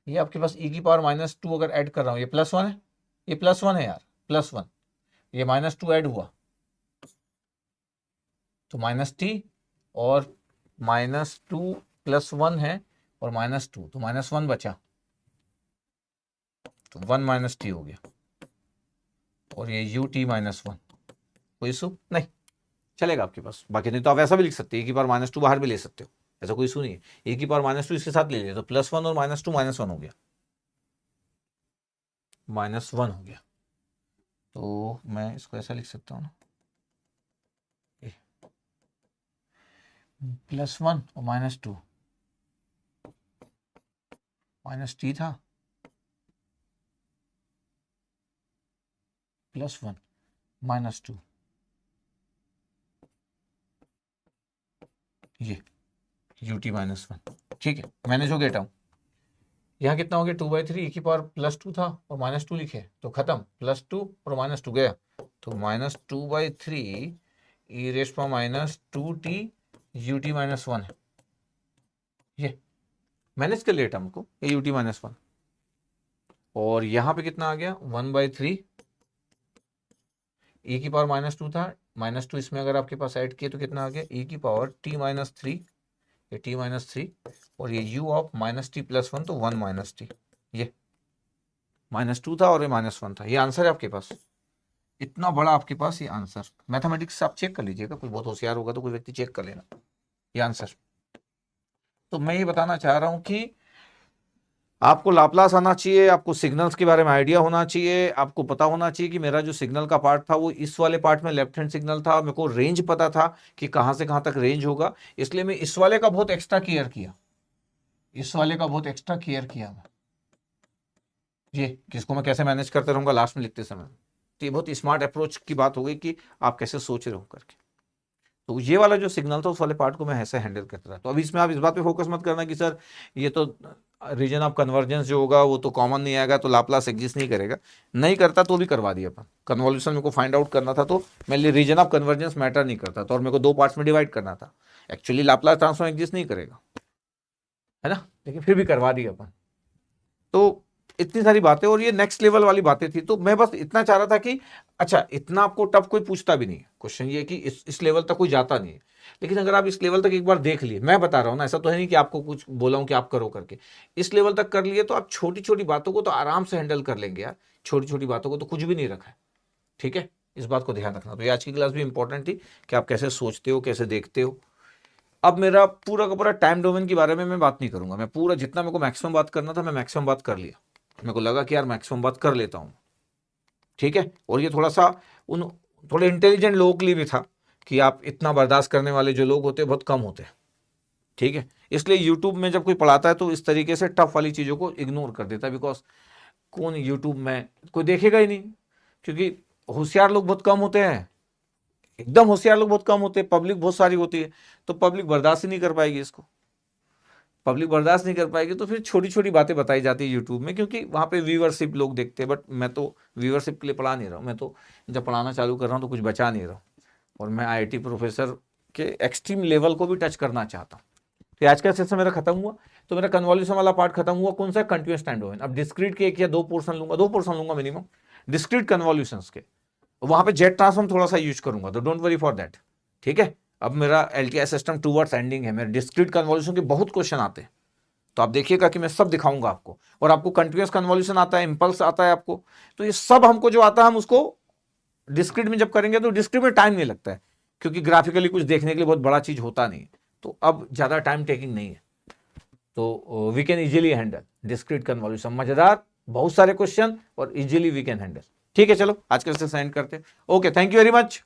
ये आपके पास e⁻², अगर ऐड कर रहा हूँ, ये +1 है, ये +1 है यार, +1, ये -2 ऐड हुआ, तो -t, और -2 + 1 है, और -2, तो -1 बचा, तो 1 - t हो गया, और ये ut-1। कोई इशू नहीं, चलेगा आपके पास। बाकी नहीं तो आप ऐसा भी लिख सकते हैं, e⁻² बाहर भी ले सकते हो, ऐसा कोई इशू नहीं है। e⁻² इसके साथ ले लिया, तो +1 और -2 -1 हो गया, -1 हो गया। तो मैं इसको ऐसा लिख सकता हूँ ना, +1 और -2, -t था, +1 -2, ये ut-1। ठीक है, मैनेज हो गया टर्म। यहाँ कितना हो गया? 2/3 e⁻+2 था, और -2 लिखे, तो खत्म, +2 और -2 गया, तो -2/3 e⁻²t ut-1 है, ये मैनेज कर लिया टर्म को, ये ut-1। और यहाँ पे कितना आ गया? 1/3 e⁻² था, -2 इसमें अगर आपके पास ऐड किए तो कितना आ गया? e⁻t-3, ये t-3, और ये u ऑफ -t+1, तो 1 - t, ये -2 था और ये -1 था। ये आंसर है आपके पास, इतना बड़ा आपके पास ये आंसर। मैथमेटिक्स आप चेक कर लीजिएगा, कोई बहुत होशियार होगा तो कोई व्यक्ति चेक कर लेना ये आंसर। तो मैं ये बताना चाह रहा हूं कि आपको लाप्लास आना चाहिए, आपको सिग्नल्स के बारे में आइडिया होना चाहिए, आपको पता होना चाहिए कि मेरा जो सिग्नल का पार्ट था वो इस वाले पार्ट में लेफ्ट हैंड सिग्नल था, मेरे को रेंज पता था कि कहां से कहां तक रेंज होगा, इसलिए मैं इस वाले का बहुत एक्स्ट्रा केयर किया, इस वाले का बहुत एक्स्ट्रा केयर किया मैं, ये किसको मैं कैसे मैनेज करते रहूंगा लास्ट में लिखते समय। तो ये बहुत स्मार्ट अप्रोच की बात हो गई कि आप कैसे सोच रहे हो करके। तो ये वाला जो सिग्नल था उस वाले पार्ट को मैं ऐसे हैंडल करता था। तो अभी इसमें आप इस बात पे फोकस मत करना कि सर ये तो रीजन ऑफ कन्वर्जेंस जो होगा वो तो कॉमन नहीं आएगा, तो लाप्लास एग्जिस्ट नहीं करेगा, नहीं करता तो भी करवा दिया अपन। कन्वोल्यूशन मेरे को फाइंड आउट करना था, तो मेरे लिए रीजन ऑफ कन्वर्जेंस मैटर नहीं करता था, और मेरे को 2 पार्ट्स में डिवाइड करना था। एक्चुअली लाप्लास ट्रांसफॉर्म एग्जिस्ट नहीं करेगा, है ना, लेकिन फिर भी करवा दिया अपन। तो इतनी सारी बातें, और ये नेक्स्ट लेवल वाली बातें थी। तो मैं बस इतना चाह रहा था कि अच्छा, इतना आपको टफ कोई पूछता भी नहीं है क्वेश्चन, ये कि इस लेवल तक कोई जाता नहीं है, लेकिन अगर आप इस लेवल तक एक बार देख लिए, मैं बता रहा हूं ना, ऐसा तो है नहीं कि आपको कुछ बोला हूं कि आप करो करके, इस लेवल तक कर लिए तो आप छोटी छोटी बातों को तो आराम से हैंडल कर लेंगे यार। छोटी छोटी बातों को तो कुछ भी नहीं रखा है, ठीक है, इस बात को ध्यान रखना। तो ये आज की क्लास भी इंपॉर्टेंट थी कि आप कैसे सोचते हो, कैसे देखते हो। अब मेरा पूरा का पूरा टाइम डोमेन के बारे में मैं बात नहीं करूंगा, मैं पूरा जितना मेरे को मैक्सिमम बात करना था मैं मैक्सिमम बात कर लिया, मेरे को लगा कि यार मैक्सिमम बात कर लेता हूँ, ठीक है। और ये थोड़ा सा उन थोड़े इंटेलिजेंट लोगों के लिए भी था कि आप इतना बर्दाश्त करने वाले जो लोग होते हैं बहुत कम होते हैं, ठीक है, इसलिए यूट्यूब में जब कोई पढ़ाता है तो इस तरीके से टफ वाली चीज़ों को इग्नोर कर देता है, बिकॉज कौन यूट्यूब में कोई देखेगा ही नहीं, क्योंकि होशियार लोग बहुत कम होते हैं, एकदम होशियार लोग बहुत कम होते हैं, पब्लिक बहुत सारी होती है, तो पब्लिक बर्दाश्त ही नहीं कर पाएगी इसको, पब्लिक बर्दाश्त नहीं कर पाएगी, तो फिर छोटी छोटी बातें बताई जाती है यूट्यूब में, क्योंकि वहाँ पे व्यूअरशिप लोग देखते हैं। बट मैं तो व्यूअरशिप के लिए पढ़ा नहीं रहा हूँ, मैं तो जब पढ़ाना चालू कर रहा हूँ तो कुछ बचा नहीं रहा हूँ, और मैं आईआईटी प्रोफेसर के एक्सट्रीम लेवल को भी टच करना चाहता हूँ। तो आज का सेशन मेरा खत्म हुआ, तो मेरा कन्वॉल्यूशन वाला पार्ट खत्म हुआ। कौन सा? Continuous time domain. अब डिस्क्रीट के 1 या 2 पोर्शन लूंगा, 2 पोर्शन लूंगा मिनिमम डिस्क्रीट कन्वॉल्यूशंस के, वहां पे जेट ट्रांसफॉर्म थोड़ा सा यूज करूंगा, तो डोंट वरी फॉर दैट। ठीक है, अब मेरा एलटीआई सिस्टम टूवर्ड्स एंडिंग है, मेरे डिस्क्रीट कन्वॉल्यूशन के बहुत क्वेश्चन आते हैं, तो आप देखिएगा कि मैं सब दिखाऊंगा आपको, और आपको कंटीन्यूअस कन्वॉल्यूशन आता है, इंपल्स आता है आपको, तो ये सब हमको जो आता है हम उसको डिस्क्रीट में जब करेंगे तो डिस्क्रीट में टाइम नहीं लगता है, क्योंकि ग्राफिकली कुछ देखने के लिए बहुत बड़ा चीज होता नहीं है, तो अब ज्यादा टाइम टेकिंग नहीं है, तो we can easily handle discrete convolution. मजेदार, बहुत सारे क्वेश्चन और इजीली वी कैन हैंडल। ठीक है, चलो आज के सेशन एंड करते हैं। Okay, thank you very much.